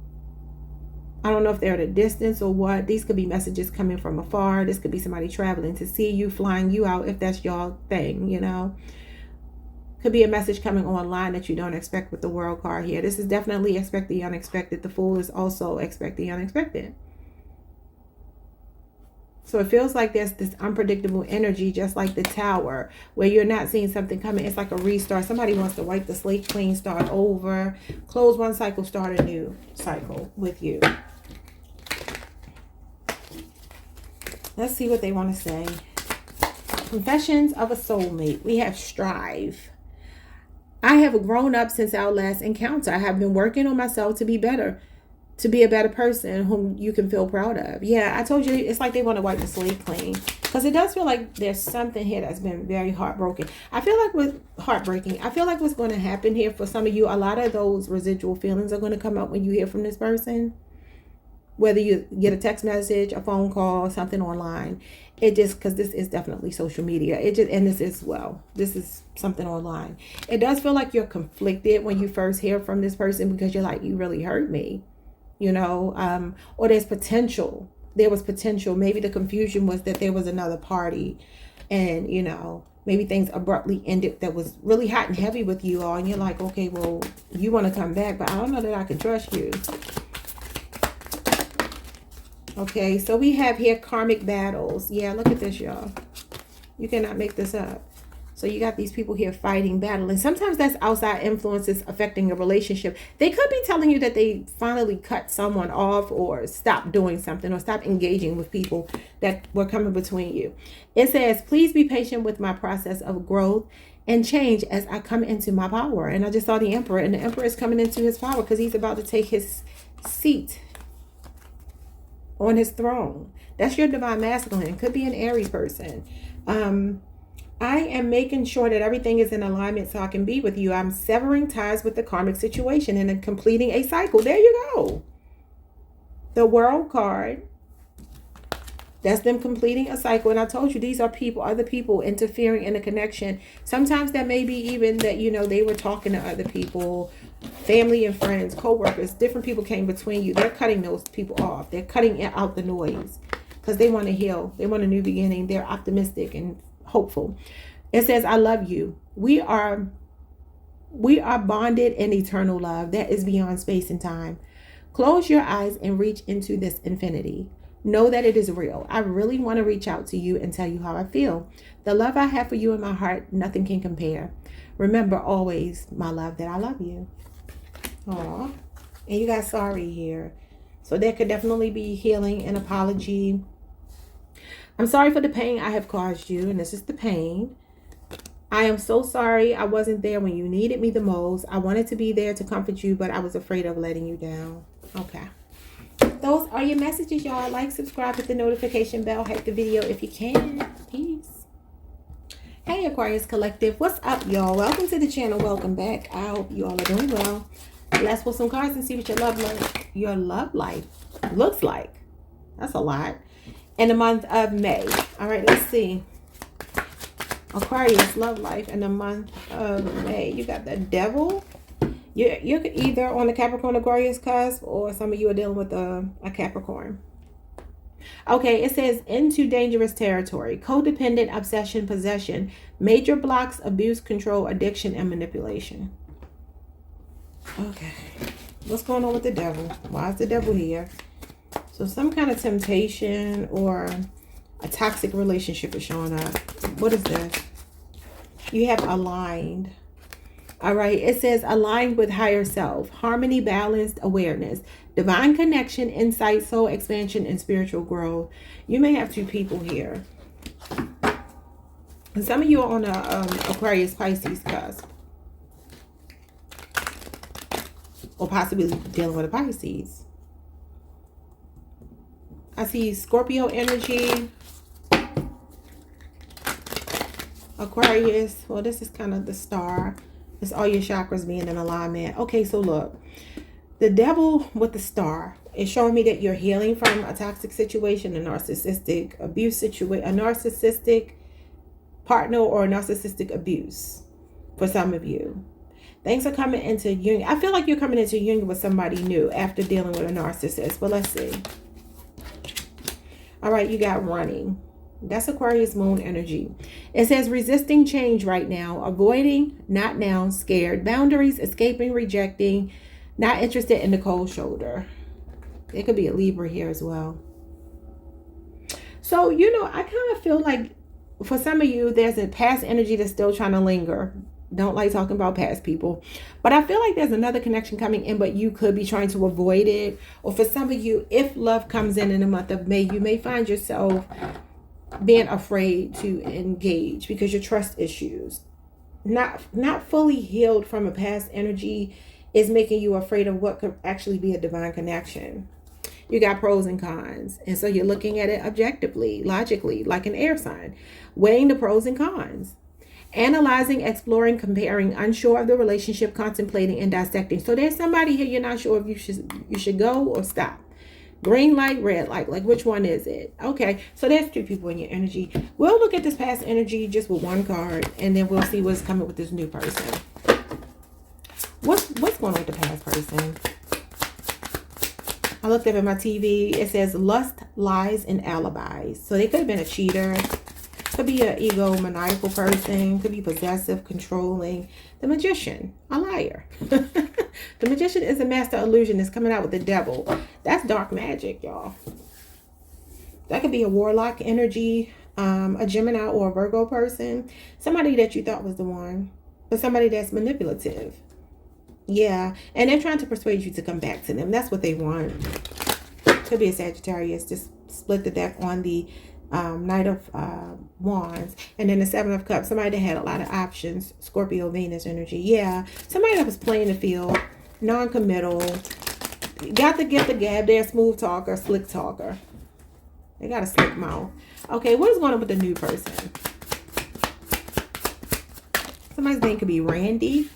I don't know if they're at a distance or what. These could be messages coming from afar. This could be somebody traveling to see you, flying you out, if that's your thing, you know. Could be a message coming online that you don't expect with the World card here. This is definitely expect the unexpected. The Fool is also expect the unexpected. So it feels like there's this unpredictable energy, just like the Tower, where you're not seeing something coming. It's like a restart. Somebody wants to wipe the slate clean, start over, close one cycle, start a new cycle with you. Let's see what they want to say. Confessions of a soulmate. We have strive. I have grown up since our last encounter. I have been working on myself to be better. To be a better person whom you can feel proud of. Yeah, I told you, it's like they want to wipe the slate clean. Because it does feel like there's something here that's been very heartbroken. I feel like I feel like what's going to happen here for some of you, a lot of those residual feelings are going to come up when you hear from this person. Whether you get a text message, a phone call, something online. It just, because this is definitely social media. And this is something online. It does feel like you're conflicted when you first hear from this person, because you're like, you really hurt me. You know, or there's potential. There was potential. Maybe the confusion was that there was another party, and, you know, maybe things abruptly ended that was really hot and heavy with you all. And you're like, okay, well, you want to come back, but I don't know that I can trust you. Okay, so we have here karmic battles. Yeah, look at this, y'all. You cannot make this up. So you got these people here fighting, battling. Sometimes that's outside influences affecting a relationship. They could be telling you that they finally cut someone off, or stopped doing something, or stopped engaging with people that were coming between you. It says, please be patient with my process of growth and change as I come into my power. And I just saw the Emperor, and the Emperor is coming into his power because he's about to take his seat on his throne. That's your divine masculine. Could be an Aries person. I am making sure that everything is in alignment so I can be with you. I'm severing ties with the karmic situation and then completing a cycle. There you go. The World card. That's them completing a cycle. And I told you, these are people, other people interfering in a connection. Sometimes that may be even that, you know, they were talking to other people, family and friends, co-workers, different people came between you. They're cutting those people off. They're cutting out the noise because they want to heal. They want a new beginning. They're optimistic and hopeful. It says, I love you. We are bonded in eternal love that is beyond space and time. Close your eyes and reach into this infinity. Know that it is real. I really want to reach out to you and tell you how I feel. The love I have for you in my heart, nothing can compare. Remember always, my love, that I love you. Aw. And you got sorry here. So there could definitely be healing and apology. I'm sorry for the pain I have caused you, and this is the pain. I am so sorry I wasn't there when you needed me the most. I wanted to be there to comfort you, but I was afraid of letting you down. Okay. Those are your messages, y'all. Like, subscribe, hit the notification bell, hit the video if you can. Peace. Hey. Hey Aquarius Collective, what's up y'all? Welcome to the channel. Welcome back. I hope you all are doing well. Let's pull some cards and see what your love life looks like. That's a lot. In the month of May. All right, let's see. Aquarius love life in the month of May. You got the Devil. You're either on the Capricorn Aquarius cusp, or some of you are dealing with a Capricorn. Okay, it says into dangerous territory, codependent, obsession, possession, major blocks, abuse, control, addiction, and manipulation. Okay, what's going on with the Devil? Why is the Devil here? So some kind of temptation or a toxic relationship is showing up. What is this? You have aligned. All right, it says aligned with higher self, harmony, balanced awareness, divine connection, insight, soul expansion, and spiritual growth. You may have two people here. And some of you are on a Aquarius Pisces cusp, or possibly dealing with a Pisces. I see Scorpio energy, Aquarius. Well, this is kind of the star. It's all your chakras being in alignment. Okay, so look, the Devil with the star is showing me that you're healing from a toxic situation, a narcissistic abuse situation, a narcissistic partner, or a narcissistic abuse for some of you. Things are coming into union. I feel like you're coming into union with somebody new after dealing with a narcissist, but let's see. All right, you got running. That's Aquarius moon energy. It says resisting change right now, avoiding, not now, scared, boundaries, escaping, rejecting, not interested in the cold shoulder. It could be a Libra here as well. So, you know, I kind of feel like for some of you, there's a past energy that's still trying to linger. Don't like talking about past people. But I feel like there's another connection coming in, but you could be trying to avoid it. Or for some of you, if love comes in the month of May, you may find yourself being afraid to engage because your trust issues, not fully healed from a past energy, is making you afraid of what could actually be a divine connection. You got pros and cons, and so you're looking at it objectively, logically, like an air sign, weighing the pros and cons, analyzing, exploring, comparing, unsure of the relationship, contemplating, and dissecting. So there's somebody here you're not sure if you should go or stop. Green light, red light, like which one is it? Okay, so there's two people in your energy. We'll look at this past energy just with one card, and then we'll see what's coming with this new person. What's going on with the past person? I looked up at my TV. It says lust, lies, and alibis. So they could have been a cheater. Could be an egomaniacal person. Could be possessive, controlling. The Magician, a liar. The Magician is a master illusionist coming out with the Devil. That's dark magic, y'all. That could be a warlock energy, a Gemini or a Virgo person. Somebody that you thought was the one, but somebody that's manipulative. Yeah, and they're trying to persuade you to come back to them. That's what they want. Could be a Sagittarius. Just split the deck on the Knight of Wands, and then the Seven of Cups. Somebody that had a lot of options. Scorpio, Venus energy. Yeah, somebody that was playing the field, non-committal, got the gift of gab. They're a smooth talker, slick talker. They got a slick mouth. Okay, what is going on with the new person? Somebody's name could be Randy.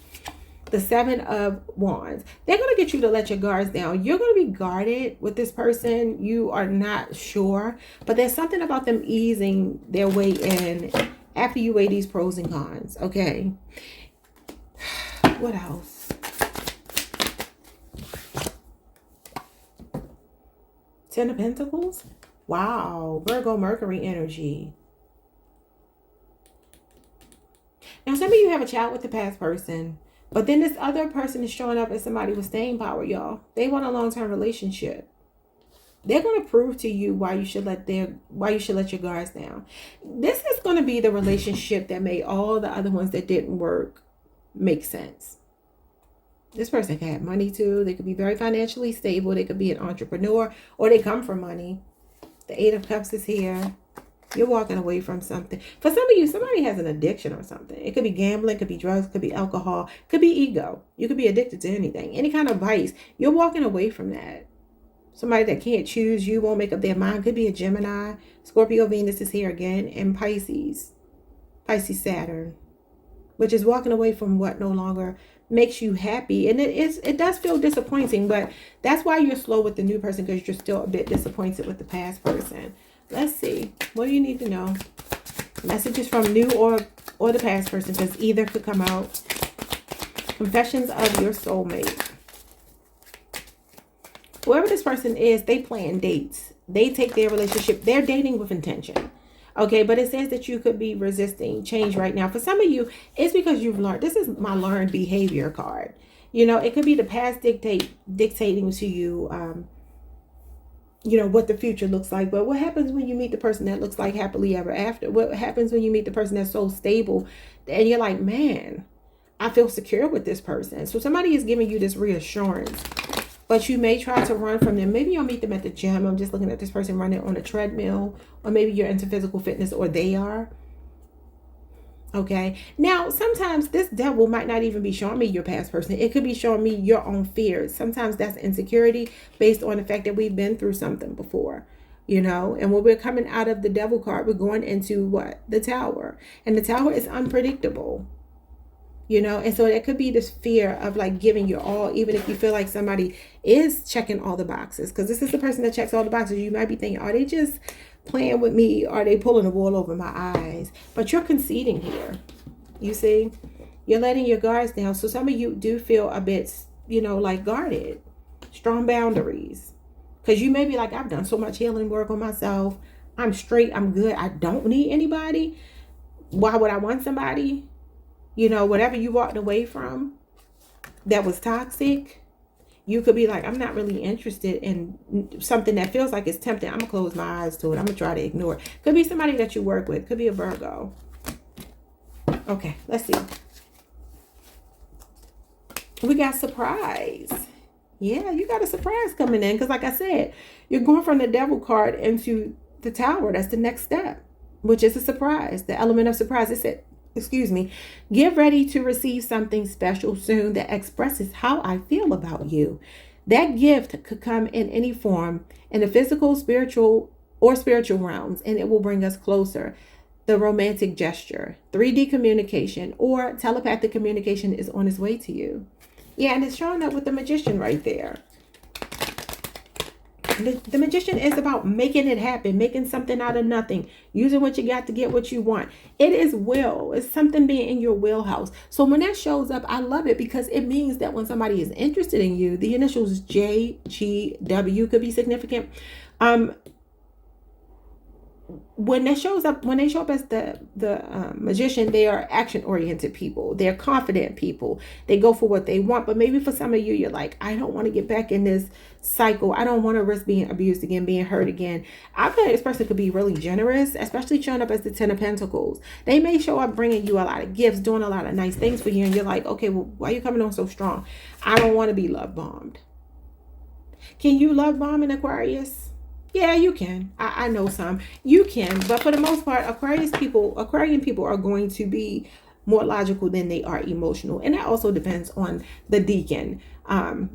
The Seven of Wands. They're going to get you to let your guards down. You're going to be guarded with this person. You are not sure, but there's something about them easing their way in after you weigh these pros and cons. Okay. What else? Ten of Pentacles. Wow. Virgo, Mercury energy. Now, some of you have a child with the past person. But then this other person is showing up as somebody with staying power, y'all. They want a long-term relationship. They're going to prove to you why you should let your guards down. This is going to be the relationship that made all the other ones that didn't work make sense. This person can have money too. They could be very financially stable. They could be an entrepreneur, or they come from money. The Eight of Cups is here. You're walking away from something. For some of you, somebody has an addiction or something. It could be gambling, could be drugs, could be alcohol, could be ego. You could be addicted to anything, any kind of vice. You're walking away from that. Somebody that can't choose you, won't make up their mind. Could be a Gemini. Scorpio, Venus is here again, and Pisces. Pisces Saturn, which is walking away from what no longer makes you happy. And it does feel disappointing, but that's why you're slow with the new person, because you're still a bit disappointed with the past person. Let's see. What do you need to know? Messages from new or the past person, because either could come out. Confessions of your soulmate. Whoever this person is, they plan dates. They take their relationship. They're dating with intention. Okay, but it says that you could be resisting change right now. For some of you, it's because you've learned. This is my learned behavior card. You know, it could be the past dictating to you, you know, what the future looks like. But what happens when you meet the person that looks like happily ever after? What happens when you meet the person that's so stable and you're like, man, I feel secure with this person. So somebody is giving you this reassurance. But you may try to run from them. Maybe you'll meet them at the gym. I'm just looking at this person running on a treadmill. Or maybe you're into physical fitness, or they are. Okay. Now, sometimes this devil might not even be showing me your past person. It could be showing me your own fears. Sometimes that's insecurity based on the fact that we've been through something before. You know, and when we're coming out of the devil card, we're going into what? The Tower. And the Tower is unpredictable. You know, and so it could be this fear of like giving your all, even if you feel like somebody is checking all the boxes. Because this is the person that checks all the boxes. You might be thinking, are they just playing with me? Are they pulling the wool over my eyes? But you're conceding here. You see, you're letting your guards down. So some of you do feel a bit, you know, like guarded. Strong boundaries. Because you may be like, I've done so much healing work on myself. I'm straight. I'm good. I don't need anybody. Why would I want somebody? You know, whatever you walked away from that was toxic, you could be like, I'm not really interested in something that feels like it's tempting. I'm going to close my eyes to it. I'm going to try to ignore it. Could be somebody that you work with. Could be a Virgo. Okay, let's see. We got surprise. Yeah, you got a surprise coming in. Because like I said, you're going from the devil card into the Tower. That's the next step, which is a surprise. The element of surprise. It said, excuse me, get ready to receive something special soon that expresses how I feel about you. That gift could come in any form, in the physical, spiritual realms, and it will bring us closer. The romantic gesture, 3D communication, or telepathic communication is on its way to you. Yeah, and it's showing up with the Magician right there. The Magician is about making it happen, making something out of nothing, using what you got to get what you want. It is will. It's something being in your wheelhouse. So when that shows up, I love it, because it means that when somebody is interested in you, the initials JGW could be significant. When they show up as the Magician, they are action-oriented people. They're confident people. They go for what they want. But maybe for some of you, you're like, I don't want to get back in this cycle. I don't want to risk being abused again, being hurt again. I feel like this person could be really generous, especially showing up as the 10 of Pentacles. They may show up bringing you a lot of gifts, doing a lot of nice things for you. And you're like, okay, well, why are you coming on so strong? I don't want to be love bombed. Can you love bomb an Aquarius? Yeah, you can. I know some. You can. But for the most part, Aquarian people are going to be more logical than they are emotional. And that also depends on the deacon.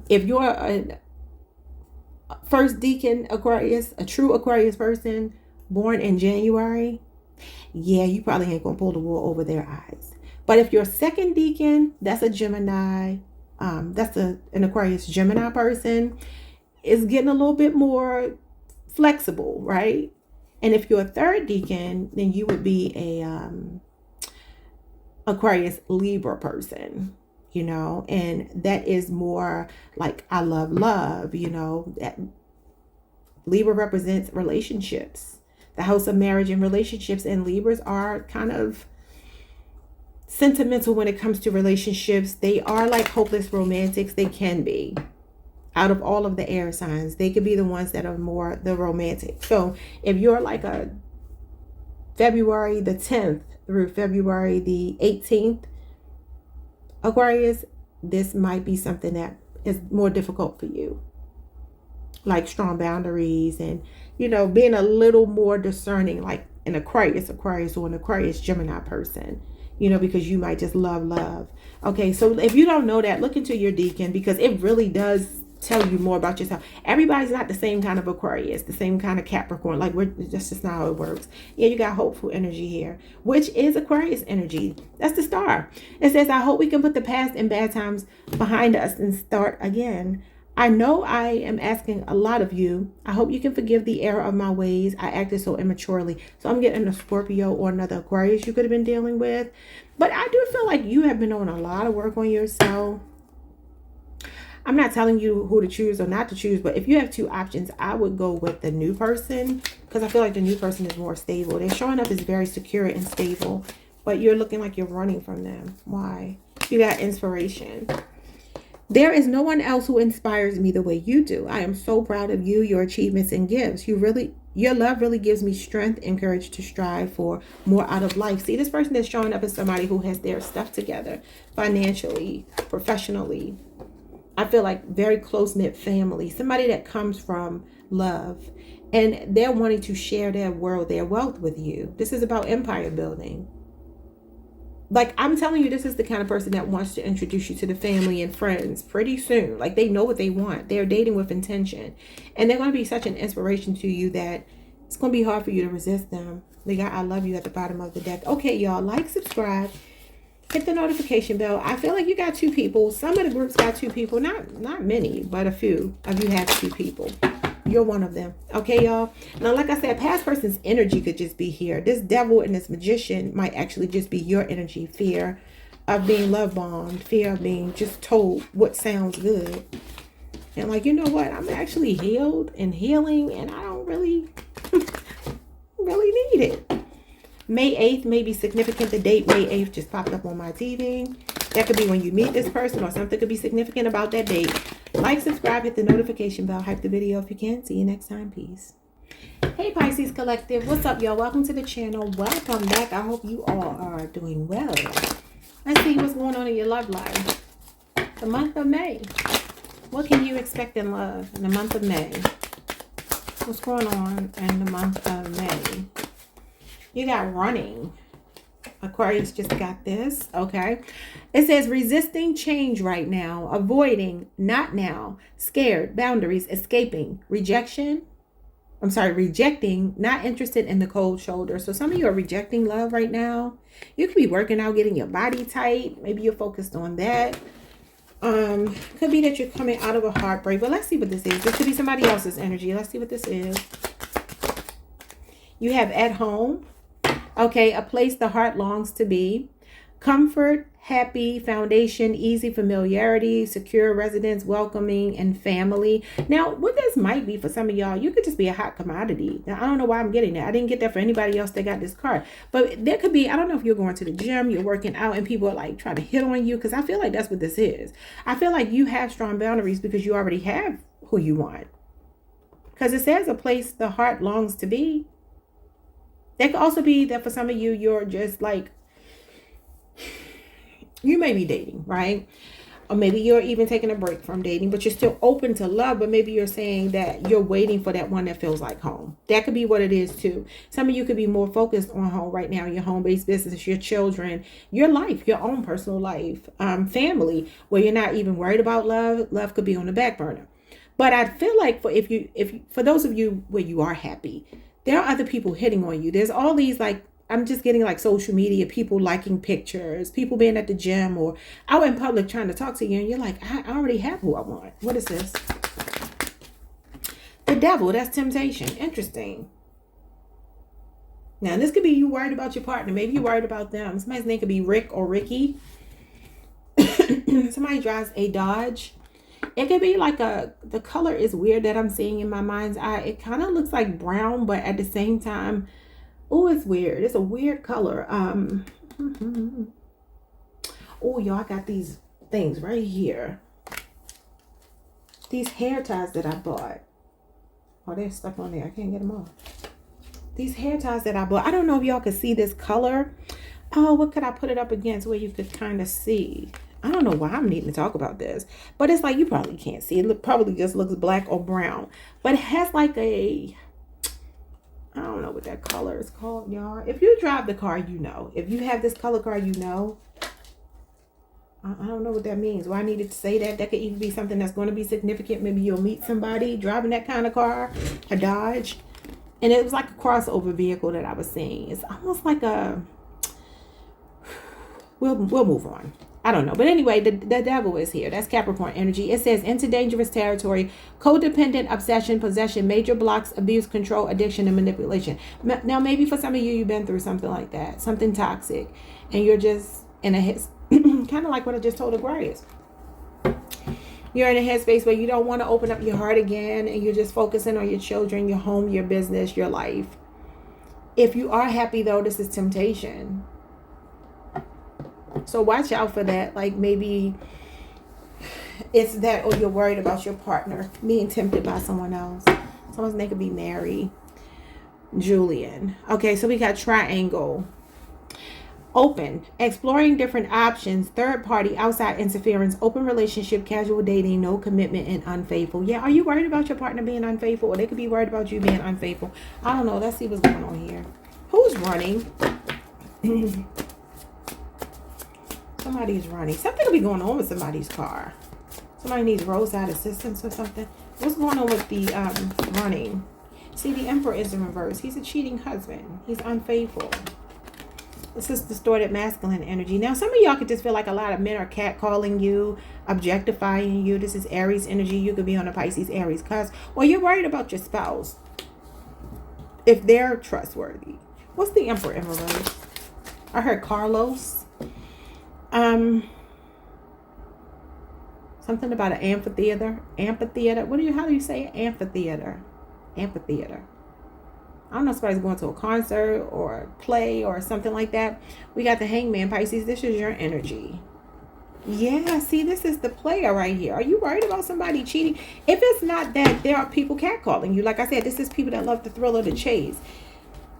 If you're a first deacon Aquarius, a true Aquarius person born in January, yeah, you probably ain't going to pull the wool over their eyes. But if you're a second deacon, that's a Gemini. That's an Aquarius Gemini person. Is getting a little bit more flexible, right? And if you're a third deacon, then you would be a Aquarius Libra person, you know, and that is more like I love, you know. That Libra represents relationships, the house of marriage and relationships, and Libras are kind of sentimental when it comes to relationships. They are like hopeless romantics. They can be. Out of all of the air signs, they could be the ones that are more the romantic. So if you're like a February the 10th through February the 18th Aquarius, this might be something that is more difficult for you. Like strong boundaries and, you know, being a little more discerning, like an Aquarius or an Aquarius Gemini person, you know, because you might just love. Okay, so if you don't know that, look into your deacon, because it really does tell you more about yourself. Everybody's not the same kind of Aquarius, the same kind of Capricorn. Like, that's just not how it works. Yeah, you got hopeful energy here, which is Aquarius energy. That's the star. It says, I hope we can put the past and bad times behind us and start again. I know I am asking a lot of you. I hope you can forgive the error of my ways. I acted so immaturely. So I'm getting a Scorpio or another Aquarius you could have been dealing with. But I do feel like you have been doing a lot of work on yourself. I'm not telling you who to choose or not to choose, but if you have two options, I would go with the new person, because I feel like the new person is more stable. They're showing up as very secure and stable, but you're looking like you're running from them. Why? You got inspiration. There is no one else who inspires me the way you do. I am so proud of you, your achievements and gifts. Your love really gives me strength and courage to strive for more out of life. See, this person is showing up as somebody who has their stuff together financially, professionally. I feel like very close-knit family, somebody that comes from love, and they're wanting to share their world, their wealth with you. This is about empire building. Like, I'm telling you, this is the kind of person that wants to introduce you to the family and friends pretty soon. Like, they know what they want. They're dating with intention, and they're going to be such an inspiration to you that it's going to be hard for you to resist them. They got I love you at the bottom of the deck. Okay, y'all, like, subscribe. Hit the notification bell. I feel like you got two people. Some of the groups got two people. Not many, but a few of you have two people. You're one of them. Okay, y'all? Now, like I said, past person's energy could just be here. This devil and this magician might actually just be your energy. Fear of being love bombed. Fear of being just told what sounds good. And like, you know what? I'm actually healed and healing, and I don't really need it. May 8th may be significant. The date May 8th just popped up on my TV. That could be when you meet this person, or something could be significant about that date. Like, subscribe, hit the notification bell, hype the video if you can. See you next time. Peace. Hey, Pisces Collective. What's up, y'all? Welcome to the channel. Welcome back. I hope you all are doing well. Let's see what's going on in your love life. The month of May. What can you expect in love in the month of May? What's going on in the month of May? You got running. Aquarius just got this. Okay. It says resisting change right now. Avoiding, not now. Scared, boundaries, escaping, rejection. Rejecting, not interested in the cold shoulder. So some of you are rejecting love right now. You could be working out, getting your body tight. Maybe you're focused on that. Could be that you're coming out of a heartbreak. But let's see what this is. This could be somebody else's energy. Let's see what this is. You have at home. Okay, a place the heart longs to be. Comfort, happy, foundation, easy familiarity, secure residence, welcoming, and family. Now, what this might be for some of y'all, you could just be a hot commodity. Now, I don't know why I'm getting that. I didn't get that for anybody else that got this card. But there could be, I don't know if you're going to the gym, you're working out, and people are like trying to hit on you, because I feel like that's what this is. I feel like you have strong boundaries because you already have who you want. Because it says a place the heart longs to be. That could also be that for some of you, you're just like, you may be dating, right? Or maybe you're even taking a break from dating, but you're still open to love. But maybe you're saying that you're waiting for that one that feels like home. That could be what it is too. Some of you could be more focused on home right now, your home-based business, your children, your life, your own personal life, family, where you're not even worried about love. Love could be on the back burner. But I feel like for those of you where you are happy, there are other people hitting on you. There's all these, like, I'm just getting like social media, people liking pictures, people being at the gym or out in public trying to talk to you. And you're like, I already have who I want. What is this? The devil, that's temptation. Interesting. Now, this could be you worried about your partner. Maybe you're worried about them. Somebody's name could be Rick or Ricky. Somebody drives a Dodge. It could be like the color is weird that I'm seeing in my mind's eye. It kind of looks like brown, but at the same time, oh, it's weird. It's a weird color. Oh, y'all, I got these things right here. These hair ties that I bought. Oh, they're stuck on there. I can't get them off. These hair ties that I bought. I don't know if y'all could see this color. Oh, what could I put it up against where you could kind of see? I don't know why I'm needing to talk about this, but it's like you probably can't see. It probably just looks black or brown, but it has like I don't know what that color is called, y'all. If you drive the car, you know. If you have this color car, you know. I don't know what that means. Why I needed to say that. That could even be something that's going to be significant. Maybe you'll meet somebody driving that kind of car, a Dodge. And it was like a crossover vehicle that I was seeing. It's almost like a... We'll move on. I don't know. But anyway, the devil is here. That's Capricorn energy. It says into dangerous territory, codependent, obsession, possession, major blocks, abuse, control, addiction, and manipulation. Now, maybe for some of you, you've been through something like that, something toxic, and you're just in a hit, kind of like what I just told Aquarius. You're in a headspace where you don't want to open up your heart again, and you're just focusing on your children, your home, your business, your life. If you are happy, though, this is temptation. So watch out for that. Like maybe it's that, or you're worried about your partner being tempted by someone else. Someone's they could be married. Julian. Okay, so we got triangle. Open. Exploring different options. Third party, outside interference. Open relationship, casual dating, no commitment, and unfaithful. Yeah, are you worried about your partner being unfaithful? Or they could be worried about you being unfaithful. I don't know. Let's see what's going on here. Who's running? Somebody's running. Something will be going on with somebody's car. Somebody needs roadside assistance or something. What's going on with the running? See, the Emperor is in reverse. He's a cheating husband. He's unfaithful. This is distorted masculine energy. Now, some of y'all could just feel like a lot of men are catcalling you, objectifying you. This is Aries energy. You could be on a Pisces, Aries cusp. Or you're worried about your spouse, if they're trustworthy. What's the Emperor in reverse? I heard Carlos. Something about an amphitheater. How do you say it? Amphitheater. I don't know if somebody's going to a concert or a play or something like that. We got the Hangman, Pisces. This is your energy. Yeah, see, this is the player right here. Are you worried about somebody cheating? If it's not that, there are people catcalling you. Like I said, this is people that love the thrill of the chase.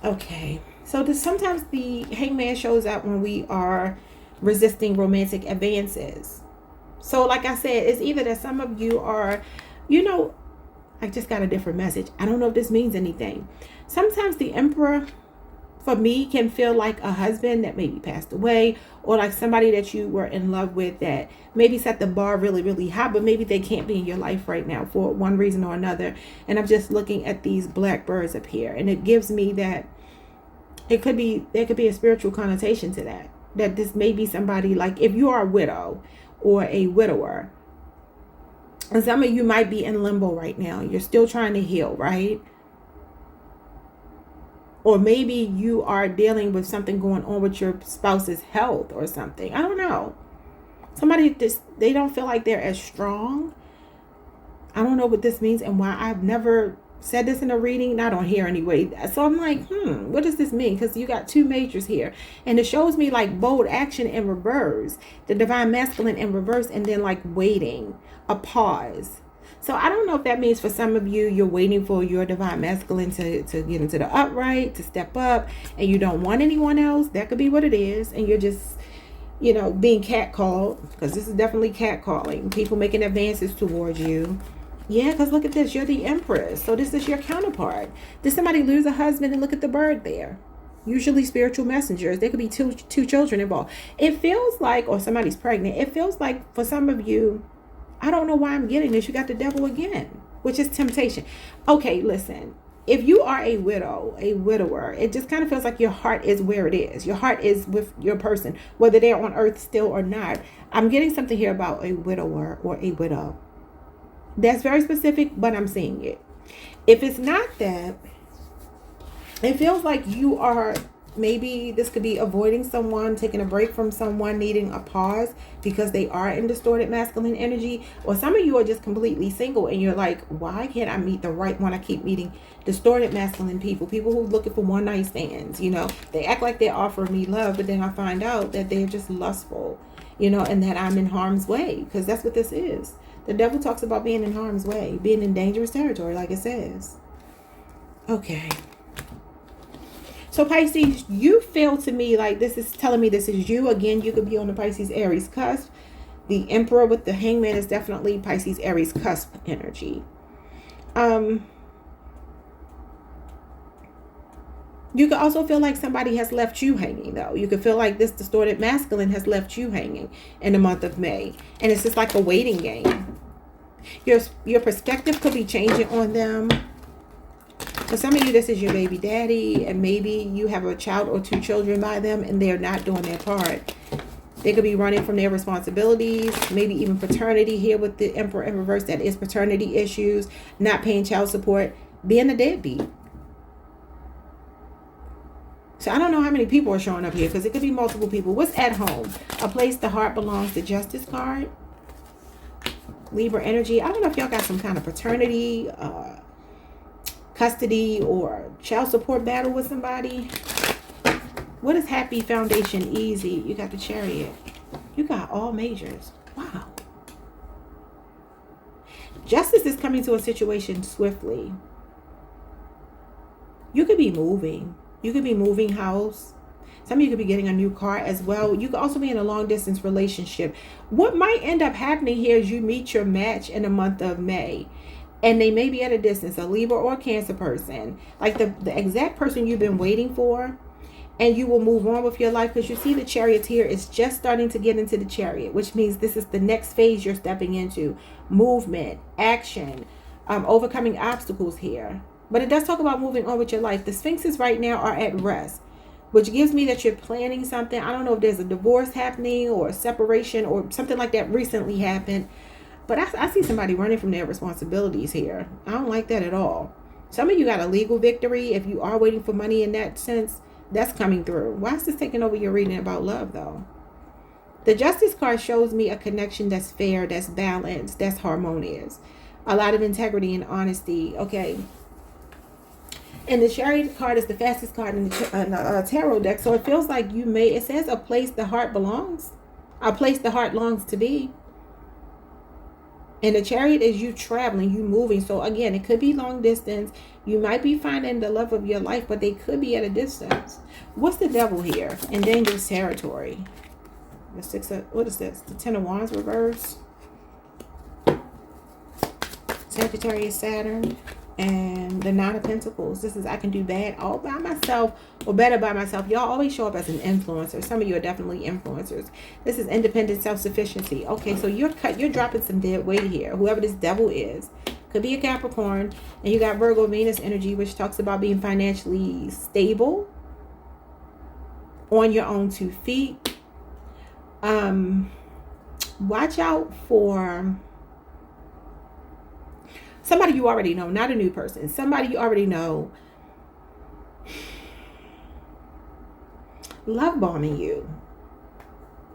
Okay. So sometimes the Hangman shows up when we are resisting romantic advances. So like I said, it's either that some of you are, I just got a different message. I don't know if this means anything. Sometimes the Emperor, for me, can feel like a husband that maybe passed away, or like somebody that you were in love with that maybe set the bar really, really high, but maybe they can't be in your life right now for one reason or another. And I'm just looking at these black birds up here, and it gives me that there could be a spiritual connotation to that. That this may be somebody, like if you are a widow or a widower, and some of you might be in limbo right now. You're still trying to heal, right? Or maybe you are dealing with something going on with your spouse's health or something. I don't know. Somebody they don't feel like they're as strong. I don't know what this means and why. I've never said this in a reading, not on here anyway. So I'm like, what does this mean? Because you got two majors here, and it shows me like bold action in reverse, the divine masculine in reverse, and then like waiting, a pause. So I don't know if that means for some of you, you're waiting for your divine masculine to get into the upright, to step up, and you don't want anyone else. That could be what it is. And you're just, being catcalled, because this is definitely catcalling. People making advances towards you. Yeah, because look at this. You're the Empress. So this is your counterpart. Did somebody lose a husband? And look at the bird there. Usually spiritual messengers. There could be two children involved. It feels like, or somebody's pregnant. It feels like for some of you, I don't know why I'm getting this. You got the devil again, which is temptation. Okay, listen. If you are a widower, it just kind of feels like your heart is where it is. Your heart is with your person, whether they're on earth still or not. I'm getting something here about a widower or a widow. That's very specific, but I'm seeing it. If it's not that, it feels like you are, maybe this could be avoiding someone, taking a break from someone, needing a pause because they are in distorted masculine energy. Or some of you are just completely single and you're like, why can't I meet the right one? I keep meeting distorted masculine people who are looking for one night stands. They act like they're offering me love, but then I find out that they're just lustful, and that I'm in harm's way, because that's what this is. The devil talks about being in harm's way, being in dangerous territory, like it says. Okay. So Pisces, you feel to me like this is telling me this is you. Again, you could be on the Pisces Aries cusp. The Emperor with the Hangman is definitely Pisces Aries cusp energy. You could also feel like somebody has left you hanging, though. You could feel like this distorted masculine has left you hanging in the month of May. And it's just like a waiting game. Your perspective could be changing on them. For some of you, this is your baby daddy, and maybe you have a child or 2 children by them, and they're not doing their part. They could be running from their responsibilities, maybe even paternity here with the Emperor in reverse. That is paternity issues, not paying child support, being a deadbeat. So I don't know how many people are showing up here, because it could be multiple people. What's at home? A place the heart belongs, the Justice card. Libra energy. I don't know if y'all got some kind of paternity, custody, or child support battle with somebody. What is happy, foundation, easy? You got the Chariot. You got all majors. Wow. Justice is coming to a situation swiftly. You could be moving. You could be moving house. Some of you could be getting a new car as well. You could also be in a long distance relationship. What might end up happening here is you meet your match in the month of May. And they may be at a distance, a Libra or a Cancer person. Like the exact person you've been waiting for. And you will move on with your life, because you see the Chariot here is just starting to get into the Chariot, which means this is the next phase you're stepping into. Movement, action, overcoming obstacles here. But it does talk about moving on with your life. The Sphinxes right now are at rest, which gives me that you're planning something. I don't know if there's a divorce happening or a separation or something like that recently happened. But I see somebody running from their responsibilities here. I don't like that at all. Some of you got a legal victory. If you are waiting for money in that sense, that's coming through. Why is this taking over your reading about love, though? The Justice card shows me a connection that's fair, that's balanced, that's harmonious. A lot of integrity and honesty. Okay. And the Chariot card is the fastest card in the tarot deck. So it feels like you may, it says a place the heart belongs. A place the heart longs to be. And the Chariot is you traveling, you moving. So again, it could be long distance. You might be finding the love of your life, but they could be at a distance. What's the Devil here? In dangerous territory. The 6 of, what is this? The 10 of Wands reverse. Sagittarius, Saturn. And the 9 of Pentacles. This is I can do bad all by myself or better by myself. Y'all always show up as an influencer. Some of you are definitely influencers. This is independent self-sufficiency. Okay, so you're dropping some dead weight here. Whoever this Devil is. Could be a Capricorn. And you got Virgo Venus energy, which talks about being financially stable. On your own 2 feet. Watch out for somebody you already know, not a new person. Somebody you already know love bombing you.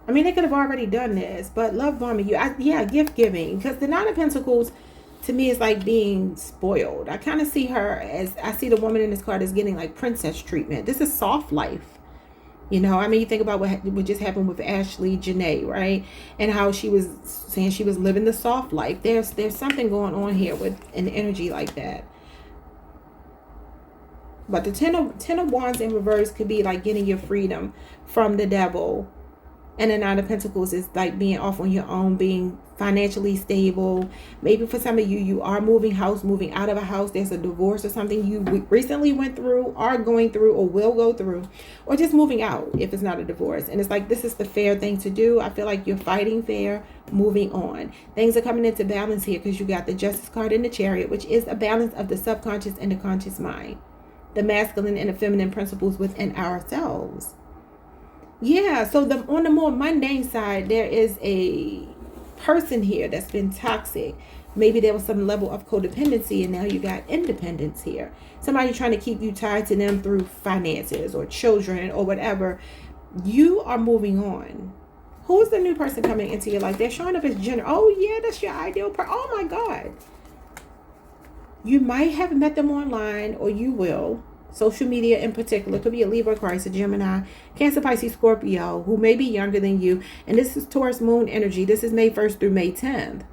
I mean, they could have already done this, but love bombing you. Yeah, gift giving. Because the 9 of Pentacles, to me, is like being spoiled. I kind of see her as, I see the woman in this card as getting like princess treatment. This is soft life. You know, I mean, you think about what just happened with Ashley Janae, right? And how she was saying she was living the soft life. There's something going on here with an energy like that. But the 10 of Wands in reverse could be like getting your freedom from the Devil. And the 9 of Pentacles is like being off on your own, being financially stable. Maybe for some of you, you are moving house, moving out of a house. There's a divorce or something you recently went through, are going through, or will go through. Or just moving out if it's not a divorce. And it's like, this is the fair thing to do. I feel like you're fighting fair, moving on. Things are coming into balance here because you got the Justice card in the Chariot, which is a balance of the subconscious and the conscious mind. The masculine and the feminine principles within ourselves. Yeah, so on the more mundane side, there is a person here that's been toxic. Maybe there was some level of codependency, and now you got independence here. Somebody trying to keep you tied to them through finances or children or whatever. You are moving on. Who is the new person coming into your life? They're showing up as gender. Oh, yeah, that's your ideal person. Oh, my God. You might have met them online, or you will. Social media in particular. Could be a Libra, Aquarius, a Gemini, Cancer, Pisces, Scorpio, who may be younger than you. And this is Taurus moon energy. This is May 1st through May 10th.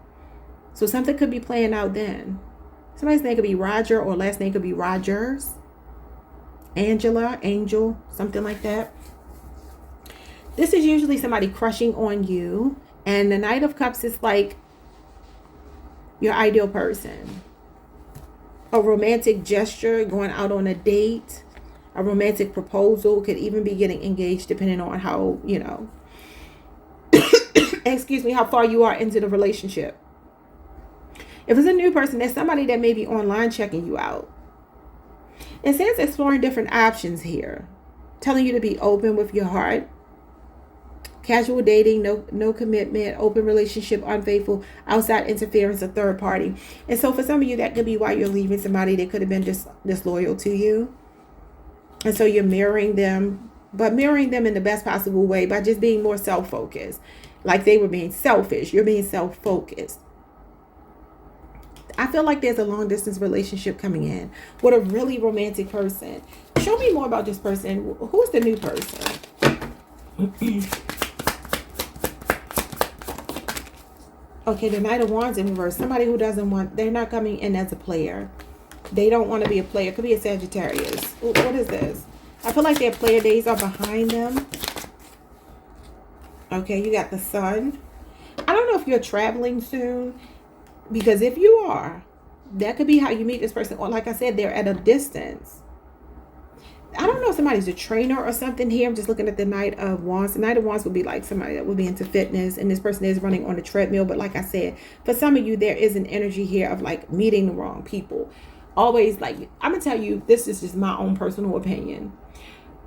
So something could be playing out then. Somebody's name could be Roger, or last name could be Rogers. Angela, Angel, something like that. This is usually somebody crushing on you. And the Knight of Cups is like your ideal person. A romantic gesture, going out on a date, a romantic proposal. Could even be getting engaged, depending on how, you know, excuse me, how far you are into the relationship. If it's a new person, there's somebody that may be online checking you out. It says exploring different options here, telling you to be open with your heart. Casual dating, no commitment, open relationship, unfaithful, outside interference, a third party. And so for some of you, that could be why you're leaving somebody that could have been disloyal to you. And so you're mirroring them, but mirroring them in the best possible way by just being more self-focused. Like they were being selfish, you're being self-focused. I feel like there's a long distance relationship coming in with a really romantic person. Show me more about this person. Who's the new person? Okay, the Knight of Wands in reverse. Somebody who doesn't want, they're not coming in as a player. They don't want to be a player. Could be a Sagittarius. What is this? I feel like their player days are behind them. Okay, you got the Sun. I don't know if you're traveling soon, because if you are, that could be how you meet this person. Or like I said, they're at a distance. I don't know if somebody's a trainer or something here. I'm just looking at the Knight of Wands. The Knight of Wands would be like somebody that would be into fitness, and this person is running on a treadmill. But like I said, for some of you, there is an energy here of like meeting the wrong people. Always, like, I'm going to tell you, this is just my own personal opinion.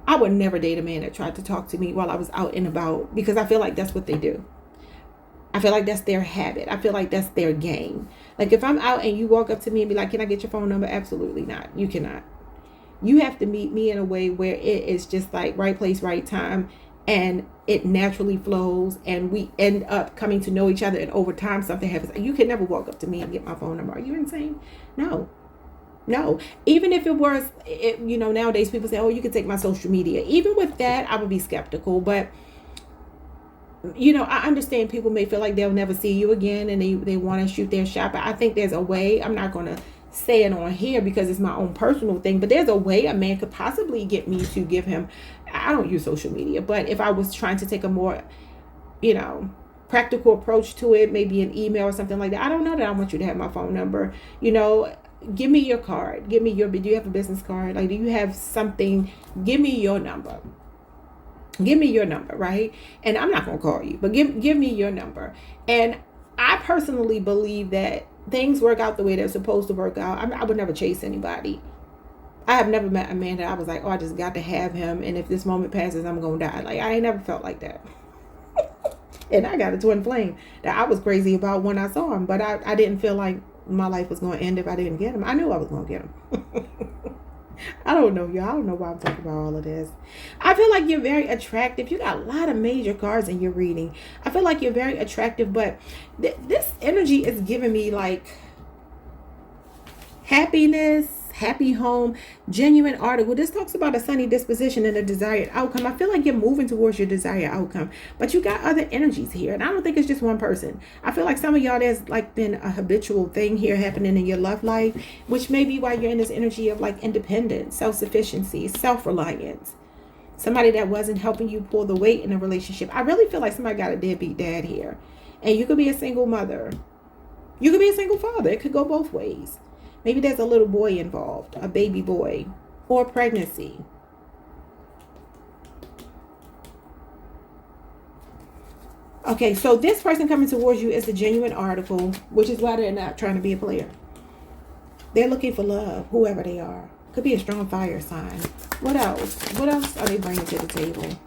I would never date a man that tried to talk to me while I was out and about, because I feel like that's what they do. I feel like that's their habit. I feel like that's their game. Like if I'm out and you walk up to me and be like, can I get your phone number? Absolutely not. You cannot. You have to meet me in a way where it is just like right place, right time, and it naturally flows, and we end up coming to know each other, and over time something happens. You can never walk up to me and get my phone number. Are you insane? No. Even if it was, you know, nowadays people say, oh, you can take my social media. Even with that, I would be skeptical. But, you know, I understand people may feel like they'll never see you again, and they want to shoot their shot. But I think there's a way. I'm not going to say it on here because it's my own personal thing, but there's a way a man could possibly get me to give him, I don't use social media, but if I was trying to take a more, you know, practical approach to it, maybe an email or something like that. I don't know that I want you to have my phone number. You know, give me your card. Do you have a business card? Like, do you have something? Give me your number. Give me your number, right? And I'm not going to call you, but give me your number. And I personally believe that things work out the way they're supposed to work out. I would never chase anybody. I have never met a man that I was like, oh, I just got to have him, and if this moment passes, I'm going to die. Like, I ain't never felt like that. And I got a twin flame that I was crazy about when I saw him, but I didn't feel like my life was going to end if I didn't get him. I knew I was going to get him. I don't know, y'all. I don't know why I'm talking about all of this. I feel like you're very attractive. You got a lot of major cards in your reading. I feel like you're very attractive, but this energy is giving me like happiness, happy home, genuine article. This talks about a sunny disposition and a desired outcome. I feel like you're moving towards your desired outcome, but you got other energies here, and I don't think it's just one person. I feel like some of y'all, there's like been a habitual thing here happening in your love life, which may be why you're in this energy of like independence, self-sufficiency, self-reliance. Somebody that wasn't helping you pull the weight in a relationship. I really feel like somebody got a deadbeat dad here, and you could be a single mother. You could be a single father. It could go both ways. Maybe there's a little boy involved, a baby boy, or pregnancy. Okay, so this person coming towards you is a genuine article, which is why they're not trying to be a player. They're looking for love, whoever they are. Could be a strong fire sign. What else? What else are they bringing to the table?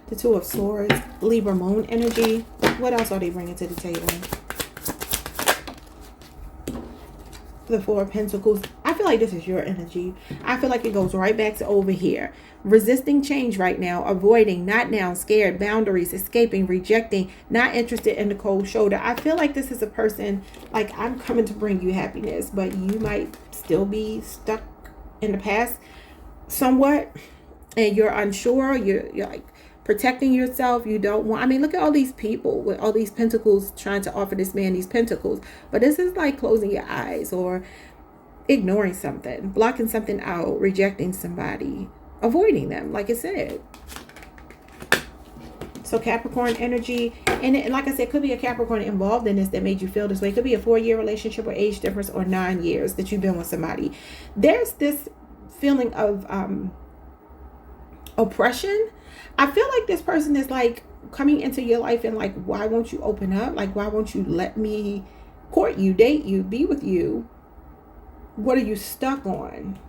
The Two of Swords, Libra moon energy. What else are they bringing to the table? The Four of Pentacles. I feel like this is your energy. I feel like it goes right back to over here. Resisting change right now. Avoiding, not now, scared, boundaries, escaping, rejecting, not interested in the cold shoulder. I feel like this is a person, like, I'm coming to bring you happiness, but you might still be stuck in the past somewhat, and you're unsure. You're like protecting yourself. You don't want, I mean, look at all these people with all these pentacles trying to offer this man these pentacles. But this is like closing your eyes or ignoring something, blocking something out, rejecting somebody, avoiding them, like I said. So Capricorn energy, and like I said, could be a Capricorn involved in this that made you feel this way. It could be a 4-year relationship or age difference, or 9 years that you've been with somebody. There's this feeling of oppression. I feel like this person is like coming into your life and like, why won't you open up? Like, why won't you let me court you, date you, be with you? What are you stuck on?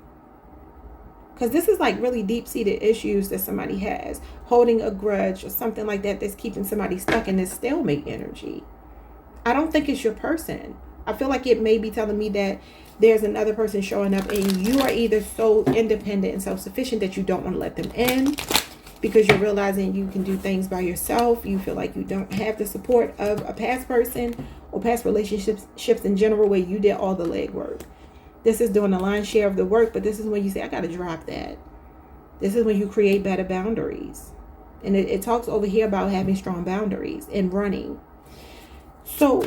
Because this is like really deep-seated issues that somebody has, holding a grudge or something like that that's keeping somebody stuck in this stalemate energy. I don't think it's your person. I feel like it may be telling me that there's another person showing up and you are either so independent and self-sufficient that you don't want to let them in because you're realizing you can do things by yourself. You feel like you don't have the support of a past person or past relationships in general where you did all the legwork. This is doing the lion's share of the work, but this is when you say, I got to drop that. This is when you create better boundaries. And it talks over here about having strong boundaries and running. So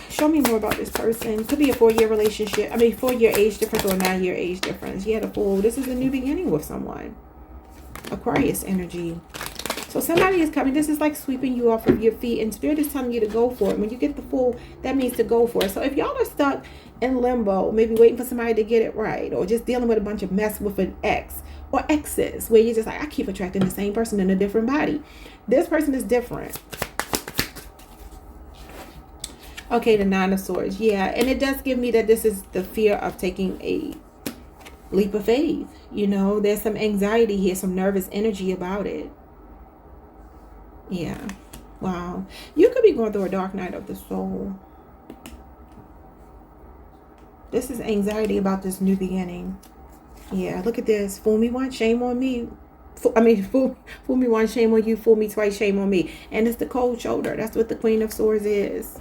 show me more about this person. Could be a 4-year relationship. I mean, 4-year age difference or a 9-year age difference. You had a Fool. This is a new beginning with someone. Aquarius energy. So somebody is coming. This is like sweeping you off of your feet. And Spirit is telling you to go for it. When you get the Fool, that means to go for it. So if y'all are stuck in limbo, maybe waiting for somebody to get it right, or just dealing with a bunch of mess with an ex or exes, where you're just like, I keep attracting the same person in a different body. This person is different. Okay, the 9 of Swords. Yeah, and it does give me that this is the fear of taking a leap of faith. You know, there's some anxiety here, some nervous energy about it. Yeah. Wow. You could be going through a dark night of the soul. This is anxiety about this new beginning. Yeah, look at this. Fool me once, shame on me. Fool me once, shame on you. Fool me twice, shame on me. And it's the cold shoulder. That's what the Queen of Swords is.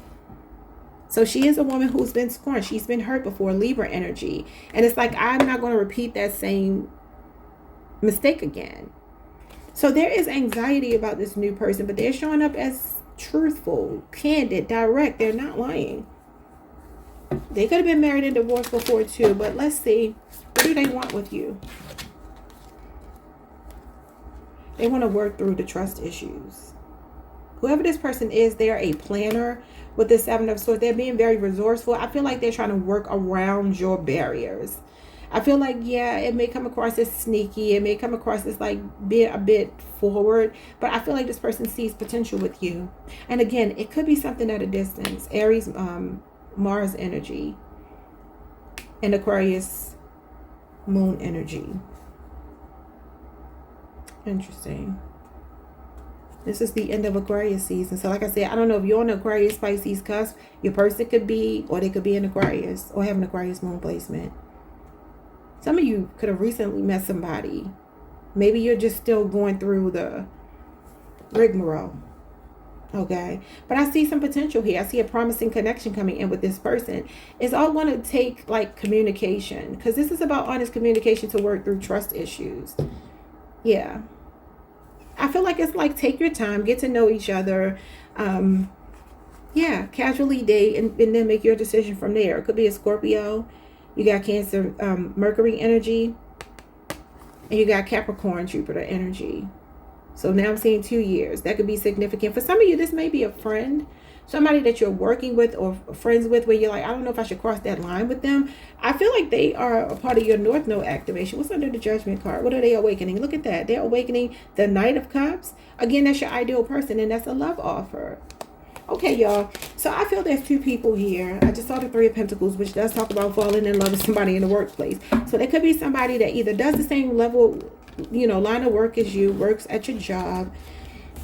So she is a woman who's been scorned. She's been hurt before, Libra energy. And it's like, I'm not going to repeat that same mistake again. So there is anxiety about this new person, but they're showing up as truthful, candid, direct. They're not lying. They could have been married and divorced before too, but let's see. What do they want with you? They want to work through the trust issues. Whoever this person is, they're a planner with the 7 of Swords. They're being very resourceful. I feel like they're trying to work around your barriers. I feel like, yeah, it may come across as sneaky. It may come across as like being a bit forward. But I feel like this person sees potential with you. And again, it could be something at a distance. Aries, Mars energy. And Aquarius, Moon energy. Interesting. This is the end of Aquarius season. So like I said, I don't know if you're on the Aquarius Pisces cusp. Your person could be, or they could be in Aquarius, or have an Aquarius moon placement. Some of you could have recently met somebody. Maybe you're just still going through the rigmarole. Okay. But I see some potential here. I see a promising connection coming in with this person. It's all going to take like communication, because this is about honest communication to work through trust issues. Yeah. I feel like it's like, take your time, get to know each other. Yeah, casually date and then make your decision from there. It could be a Scorpio. You got Cancer, Mercury energy. And you got Capricorn, Jupiter energy. So now I'm seeing 2 years. That could be significant. For some of you, this may be a friend. Somebody that you're working with or friends with, where you're like, I don't know if I should cross that line with them. I feel like they are a part of your North Node activation. What's under the Judgment card? What are they awakening? Look at that. They're awakening the Knight of Cups. Again, that's your ideal person, and that's a love offer. Okay, y'all. So I feel there's 2 people here. I just saw the 3 of Pentacles, which does talk about falling in love with somebody in the workplace. So there could be somebody that either does the same level, you know, line of work as you, works at your job,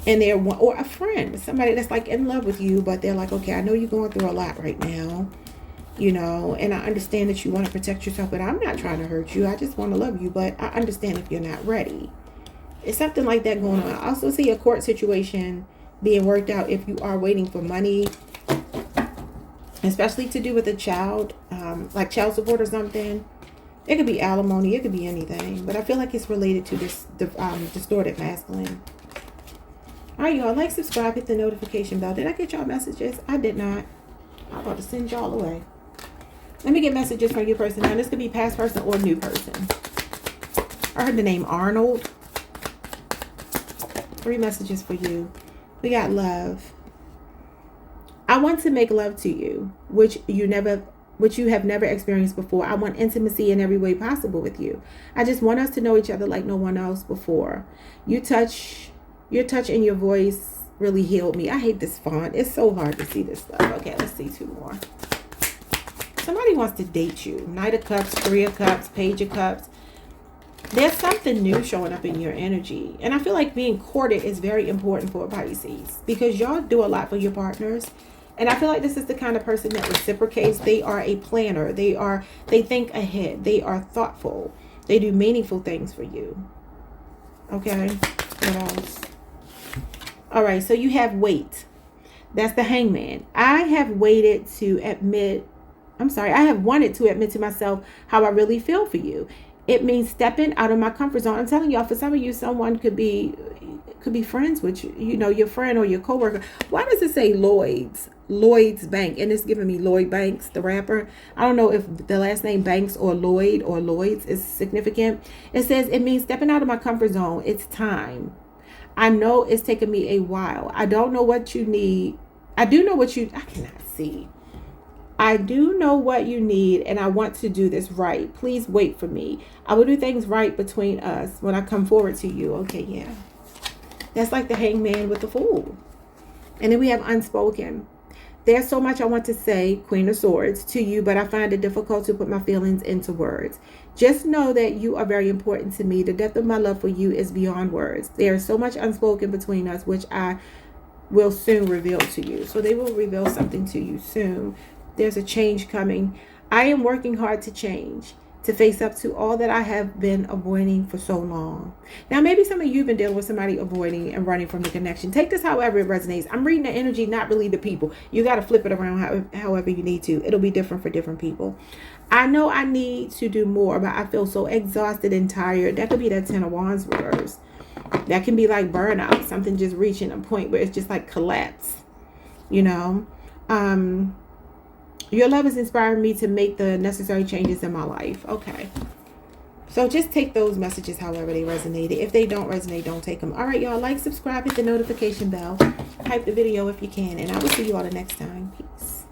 and they're one, or a friend, somebody that's like in love with you, but they're like, okay, I know you're going through a lot right now, you know, and I understand that you want to protect yourself, but I'm not trying to hurt you. I just want to love you, but I understand if you're not ready. It's something like that going on. I also see a court situation being worked out if you are waiting for money, especially to do with a child, like child support or something. It could be alimony. It could be anything, but I feel like it's related to this distorted masculine. All right, y'all, like, subscribe, hit the notification bell. Did I get y'all messages? I did not. I'm about to send y'all away. Let me get messages from your person. Now, this could be past person or new person. I heard the name Arnold. 3 messages for you. We got love. I want to make love to you, which you never which you have never experienced before. I want intimacy in every way possible with you. I just want us to know each other like no one else before. Your touch and your voice really healed me. I hate this font. It's so hard to see this stuff. Okay, let's see 2 more. Somebody wants to date you. Knight of Cups, 3 of Cups, Page of Cups. There's something new showing up in your energy. And I feel like being courted is very important for Pisces, because y'all do a lot for your partners. And I feel like this is the kind of person that reciprocates. They are a planner. They think ahead. They are thoughtful. They do meaningful things for you. Okay. What else? All right. So you have wait. That's the Hangman. I have wanted to admit to myself how I really feel for you. It means stepping out of my comfort zone. I'm telling y'all, for some of you, someone could be friends with you, your friend or your coworker. Why does it say Lloyd's Bank? And it's giving me Lloyd Banks, the rapper. I don't know if the last name Banks or Lloyd or Lloyd's is significant. It says it means stepping out of my comfort zone. It's time. I know it's taken me a while. I don't know what you need. I cannot see. I do know what you need, and I want to do this right. Please wait for me. I will do things right between us when I come forward to you. Okay, yeah. That's like the Hangman with the Fool. And then we have unspoken. There's so much I want to say, Queen of Swords, to you, but I find it difficult to put my feelings into words. Just know that you are very important to me. The depth of my love for you is beyond words. There is so much unspoken between us, which I will soon reveal to you. So they will reveal something to you soon. There's a change coming. I am working hard to change, to face up to all that I have been avoiding for so long. Now, maybe some of you have been dealing with somebody avoiding and running from the connection. Take this however it resonates. I'm reading the energy, not really the people. You got to flip it around however you need to. It'll be different for different people. I know I need to do more, but I feel so exhausted and tired. That could be that 10 of Wands reverse. That can be like burnout. Something just reaching a point where it's just like collapse. Your love is inspiring me to make the necessary changes in my life. Okay. So just take those messages however they resonated. If they don't resonate, don't take them. All right, y'all. Like, subscribe, hit the notification bell. Hype the video if you can. And I will see you all the next time. Peace.